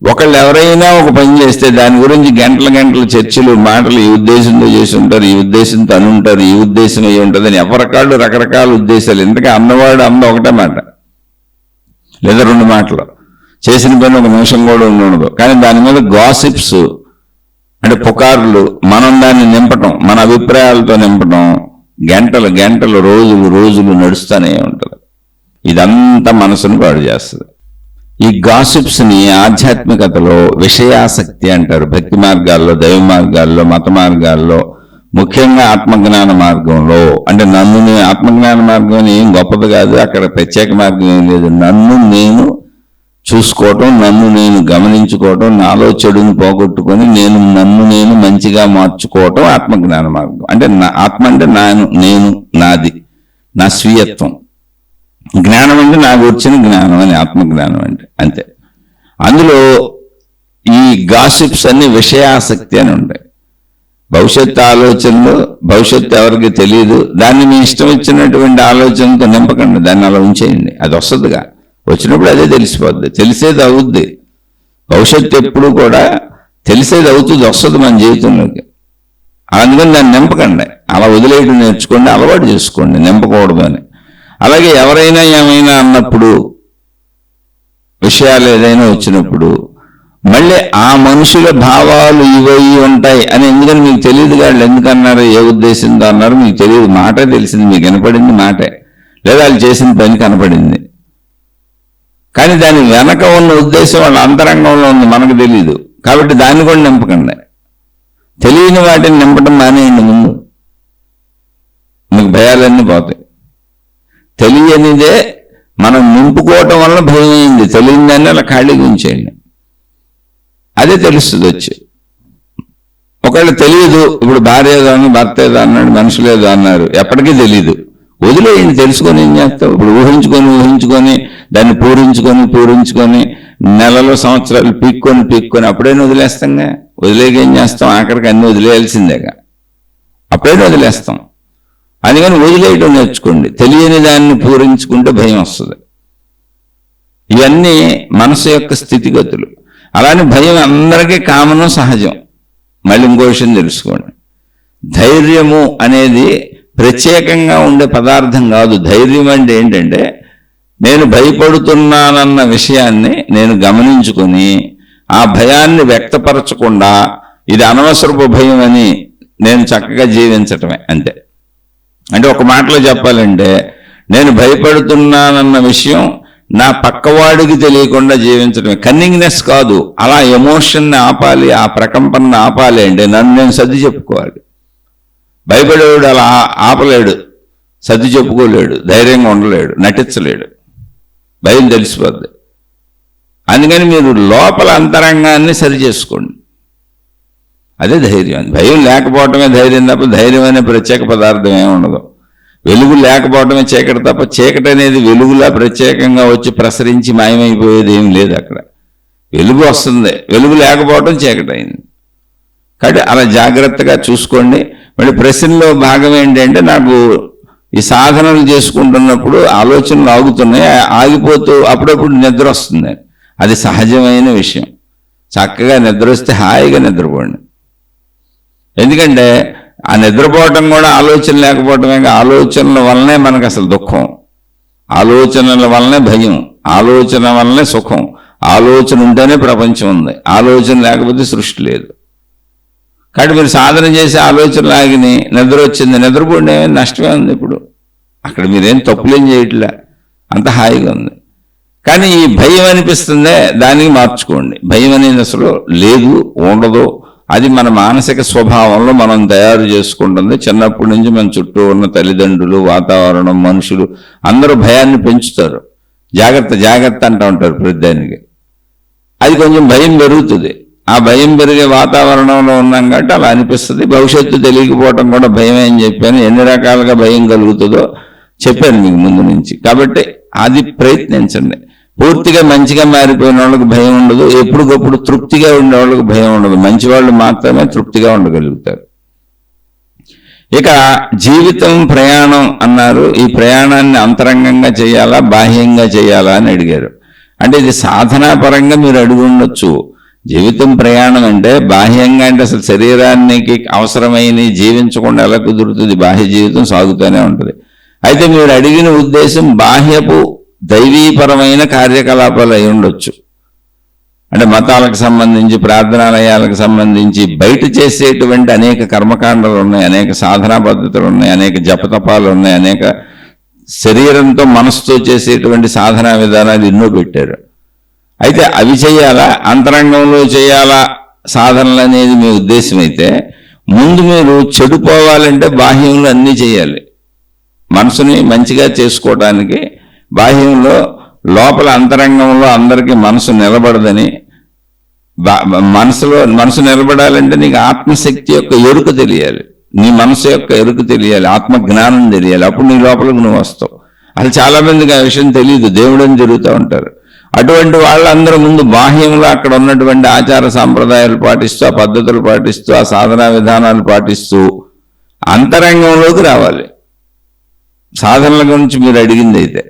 ఒకళ్ళు ఎవరైనా ఒక పని చేస్తే దాని గురించి గంటల గంటల చర్చలు, మాటలు, ఈ ఉద్దేశంతో చేసి ఉంటారు, ఈ ఉద్దేశంతో అని ఉంటారు, ఈ ఉద్దేశం అయి ఉంటుంది అని ఎవరికాళ్ళు రకరకాల ఉద్దేశాలు. ఎందుకంటే అన్నవాడు అమ్మ ఒకటే మాట లేదా 2 మాటలు, చేసిన పని ఒక నిమిషం కూడా ఉండదు. కానీ దాని మీద గాసిప్స్ అంటే పుకార్లు, మనం దాన్ని నింపటం, మన అభిప్రాయాలతో నింపటం, గంటలు గంటలు, రోజులు రోజులు నడుస్తూనే ఉంటుంది. ఇదంతా మనసును పాడు చేస్తుంది. ఈ గాసిప్స్ని ఆధ్యాత్మికతలో విషయాసక్తి అంటారు. భక్తి మార్గాల్లో, దైవ మార్గాల్లో, మత మార్గాల్లో, ముఖ్యంగా ఆత్మజ్ఞాన మార్గంలో. అంటే నన్ను ఆత్మజ్ఞాన మార్గం ఏం గొప్పది కాదు, అక్కడ ప్రత్యేక మార్గం ఏం లేదు. నన్ను నేను చూసుకోవటం, నన్ను నేను గమనించుకోవటం, నాలో చెడుని పోగొట్టుకొని నన్ను నేను మంచిగా మార్చుకోవటం ఆత్మజ్ఞాన మార్గం. అంటే ఆత్మ అంటే నేను, నాది, నా స్వీయత్వం. జ్ఞానం అంటే నాకు వచ్చిన జ్ఞానం అని ఆత్మజ్ఞానం అంటే, అంతే. అందులో ఈ గాసిప్స్ అన్ని విషయాసక్తి అని ఉంటాయి. భవిష్యత్తు ఆలోచనలు, భవిష్యత్తు ఎవరికి తెలియదు, దాన్ని మీ ఇష్టం వచ్చినటువంటి ఆలోచనతో నింపకండి, దాన్ని అలా ఉంచేయండి. అది వస్తుందిగా, వచ్చినప్పుడు అదే తెలిసిపోద్ది, తెలిసేది అవుద్ది. భవిష్యత్తు ఎప్పుడు కూడా తెలిసేది అవుతుంది, వస్తుంది మన జీవితంలోకి. అందుకని దాన్ని నింపకండి, అలా వదిలేయడం నేర్చుకోండి, అలవాటు చేసుకోండి నింపకూడదు అని. అలాగే ఎవరైనా ఏమైనా అన్నప్పుడు విషయాలు ఏదైనా వచ్చినప్పుడు మళ్ళీ ఆ మనుషుల భావాలు ఇవై ఉంటాయి అని ఎందుకని మీకు తెలియదు. వాళ్ళు ఎందుకన్నారు, ఏ ఉద్దేశంతో అన్నారు మీకు తెలియదు. మాటే తెలిసింది, మీకు వినపడింది మాటే, లేదా వాళ్ళు చేసిన పని కనపడింది. కానీ దాని వెనక ఉన్న ఉద్దేశం వాళ్ళ అంతరంగంలో ఉంది, మనకు తెలియదు. కాబట్టి దాన్ని కూడా నింపకండి. తెలియని వాటిని నింపడం మానేయండి. ముందు మీకు భయాలన్నీ పోతాయి. తెలియనిదే మనం నింపుకోవటం వల్ల భయం అయింది. తెలియని దాన్ని అలా ఖాళీగా ఉంచేయండి, అదే తెలుస్తుంది వచ్చి. ఒకవేళ తెలియదు, ఇప్పుడు భార్య ఏదో అని భర్త ఏదో అన్నాడు, మనుషులు ఏదో అన్నారు, ఎప్పటికీ తెలియదు, వదిలేయండి. తెలుసుకొని ఏం చేస్తావు? ఇప్పుడు ఊహించుకొని దాన్ని పూరించుకొని నెలలో సంవత్సరాలు పీక్కొని అప్పుడైనా వదిలేస్తాంగా. వదిలేక ఏం చేస్తాం? ఆఖరికి అన్ని వదిలేయాల్సిందేగా, అప్పుడైనా వదిలేస్తాం. అందుకని వదిలేయటం నేర్చుకోండి. తెలియని దాన్ని పూరించుకుంటే భయం వస్తుంది. ఇవన్నీ మనసు యొక్క స్థితిగతులు. అలానే భయం అందరికీ కామను, సహజం. మళ్ళీ ఇంకో విషయం తెలుసుకోండి, ధైర్యము అనేది ప్రత్యేకంగా ఉండే పదార్థం కాదు. ధైర్యం అంటే ఏంటంటే నేను భయపడుతున్నానన్న విషయాన్ని నేను గమనించుకొని ఆ భయాన్ని వ్యక్తపరచకుండా ఇది అనవసరపు భయం అని నేను చక్కగా జీవించటమే అంతే. అంటే ఒక మాటలో చెప్పాలంటే నేను భయపడుతున్నానన్న విషయం నా పక్కవాడికి తెలియకుండా జీవించడమే. కన్నింగ్నెస్ కాదు, అలా ఎమోషన్ని ఆపాలి, ఆ ప్రకంపనను ఆపాలి. అంటే నన్ను నేను సర్ది చెప్పుకోవాలి. భయపడేవాడు అలా ఆపలేడు, సర్ది చెప్పుకోలేడు, ధైర్యంగా ఉండలేడు, నటించలేడు, భయం తెలిసిపోద్ది. అందుకని మీరు లోపల అంతరంగాన్ని సరి చేసుకోండి, అదే ధైర్యం. భయం లేకపోవటమే ధైర్యం తప్ప ధైర్యం అనే ప్రత్యేక పదార్థం ఏమి ఉండదు. వెలుగు లేకపోవటమే చీకటి తప్ప చీకటి అనేది వెలుగులా ప్రత్యేకంగా వచ్చి ప్రసరించి మాయమైపోయేది ఏం లేదు. అక్కడ వెలుగు వస్తుంది, వెలుగు లేకపోవటం చీకటి అయింది. కాబట్టి అలా జాగ్రత్తగా చూసుకోండి. మళ్ళీ ప్రశ్నలో భాగం ఏంటంటే నాకు ఈ సాధనలు చేసుకుంటున్నప్పుడు ఆలోచనలు ఆగుతున్నాయి, ఆగిపోతూ అప్పుడప్పుడు నిద్ర వస్తుంది. అది సహజమైన విషయం. చక్కగా నిద్ర వస్తే హాయిగా నిద్రపోండి. ఎందుకంటే ఆ నిద్రపోవటం కూడా ఆలోచన లేకపోవటమే. ఆలోచనల వల్లనే మనకు అసలు దుఃఖం, ఆలోచనల వల్లనే భయం, ఆలోచన వల్లనే సుఖం. ఆలోచన ఉంటేనే ప్రపంచం ఉంది, ఆలోచన లేకపోతే సృష్టి లేదు. కాబట్టి మీరు సాధన చేసి ఆలోచనలు ఆగిని నిద్ర వచ్చింది, నిద్రపోండి, నష్టమే ఉంది. ఇప్పుడు అక్కడ మీరేం తప్పులేం చేయట్లే, అంత హాయిగా ఉంది. కానీ ఈ భయం అనిపిస్తుందే, దానికి మార్చుకోండి. భయం అనేది అసలు లేదు, ఉండదు. అది మన మానసిక స్వభావంలో మనం తయారు చేసుకుంటుంది. చిన్నప్పటి నుంచి మన చుట్టూ ఉన్న తల్లిదండ్రులు, వాతావరణం, మనుషులు అందరూ భయాన్ని పెంచుతారు. జాగ్రత్త జాగ్రత్త అంటూ ఉంటారు ప్రతిదానికి. అది కొంచెం భయం పెరుగుతుంది. ఆ భయం పెరిగే వాతావరణంలో ఉన్నాం కాబట్టి అలా అనిపిస్తుంది. భవిష్యత్తు తెలియకపోవటం కూడా భయమే అని చెప్పాను. ఎన్ని రకాలుగా భయం కలుగుతుందో చెప్పాను మీకు ముందు నుంచి. కాబట్టి అది ప్రయత్నించండి. పూర్తిగా మంచిగా మారిపోయిన వాళ్ళకి భయం ఉండదు, ఎప్పటికప్పుడు తృప్తిగా ఉండే వాళ్ళకి భయం ఉండదు. మంచి వాళ్ళు మాత్రమే తృప్తిగా ఉండగలుగుతారు. ఇక జీవితం ప్రయాణం అన్నారు. ఈ ప్రయాణాన్ని అంతరంగంగా చేయాలా, బాహ్యంగా చేయాలా అని అడిగారు. అంటే ఇది సాధనాపరంగా మీరు అడిగి ఉండొచ్చు. జీవితం ప్రయాణం అంటే బాహ్యంగా అంటే అసలు శరీరానికి అవసరమైన జీవించకుండా ఎలా కుదురుతుంది? బాహ్య జీవితం సాగుతూనే ఉంటుంది. అయితే మీరు అడిగిన ఉద్దేశం బాహ్యపు దైవీపరమైన కార్యకలాపాలు అయి ఉండొచ్చు. అంటే మతాలకు సంబంధించి, ప్రార్థనాలయాలకు సంబంధించి బయట చేసేటువంటి అనేక కర్మకాండలు ఉన్నాయి, అనేక సాధనా పద్ధతులు ఉన్నాయి, అనేక జపతపాలు ఉన్నాయి, అనేక శరీరంతో మనసుతో చేసేటువంటి సాధనా విధానాలు ఎన్నో పెట్టారు. అయితే అవి చేయాలా, అంతరంగంలో చేయాలా సాధనలు అనేది మీ ఉద్దేశం అయితే ముందు మీరు చెడిపోవాలంటే బాహ్యంలో అన్నీ చేయాలి. మనసుని మంచిగా చేసుకోవడానికి బాహ్యంలో, లోపల అంతరంగంలో అందరికీ మనసు నిలబడదని, మనసు నిలబడాలంటే నీకు ఆత్మశక్తి యొక్క ఎరుక తెలియాలి, నీ మనసు యొక్క ఎరుక తెలియాలి, ఆత్మ జ్ఞానం తెలియాలి. అప్పుడు నీ లోపలికి నువ్వు వస్తావు. అది చాలా మందికి ఆ విషయం తెలియదు, దేవుడని తిరుగుతూ ఉంటారు. అటువంటి వాళ్ళందరూ ముందు బాహ్యంలో అక్కడ ఉన్నటువంటి ఆచార సాంప్రదాయాలు పాటిస్తూ, ఆ పద్ధతులు పాటిస్తూ, ఆ సాధనా విధానాలు పాటిస్తూ అంతరంగంలోకి రావాలి. సాధనల గురించి మీరు అడిగింది అయితే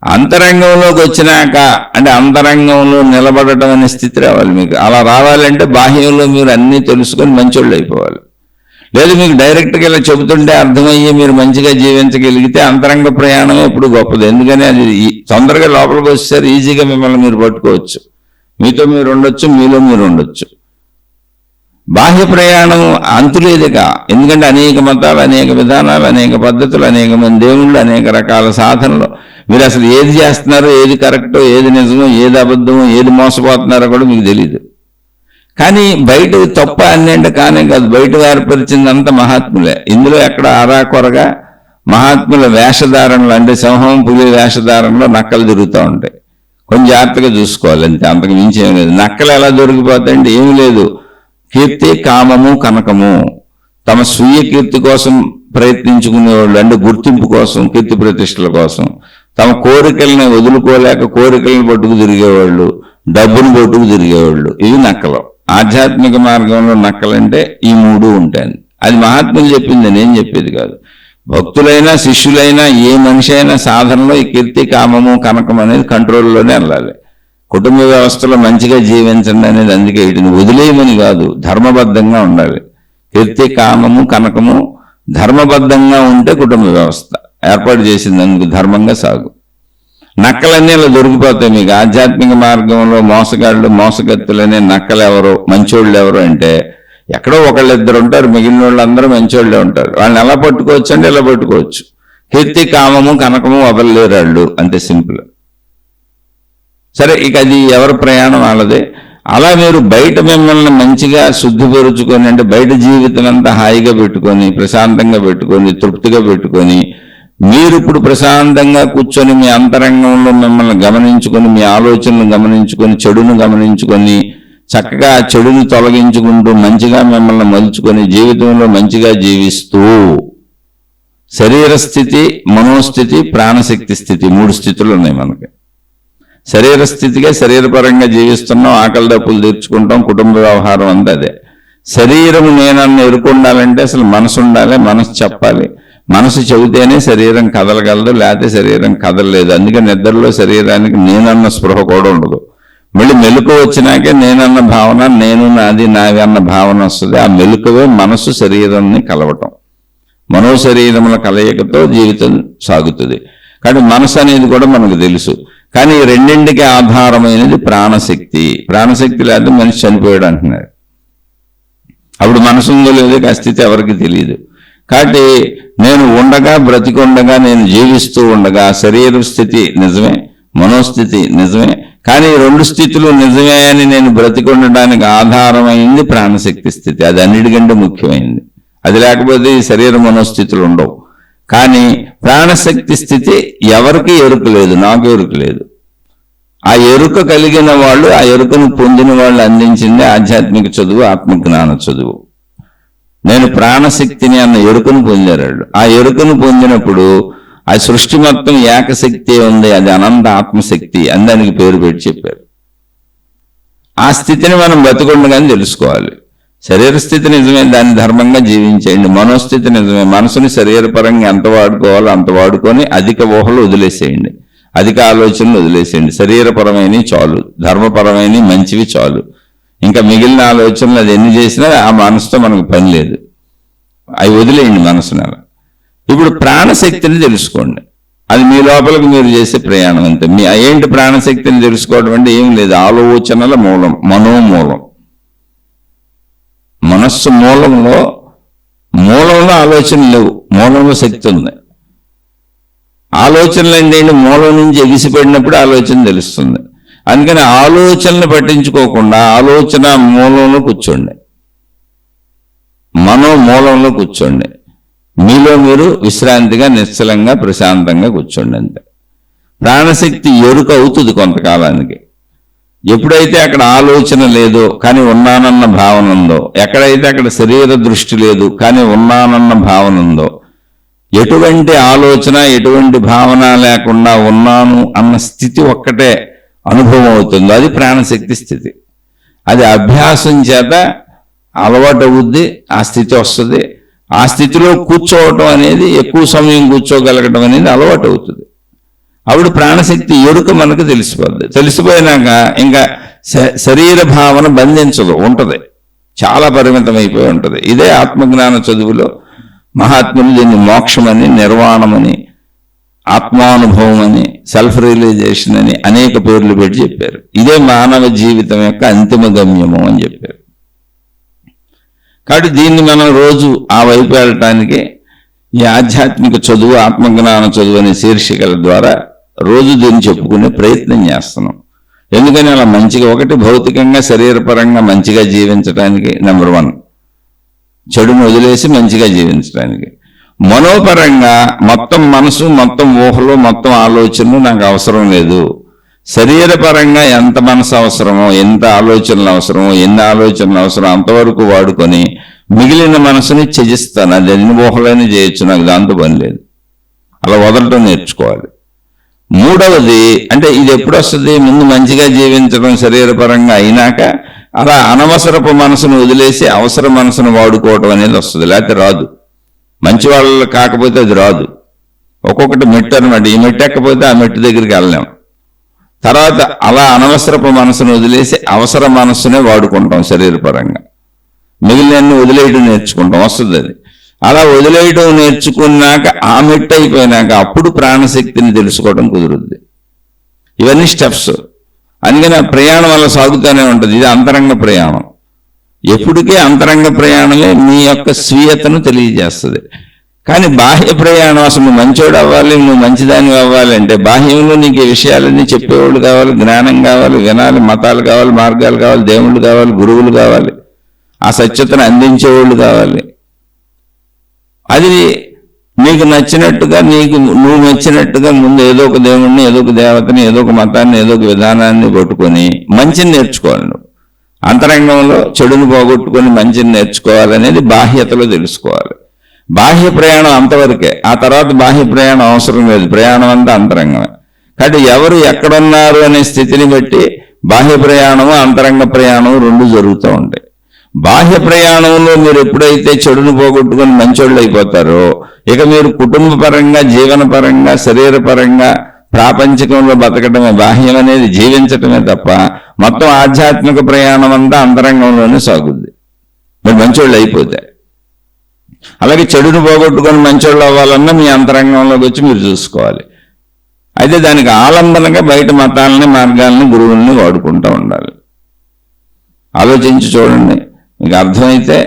అంతరంగంలోకి వచ్చినాక, అంటే అంతరంగంలో నిలబడటం అనే స్థితి రావాలి మీకు. అలా రావాలంటే బాహ్యంలో మీరు అన్నీ తెలుసుకొని మంచోళ్ళు అయిపోవాలి. లేదు మీకు డైరెక్ట్గా ఇలా చెబుతుంటే అర్థమయ్యి మీరు మంచిగా జీవించగలిగితే అంతరంగ ప్రయాణం ఎప్పుడు గొప్పది. ఎందుకని అది తొందరగా లోపలికి వచ్చేసరి ఈజీగా మిమ్మల్ని మీరు పట్టుకోవచ్చు, మీతో మీరు ఉండొచ్చు, మీలో మీరు ఉండొచ్చు. బాహ్య ప్రయాణం అంతులేదుగా, ఎందుకంటే అనేక మతాలు, అనేక విధానాలు, అనేక పద్ధతులు, అనేక మంది దేవుళ్ళు, అనేక రకాల సాధనలు. మీరు అసలు ఏది చేస్తున్నారో, ఏది కరెక్టో, ఏది నిజమో, ఏది అబద్ధమో, ఏది మోసపోతున్నారో కూడా మీకు తెలియదు. కానీ బయట తప్ప అన్నింటి కానే కాదు, బయట ఏర్పరిచిందంతా మహాత్ములే. ఇందులో ఎక్కడ ఆరాకొరగా మహాత్ముల వేషధారణలు, అంటే సింహం పులి వేషధారణలో నక్కలు తిరుగుతూ ఉంటాయి. కొంచెం జాగ్రత్తగా చూసుకోవాలి అంతే, అంతకు మించి ఏం లేదు. నక్కలు ఎలా దొరికిపోతాయంటే ఏమి లేదు, కీర్తి, కామము, కనకము. తమ స్వీయ కీర్తి కోసం ప్రయత్నించుకునేవాళ్ళు, అంటే గుర్తింపు కోసం, కీర్తి ప్రతిష్టల కోసం, తమ కోరికల్ని వదులుకోలేక కోరికలను పట్టుకు తిరిగేవాళ్ళు, డబ్బును పట్టుకు తిరిగేవాళ్ళు, ఇవి నక్కలు. ఆధ్యాత్మిక మార్గంలో నక్కలంటే ఈ మూడు ఉంటాయి. అది మహాత్ములు చెప్పింది, నేను చెప్పేది కాదు. భక్తులైనా శిష్యులైనా ఏ మనిషి అయినా సాధనలో ఈ కీర్తి, కామము, కనకం అనేది కంట్రోల్లోనే వెళ్ళాలి. కుటుంబ వ్యవస్థలో మంచిగా జీవించండి అనేది అందుకే వీటిని వదిలేయమని కాదు, ధర్మబద్ధంగా ఉండాలి. కీర్తి, కామము, కనకము ధర్మబద్ధంగా ఉంటే కుటుంబ వ్యవస్థ ఏర్పాటు చేసింది, అందుకు ధర్మంగా సాగు. నక్కలన్నీ ఇలా దొరికిపోతాయి మీకు. ఆధ్యాత్మిక మార్గంలో మోసగాళ్ళు, మోసగత్తులనే నక్కలు ఎవరు, మంచోళ్ళు ఎవరు అంటే ఎక్కడో ఒకళ్ళిద్దరు ఉంటారు, మిగిలిన వాళ్ళందరూ మంచోళ్ళే ఉంటారు. వాళ్ళని ఎలా పట్టుకోవచ్చు అంటే ఇలా పట్టుకోవచ్చు. కీర్తి, కామము, కనకము వదలలేరు వాళ్ళు, అంతే సింపుల్. సరే, ఇక అది ఎవరి ప్రయాణం వాళ్ళదే. అలా మీరు బయట మిమ్మల్ని మంచిగా శుద్ధిపరుచుకొని, అంటే బయట జీవితం అంతా హాయిగా పెట్టుకొని, ప్రశాంతంగా పెట్టుకొని, తృప్తిగా పెట్టుకొని, మీరు ఇప్పుడు ప్రశాంతంగా కూర్చొని మీ అంతరంగంలో మిమ్మల్ని గమనించుకొని, మీ ఆలోచనలు గమనించుకొని, చెడును గమనించుకొని, చక్కగా చెడుని తొలగించుకుంటూ మంచిగా మిమ్మల్ని మలుచుకొని జీవితంలో మంచిగా జీవిస్తూ, శరీర స్థితి, మనోస్థితి, ప్రాణశక్తి స్థితి, 3 స్థితులు ఉన్నాయి మనకి. శరీర స్థితిగా శరీరపరంగా జీవిస్తున్నాం, ఆకలి దప్పులు తీర్చుకుంటాం, కుటుంబ వ్యవహారం అంతా అదే. శరీరం నేనన్న ఎరుకుండాలంటే అసలు మనసు ఉండాలి, మనసు చెప్పాలి. మనసు చెబితేనే శరీరం కదలగలదు, లేకపోతే శరీరం కదలలేదు. అందుకే నిద్రలో శరీరానికి నేనన్న స్పృహ కూడా ఉండదు. మళ్ళీ మెలకు వచ్చినాకే నేనన్న భావన, నేను నాది నావి అన్న భావన వస్తుంది. ఆ మెలకువే మనసు శరీరాన్ని కలవటం. మనోశరీరముల కలయికతో జీవితం సాగుతుంది. కానీ మనసు అనేది కూడా మనకు తెలుసు. కానీ ఈ రెండింటికి ఆధారమైనది ప్రాణశక్తి. ప్రాణశక్తి లేకపోతే మనిషి చనిపోయాడు అంటున్నారు. అప్పుడు మనసు ఉందో లేదో ఆ స్థితి ఎవరికి తెలియదు. కాబట్టి నేను ఉండగా, బ్రతికొండగా, నేను జీవిస్తూ ఉండగా శరీర స్థితి నిజమే, మనోస్థితి నిజమే. కానీ 2 స్థితులు నిజమే అని నేను బ్రతికొండడానికి ఆధారమైంది ప్రాణశక్తి స్థితి. అది అన్నిటికంటే ముఖ్యమైనది. అది లేకపోతే ఈ శరీర మనోస్థితులు ఉండవు. కానీ ప్రాణశక్తి స్థితి ఎవరికి ఎరుక లేదు, నాకు ఎరుక లేదు. ఆ ఎరుక కలిగిన వాళ్ళు, ఆ ఎరుకను పొందిన వాళ్ళు అందించింది ఆధ్యాత్మిక చదువు, ఆత్మజ్ఞాన చదువు. నేను ప్రాణశక్తిని అన్న ఎరుకను పొందారు. ఆ ఎరుకను పొందినప్పుడు ఆ సృష్టి మొత్తం ఏకశక్తి ఉంది, అది అనంత ఆత్మశక్తి అని దానికి పేరు పెట్టి చెప్పారు. ఆ స్థితిని మనం బతుకుండగానే తెలుసుకోవాలి. శరీర స్థితి నిజమే, దాన్ని ధర్మంగా జీవించేయండి. మనోస్థితి నిజమే, మనసుని శరీరపరంగా ఎంత వాడుకోవాలో అంత వాడుకొని అధిక ఊహలు వదిలేసేయండి, అధిక ఆలోచనలు వదిలేసేయండి. శరీరపరమైనవి చాలు, ధర్మపరమైనవి మంచివి చాలు. ఇంకా మిగిలిన ఆలోచనలు అది ఎన్ని చేసినా ఆ మనసుతో మనకు పని లేదు, అవి వదిలేయండి మనసుని. అలా ఇప్పుడు ప్రాణశక్తిని తెలుసుకోండి. అది మీ లోపలికి మీరు చేసే ప్రయాణం అంతే. ఏంటి ప్రాణశక్తిని తెలుసుకోవడం అంటే ఏం లేదు, ఆలోచనల మూలం, మనోమూలం. మనస్సు మూలంలో ఆలోచనలు లేవు, మూలంలో శక్తి ఉంది. ఆలోచనలు ఏంటంటే మూలం నుంచి ఎగిసిపడినప్పుడు ఆలోచన తెలుస్తుంది. అందుకని ఆలోచనలు పట్టించుకోకుండా ఆలోచన మూలంలో కూర్చోండి, మనోమూలంలో కూర్చోండి. మీలో మీరు విశ్రాంతిగా, నిశ్చలంగా, ప్రశాంతంగా కూర్చోండి అంతే. ప్రాణశక్తి ఎరుక అవుతుంది కొంతకాలానికి. ఎప్పుడైతే అక్కడ ఆలోచన లేదో కానీ ఉన్నానన్న భావన ఉందో, ఎక్కడైతే అక్కడ శరీర దృష్టి లేదు కానీ ఉన్నానన్న భావన ఉందో, ఎటువంటి ఆలోచన, ఎటువంటి భావన లేకుండా ఉన్నాను అన్న స్థితి ఒక్కటే అనుభవం అవుతుందో అది ప్రాణశక్తి స్థితి. అది అభ్యాసం చేత అలవాటు అవుద్ది, ఆ స్థితి వస్తుంది. ఆ స్థితిలో కూర్చోవటం అనేది, ఎక్కువ సమయం కూర్చోగలగటం అనేది అలవాటు అవుతుంది. అప్పుడు ప్రాణశక్తి ఎరుక మనకు తెలిసిపోద్ది. తెలిసిపోయినాక ఇంకా శరీర భావన బంధించదు, ఉంటుంది. చాలా పరిమితమైపోయి ఉంటుంది. ఇదే ఆత్మజ్ఞాన చదువులో మహాత్ములు దీన్ని మోక్షమని, నిర్వాణమని, ఆత్మానుభవం అని, సెల్ఫ్ రియలైజేషన్ అని అనేక పేర్లు పెట్టి చెప్పారు. ఇదే మానవ జీవితం యొక్క అంతిమ గమ్యము అని చెప్పారు. కాబట్టి దీన్ని మనం రోజు ఆ వైపు వెళ్ళటానికి ఈ ఆధ్యాత్మిక చదువు, ఆత్మజ్ఞాన చదువు అనే శీర్షికల ద్వారా రోజు దీన్ని చెప్పుకునే ప్రయత్నం చేస్తున్నాం. ఎందుకని అలా మంచిగా, ఒకటి భౌతికంగా శరీరపరంగా మంచిగా జీవించడానికి నెంబర్ 1, చెడును వదిలేసి మంచిగా జీవించడానికి. మనోపరంగా మొత్తం మనసు, మొత్తం ఊహలు, మొత్తం ఆలోచనలు నాకు అవసరం లేదు. శరీరపరంగా ఎంత మనసు అవసరమో, ఎంత ఆలోచనలు అవసరమో, ఎన్ని ఆలోచనలు అవసరం అంతవరకు వాడుకొని మిగిలిన మనసుని త్యజిస్తాను. అది ఎన్ని ఊహలైనా చేయొచ్చు, నాకు దాంతో పని లేదు. అలా వదలటం నేర్చుకోవాలి. మూడవది అంటే ఇది ఎప్పుడు వస్తుంది, ముందు మంచిగా జీవించడం శరీరపరంగా అయినాక అలా అనవసరపు మనసును వదిలేసి అవసర మనసును వాడుకోవటం అనేది వస్తుంది. లేకపోతే రాదు. మంచి వాళ్ళు కాకపోతే అది రాదు. ఒక్కొక్కటి మెట్టు అనమాట. ఈ మెట్టు ఎక్కపోతే ఆ మెట్టు దగ్గరికి వెళ్ళలేం. తర్వాత అలా అనవసరపు మనసును వదిలేసి అవసర మనస్సునే వాడుకుంటాం శరీరపరంగా. మిగిలిన వదిలేయడం నేర్చుకుంటాం, వస్తుంది అది. అలా వదిలేయడం నేర్చుకున్నాక ఆ మెట్టు అయిపోయినాక అప్పుడు ప్రాణశక్తిని తెలుసుకోవడం కుదురుద్ది. ఇవన్నీ స్టెప్స్. అందుకని ఆ ప్రయాణం వల్ల సాగుతూనే ఉంటుంది. ఇది అంతరంగ ప్రయాణం. ఎప్పటికీ అంతరంగ ప్రయాణమే మీ యొక్క స్వీయతను తెలియజేస్తుంది. కానీ బాహ్య ప్రయాణం, అసలు నువ్వు మంచోడు అవ్వాలి, నువ్వు మంచిదాని అవ్వాలి అంటే బాహ్యంలో నీకు ఈ విషయాలన్నీ చెప్పేవాళ్ళు కావాలి, జ్ఞానం కావాలి, వినాలి, మతాలు కావాలి, మార్గాలు కావాలి, దేవుళ్ళు కావాలి, గురువులు కావాలి, ఆ సత్యతను అందించేవాళ్ళు కావాలి. అది నీకు నచ్చినట్టుగా, నువ్వు నచ్చినట్టుగా ముందు ఏదో ఒక దేవుణ్ణి, ఏదో ఒక దేవతని, ఏదో ఒక మతాన్ని, ఏదో ఒక విధానాన్ని పట్టుకొని మంచిని నేర్చుకోవాలి. నువ్వు అంతరంగంలో చెడును పోగొట్టుకొని మంచిని నేర్చుకోవాలనేది బాహ్యతలో తెలుసుకోవాలి. బాహ్య ప్రయాణం అంతవరకే. ఆ తర్వాత బాహ్య ప్రయాణం అవసరం లేదు. ప్రయాణం అంతా అంతరంగమే. కాబట్టి ఎవరు ఎక్కడున్నారు అనే స్థితిని బట్టి బాహ్య ప్రయాణము, అంతరంగ ప్రయాణం రెండు జరుగుతూ ఉంటాయి. బాహ్య ప్రయాణంలో మీరు ఎప్పుడైతే చెడును పోగొట్టుకొని మంచోళ్ళు అయిపోతారో, ఇక మీరు కుటుంబ పరంగా, జీవన పరంగా, శరీరపరంగా, ప్రాపంచికంలో బతకటమే, బాహ్యం అనేది జీవించటమే తప్ప మొత్తం ఆధ్యాత్మిక ప్రయాణం అంతా అంతరంగంలోనే సాగుద్ది మీరు మంచోళ్ళు అయిపోతే. అలాగే చెడును పోగొట్టుకొని మంచోళ్ళు అవ్వాలన్నా మీ అంతరంగంలోకి వచ్చి మీరు చూసుకోవాలి. అయితే దానికి ఆలంబనగా బయట మతాలని, మార్గాలని, గురువుల్ని వాడుకుంటూ ఉండాలి. ఆలోచించి చూడండి, మీకు అర్థమైతే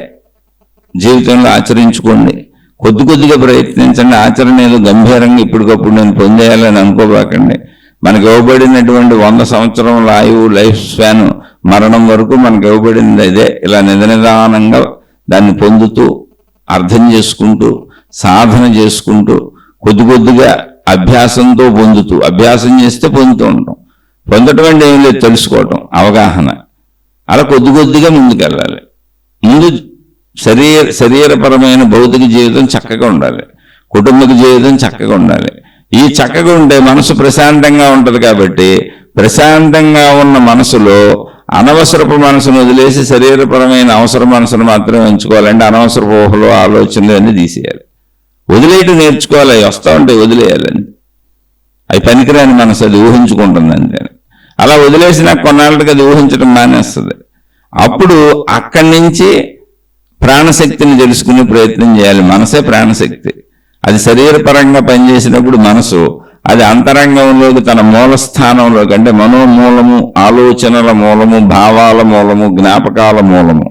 జీవితంలో ఆచరించుకోండి. కొద్ది కొద్దిగా ప్రయత్నించండి. ఆచరణ ఏదో గంభీరంగా ఇప్పటికప్పుడు నేను పొందేయాలని అనుకోబాకండి. మనకు ఇవ్వబడినటువంటి 100 సంవత్సరముల ఆయువు, లైఫ్ స్పాన్, మరణం వరకు మనకు ఇవ్వబడింది ఇదే. ఇలా నిదానంగా దాన్ని పొందుతూ, అర్థం చేసుకుంటూ, సాధన చేసుకుంటూ, కొద్ది కొద్దిగా అభ్యాసంతో పొందుతూ, అభ్యాసం చేస్తే పొందుతూ ఉంటాం. పొందటం అంటే ఏం లేదు, తెలుసుకోవటం, అవగాహన. అలా కొద్ది కొద్దిగా ముందుకెళ్ళాలి. ముందు శరీరపరమైన భౌతిక జీవితం చక్కగా ఉండాలి, కుటుంబ జీవితం చక్కగా ఉండాలి. ఈ చక్కగా ఉంటే మనసు ప్రశాంతంగా ఉంటుంది. కాబట్టి ప్రశాంతంగా ఉన్న మనసులో అనవసరపు మనసును వదిలేసి శరీరపరమైన అవసర మనసును మాత్రమే ఎంచుకోవాలంటే అనవసరపు ఊహలు, ఆలోచనలు అన్నీ తీసేయాలి. వదిలేయటం నేర్చుకోవాలి. అవి వస్తూ ఉంటాయి, వదిలేయాలని. అవి పనికిరాని మనసు, అది ఊహించుకుంటుంది అంతే. అలా వదిలేసి నాకు కొన్నాళ్ళకి అది ఊహించడం మానేస్తుంది. అప్పుడు అక్కడి నుంచి ప్రాణశక్తిని తెలుసుకునే ప్రయత్నం చేయాలి. మనసే ప్రాణశక్తి. అది శరీరపరంగా పనిచేసినప్పుడు మనసు అది అంతరంగంలోకి, తన మూల స్థానంలోకి, అంటే మనోమూలము, ఆలోచనల మూలము, భావాల మూలము, జ్ఞాపకాల మూలము,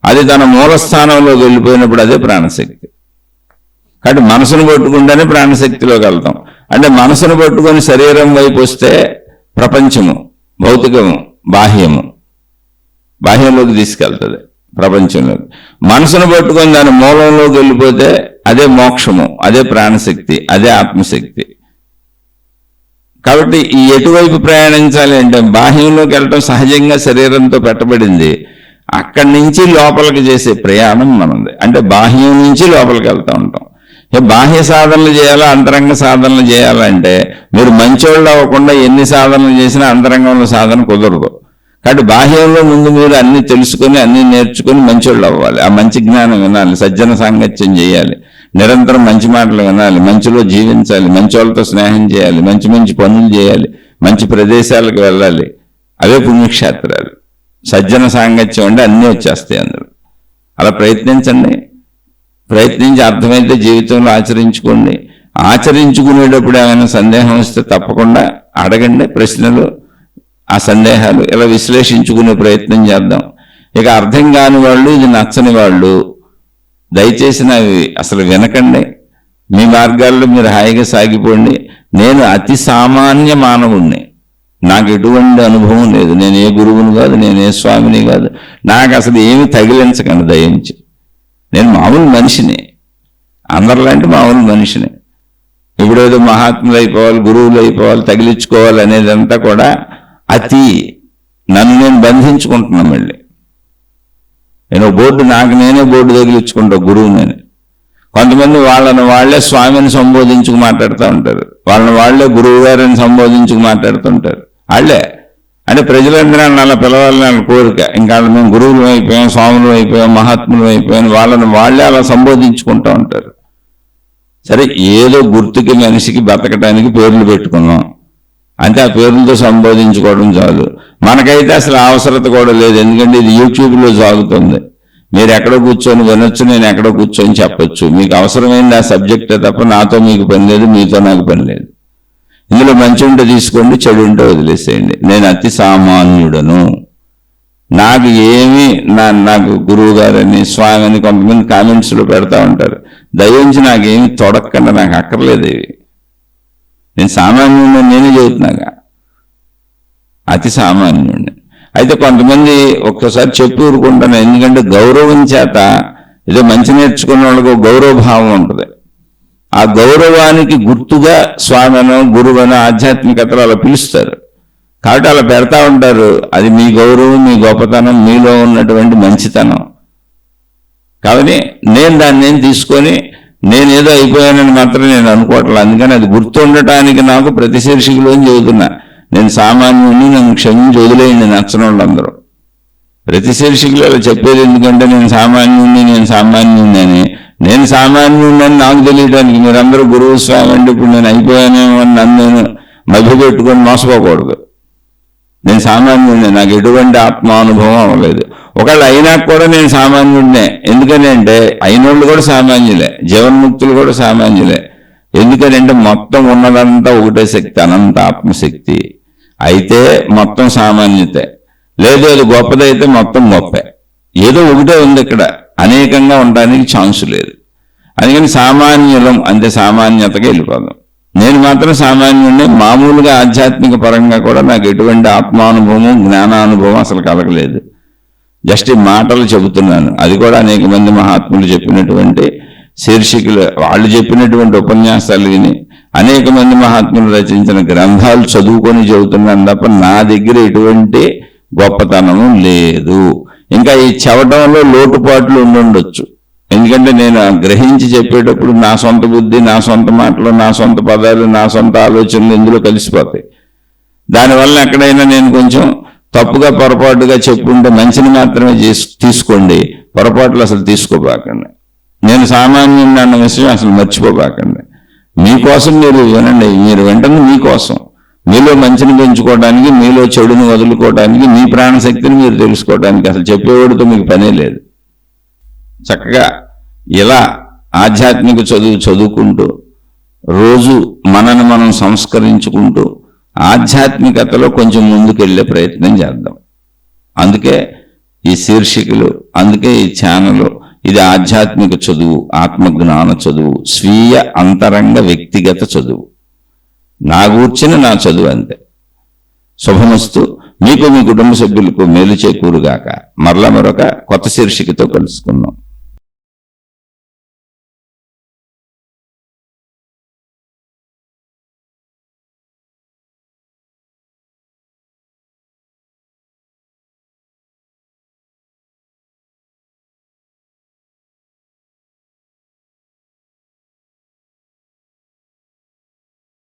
అది తన మూల స్థానంలోకి వెళ్ళిపోయినప్పుడు అదే ప్రాణశక్తి. కాబట్టి మనసును పట్టుకుంటేనే ప్రాణశక్తిలోకి వెళ్తాం. అంటే మనసును పట్టుకొని శరీరం వైపు వస్తే ప్రపంచము, భౌతికము, బాహ్యంలోకి తీసుకెళ్తుంది ప్రపంచంలోకి. మనసును పట్టుకొని దాని మూలంలోకి వెళ్ళిపోతే అదే మోక్షము, అదే ప్రాణశక్తి, అదే ఆత్మశక్తి. కాబట్టి ఈ ఎటువైపు ప్రయాణించాలి అంటే బాహ్యంలోకి వెళ్ళటం సహజంగా శరీరంతో పెట్టబడింది. అక్కడి నుంచి లోపలికి చేసే ప్రయాణం మనది. అంటే బాహ్యం నుంచి లోపలికి వెళ్తూ ఉంటాం. బాహ్య సాధనలు చేయాలా, అంతరంగ సాధనలు చేయాలంటే మీరు మంచోళ్ళు అవ్వకుండా ఎన్ని సాధనలు చేసినా అంతరంగంలో సాధన కుదరదు. కాబట్టి బాహ్యంలో ముందు మీరు అన్ని తెలుసుకొని, అన్ని నేర్చుకొని మంచోళ్ళు అవ్వాలి. ఆ మంచి జ్ఞానం వినాలి, సజ్జన సాంగత్యం చేయాలి, నిరంతరం మంచి మాటలు వినాలి, మంచిలో జీవించాలి, మంచి వాళ్ళతో స్నేహం చేయాలి, మంచి మంచి పనులు చేయాలి, మంచి ప్రదేశాలకు వెళ్ళాలి. అవే పుణ్యక్షేత్రాలు. సజ్జన సాంగత్యం అంటే అన్నీ వచ్చేస్తాయి అందులో. అలా ప్రయత్నించండి, ప్రయత్నించి అర్థమైతే జీవితంలో ఆచరించుకోండి. ఆచరించుకునేటప్పుడు ఏమైనా సందేహం వస్తే తప్పకుండా అడగండి ప్రశ్నలు, ఆ సందేహాలు ఇలా విశ్లేషించుకునే ప్రయత్నం చేద్దాం. ఇక అర్థం కాని వాళ్ళు, ఇది నచ్చని వాళ్ళు దయచేసి అవి అసలు వినకండి, మీ మార్గాల్లో మీరు హాయిగా సాగిపోండి. నేను అతి సామాన్య మానవుణ్ణి, నాకు ఎటువంటి అనుభవం లేదు, నేను ఏ గురువుని కాదు, నేను ఏ స్వామిని కాదు, నాకు అసలు ఏమి తగిలించకండి దయించి. నేను మామూలు మనిషిని, అందరిలాంటి మామూలు మనిషిని. ఇప్పుడేదో మహాత్ములు అయిపోవాలి, గురువులు అయిపోవాలి, తగిలించుకోవాలి అనేదంతా కూడా అతి. నన్ను నేను బంధించుకుంటున్నాను. మళ్ళీ నేను బోర్డు, నాకు నేనే బోర్డు తగిలించుకుంటా గురువు నేను. కొంతమంది వాళ్ళని వాళ్లే స్వామిని సంబోధించుకు మాట్లాడుతూ ఉంటారు, వాళ్ళని వాళ్లే గురువు గారిని సంబోధించుకు మాట్లాడుతుంటారు. వాళ్ళే అంటే ప్రజలందరూ అలా పిలవాలని కోరిక. ఇంకా మేము గురువులు అయిపోయాం, స్వాములు అయిపోయాం, మహాత్ములు అయిపోయాం, వాళ్ళని వాళ్లే అలా సంబోధించుకుంటూ ఉంటారు. సరే, ఏదో గుర్తుకి మనిషికి బతకటానికి పేర్లు పెట్టుకున్నాం అంటే ఆ పేర్లతో సంబోధించుకోవడం చాలు. మనకైతే అసలు అవసరత కూడా లేదు, ఎందుకంటే ఇది యూట్యూబ్లో సాగుతుంది. మీరు ఎక్కడో కూర్చొని వినొచ్చు, నేను ఎక్కడో కూర్చొని చెప్పొచ్చు. మీకు అవసరమైంది ఆ సబ్జెక్టే తప్ప నాతో మీకు పని లేదు, మీతో నాకు పని లేదు. ఇందులో మంచి ఉంటే తీసుకోండి, చెడు ఉంటే వదిలేసేయండి. నేను అతి సామాన్యుడను, నాకు ఏమి నాకు గురువు గారని స్వామి అని కొంతమంది కామెంట్స్లో పెడతా ఉంటారు. దయించి నాకేమి తొడక్కండి, నాకు అక్కర్లేదు ఇవి. నేను సామాన్యుడిని, నేనే చెబుతున్నాగా, అతి సామాన్యుడిని. అయితే కొంతమంది ఒక్కసారి చెప్పి ఊరుకుంటాను, ఎందుకంటే గౌరవం చేత ఏదో మంచి నేర్చుకున్న వాళ్ళకు గౌరవభావం ఉంటుంది. ఆ గౌరవానికి గుర్తుగా స్వామినో గురువనో ఆధ్యాత్మికతలో అలా పిలుస్తారు, కాబట్టి అలా పెడతా ఉంటారు. అది మీ గౌరవం, మీ గొప్పతనం, మీలో ఉన్నటువంటి మంచితనం. కాబట్టి నేను దాన్ని తీసుకొని నేనేదో అయిపోయానని మాత్రం నేను అనుకోవట్లేదు. అందుకని అది గుర్తుండటానికి నాకు ప్రతి శీర్షికలో చెబుతున్నా, నేను సామాన్యుడిని, నన్ను క్షమించి వదిలేయండి నచ్చని వాళ్ళందరూ. ప్రతి శీర్షికలో చెప్పేది ఎందుకంటే నేను సామాన్యుడిని అని. నేను సామాన్యుడిని నాకు తెలియడానికి మీరందరూ గురువు స్వామి అంటే ఇప్పుడు నేను అయిపోయానేమో అని నన్ను నేను మభ్యపెట్టుకొని మోసపోకూడదు. నేను సామాన్యుడిని, నాకు ఎటువంటి ఆత్మానుభవం అవ్వలేదు. ఒకవేళ అయినా కూడా నేను సామాన్యుడినే. ఎందుకని అంటే అయినోళ్ళు కూడా సామాన్యులే, జీవన్ముక్తులు కూడా సామాన్యులే. ఎందుకని అంటే మొత్తం ఉన్నదంతా ఒకటే శక్తి, అనంత ఆత్మశక్తి. అయితే మొత్తం సామాన్యతే, లేదు అది గొప్పదైతే మొత్తం గొప్పే. ఏదో ఒకటే ఉంది ఇక్కడ, అనేకంగా ఉండడానికి ఛాన్సు లేదు. అందుకని సామాన్యులం అంటే సామాన్యతగా వెళ్ళిపోదాం. నేను మాత్రం సామాన్యుడిని. మామూలుగా ఆధ్యాత్మిక పరంగా కూడా నాకు ఎటువంటి ఆత్మానుభవం, జ్ఞానానుభవం అసలు కలగలేదు. జస్ట్ ఈ మాటలు చెబుతున్నాను. అది కూడా అనేక మంది మహాత్ములు చెప్పినటువంటి శీర్షికలు, వాళ్ళు చెప్పినటువంటి ఉపన్యాసాలు విని అనేక మంది మహాత్ములు రచించిన గ్రంథాలు చదువుకొని చెబుతున్నాను తప్ప నా దగ్గర ఎటువంటి గొప్పతనము లేదు. ఇంకా ఈ చెప్పడంలో లోటుపాట్లు ఉండుండొచ్చు, ఎందుకంటే నేను గ్రహించి చెప్పేటప్పుడు నా సొంత బుద్ధి, నా సొంత మాటలు, నా సొంత పదాలు, నా సొంత ఆలోచనలు ఇందులో కలిసిపోతాయి. దానివల్ల ఎక్కడైనా నేను కొంచెం తప్పుగా పొరపాటుగా చెప్పుకుంటే మంచిని మాత్రమే తీసుకోండి, పొరపాట్లు అసలు తీసుకోబాకండి. నేను సామాన్యుడిని అన్న విషయం అసలు మర్చిపోబాకండి. మీకోసం మీరు వినండి, మీరు వెంటనే మీకోసం, మీలో మంచిని పెంచుకోవడానికి, మీలో చెడుని వదులుకోవడానికి, మీ ప్రాణశక్తిని మీరు తెలుసుకోవడానికి. అసలు చెప్పేవాడితో మీకు పనే లేదు. చక్కగా ఇలా ఆధ్యాత్మిక చదువుకుంటూ రోజు మనను మనం సంస్కరించుకుంటూ ఆధ్యాత్మికతలో కొంచెం ముందుకెళ్ళే ప్రయత్నం చేద్దాం. అందుకే ఈ శీర్షికలు, అందుకే ఈ ఛానల్. ఇది ఆధ్యాత్మిక చదువు, ఆత్మజ్ఞాన చదువు, స్వీయ అంతరంగ వ్యక్తిగత చదువు. నా గూర్చిన నా చదువు అంతే. శుభమస్తు. మీకు, మీ కుటుంబ సభ్యులకు మేలు చేకూరుగాక. మరలా మరొక కొత్త శీర్షికతో కలుసుకుందాం.